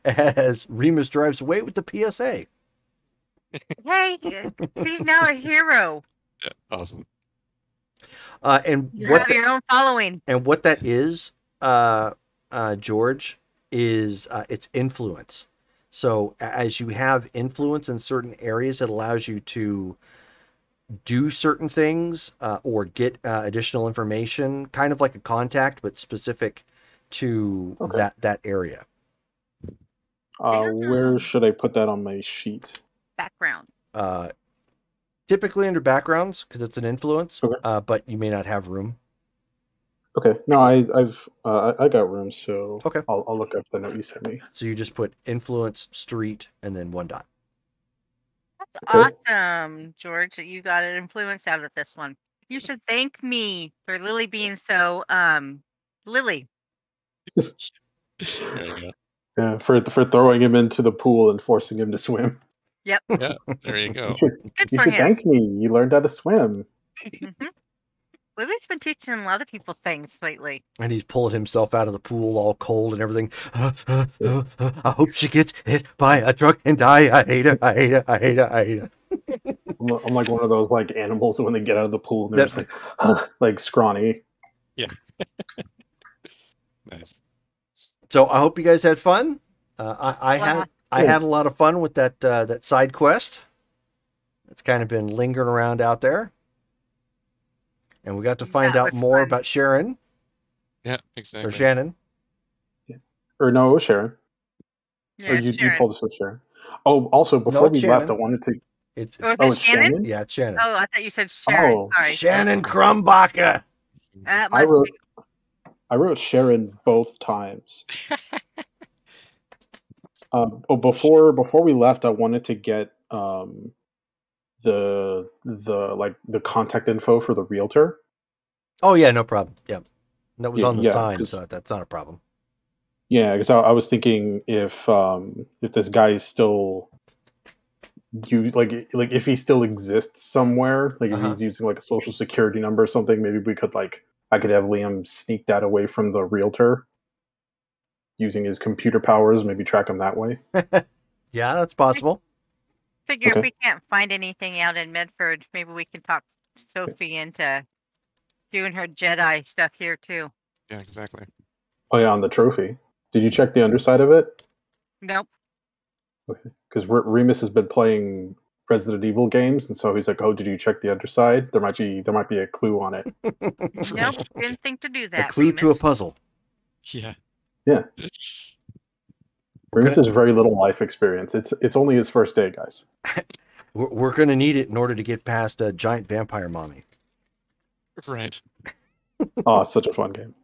as Remus drives away with the PSA. Hey, he's now a hero. Yeah, awesome. And You have your own following. And what that is, George, is it's influence. So as you have influence in certain areas, it allows you to do certain things or get additional information, kind of like a contact, but specific to that area. where should I put that on my sheet? Background. Typically under backgrounds, because it's an influence, Okay. but you may not have room. Okay. No, I got room, so Okay. I'll look up the note you sent me. So you just put influence, street, and then 1 dot. That's awesome, George, that you got an influence out of this one. You should thank me for Lily being so Lily. There you go. Yeah, for throwing him into the pool and forcing him to swim. Yep. Yeah, there you go. Good You for should him. thank me. You learned how to swim. hmm Lily's been teaching a lot of people things lately. And he's pulling himself out of the pool all cold and everything. I hope she gets hit by a truck and die. I hate her. I hate her. I hate her. I hate her. I'm like one of those like animals when they get out of the pool and they're just like scrawny. Yeah. Nice. So I hope you guys had fun. I had a lot of fun with that side quest. It's kind of been lingering around out there. And we got to find out more about Sharon. Yeah, exactly. Or Shannon. Or no, it was Sharon. Yeah, Or you Sharon. told us it was Sharon. Oh, also, before we left, I wanted to... It's it's Shannon? Yeah, it's Shannon. Oh, I thought you said Sharon. Oh. Sorry. Shannon Krumbacher. That I must be- wrote Sharon both times. Before we left, I wanted to get the contact info for the realtor. Oh yeah, no problem. Yeah, that was on the Yeah, sign, so that's not a problem. Yeah, because I was thinking if this guy is still if he still exists somewhere, like if he's using like a social security number or something, maybe we could I could have Liam sneak that away from the realtor using his computer powers, maybe track him that way. Yeah, that's possible. Figure if we can't find anything out in Medford, maybe we can talk Sophie into doing her Jedi stuff here too. Yeah, exactly. Oh yeah, on the trophy. Did you check the underside of it? Nope. Okay, because Remus has been playing Resident Evil games, and so he's like, "Oh, did you check the underside? There might be a clue on it." Nope, didn't think to do that. A clue Remus. to a puzzle. Yeah. Yeah. Remus has very little life experience. It's only his first day, guys. We're gonna need it in order to get past a giant vampire mommy. Right. Oh, it's such a fun game.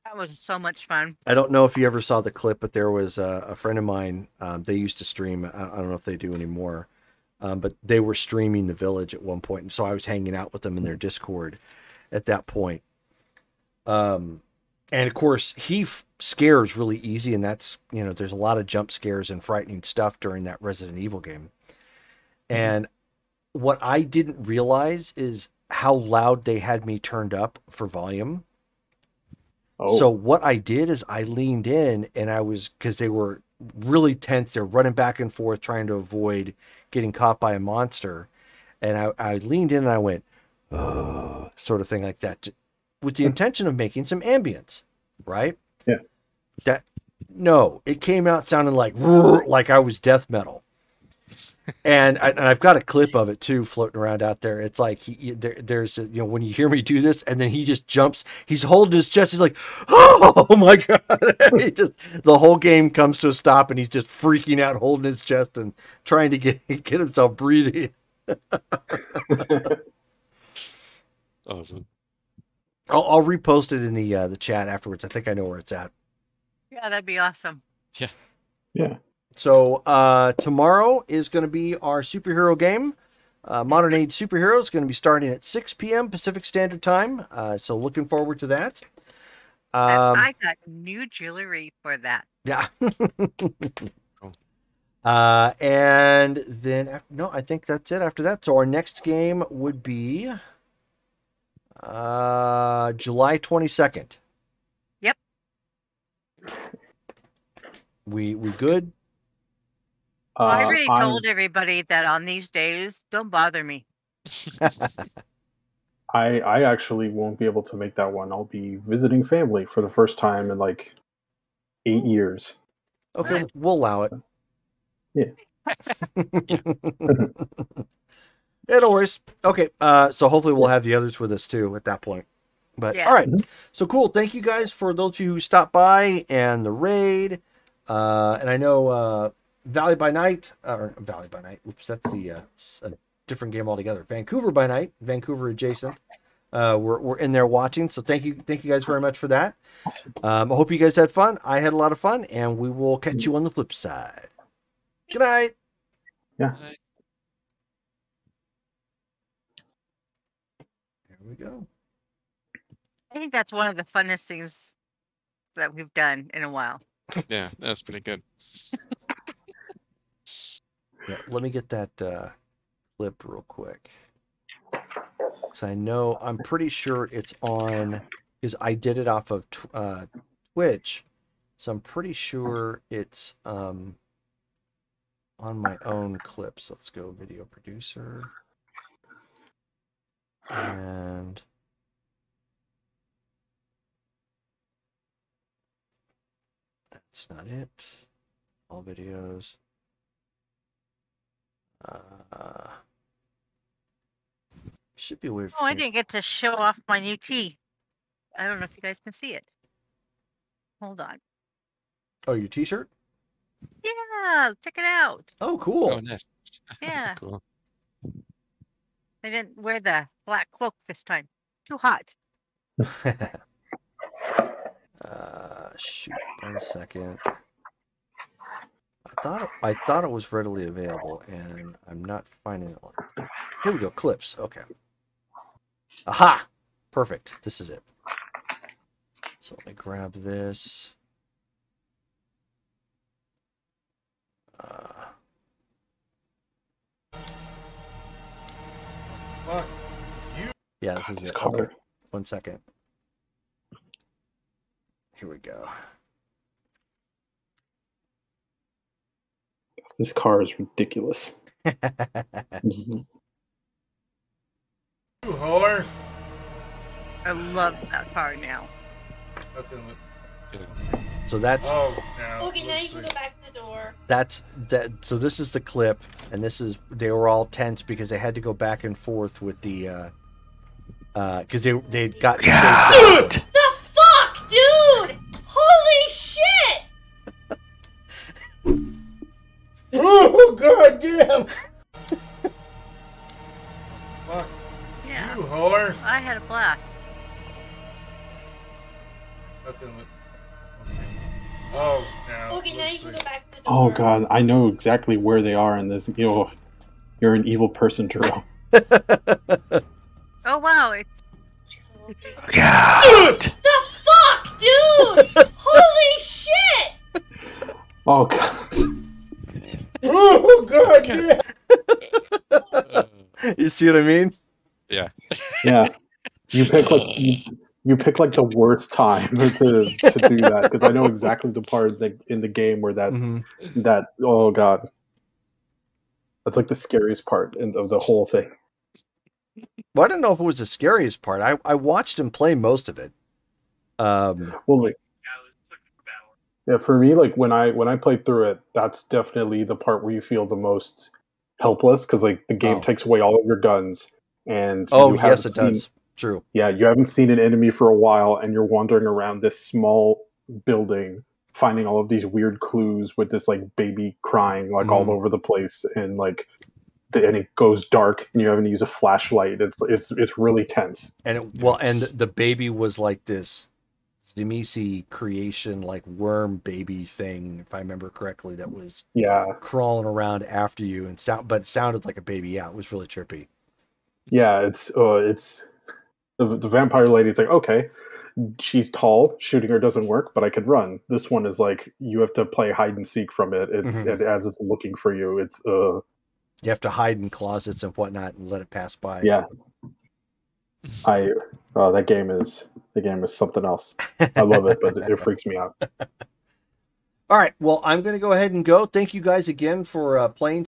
That was so much fun. I don't know if you ever saw the clip, but there was a friend of mine. They used to stream. I don't know if they do anymore, but they were streaming The Village at one point, and so I was hanging out with them in their Discord at that point. And of course, he scares really easy, and that's there's a lot of jump scares and frightening stuff during that Resident Evil game. And what I didn't realize is how loud they had me turned up for volume. Oh. So what I did is I leaned in, and because they were really tense. They're running back and forth trying to avoid getting caught by a monster. And I leaned in and I went, sort of thing like that, with the intention of making some ambience, right? Yeah. No, it came out sounding like I was death metal. And I've got a clip of it too floating around out there. It's like there's when you hear me do this, and then he just jumps. He's holding his chest. He's like, "Oh my god!" The whole game comes to a stop, and he's just freaking out, holding his chest and trying to get himself breathing. Awesome. I'll repost it in the chat afterwards. I think I know where it's at. Yeah, that'd be awesome. Yeah. Yeah. So tomorrow is going to be our superhero game. Modern Age Superhero is going to be starting at 6 p.m. Pacific Standard Time. So looking forward to that. I got new jewelry for that. Yeah. And then, no, I think that's it after that. So our next game would be July 22nd. Yep. We good? I already told everybody that on these days, don't bother me. I actually won't be able to make that one. I'll be visiting family for the first time in like 8 years. Okay, we'll allow it. Yeah. Yeah, no worries. Okay, so hopefully we'll have the others with us too at that point. But Yeah. all right, so cool. Thank you guys for those of you who stopped by and the raid. And I know Valley by Night, or Valley by Night. Oops, that's a different game altogether. Vancouver by Night, Vancouver adjacent. We're in there watching. So thank you guys very much for that. I hope you guys had fun. I had a lot of fun, and we will catch you on the flip side. Good night. Yeah. Here we go. I think that's one of the funnest things that we've done in a while. Yeah, that's pretty good. Yeah, let me get that clip real quick. Because I'm pretty sure it's on, because I did it off of Twitch. So I'm pretty sure it's on my own clips. Let's go video producer. And that's not it. All videos. Should be weird. Oh, I didn't get to show off my new tee. I don't know if you guys can see it. Hold on. Oh, your t-shirt? Yeah, check it out. Oh, cool. Oh, nice. Yeah. Cool. I didn't wear the black cloak this time. Too hot. Shoot, 1 second. I thought it was readily available, and I'm not finding it. Here we go, clips. Okay. Aha! Perfect. This is it. So let me grab this. Fuck you. Yeah, this is It's it. color. Okay. 1 second. Here we go. This car is ridiculous. You whore. I love that car now. Nothing. So that's Okay, now you can go back to the door. that. So this is the clip, and they were all tense because they had to go back and forth with the because they got The fuck, dude! Holy shit! Oh god damn! Fuck Yeah. you, whore. I had a blast. Nothing. Oh, now. Okay, now you can go back to the door. Oh god, I know exactly where they are in this. You're an evil person, Jerome. Oh wow, it's The fuck, dude! Holy shit! Oh god. Oh god damn! You see what I mean? Yeah. Yeah. You pick like the worst time to do that, because I know exactly the part in the game where that oh god. That's like the scariest part of the whole thing. Well, I don't know if it was the scariest part. I watched him play most of it. Well, like, Yeah, it was like a battle. yeah, for me, like when I played through it, that's definitely the part where you feel the most helpless because like the game Oh. takes away all of your guns, and Oh, you yes, haven't it seen does. True. yeah, you haven't seen an enemy for a while, and you're wandering around this small building, finding all of these weird clues with this like baby crying like all Mhm. over the place, and like and it goes dark, and you're having to use a flashlight. It's really tense. And and the baby was like this Tsimisi creation, like worm baby thing, if I remember correctly, that was Yeah, crawling around after you and but it sounded like a baby. Yeah, it was really trippy. yeah, it's the vampire lady's like, okay, she's tall, shooting her doesn't work, but I can run. This one is like you have to play hide and seek from it. And as it's looking for you, it's You have to hide in closets and whatnot and let it pass by. yeah. That game is something else. I love it, but it freaks me out. All right, well, I'm going to go ahead and go. Thank you guys again for playing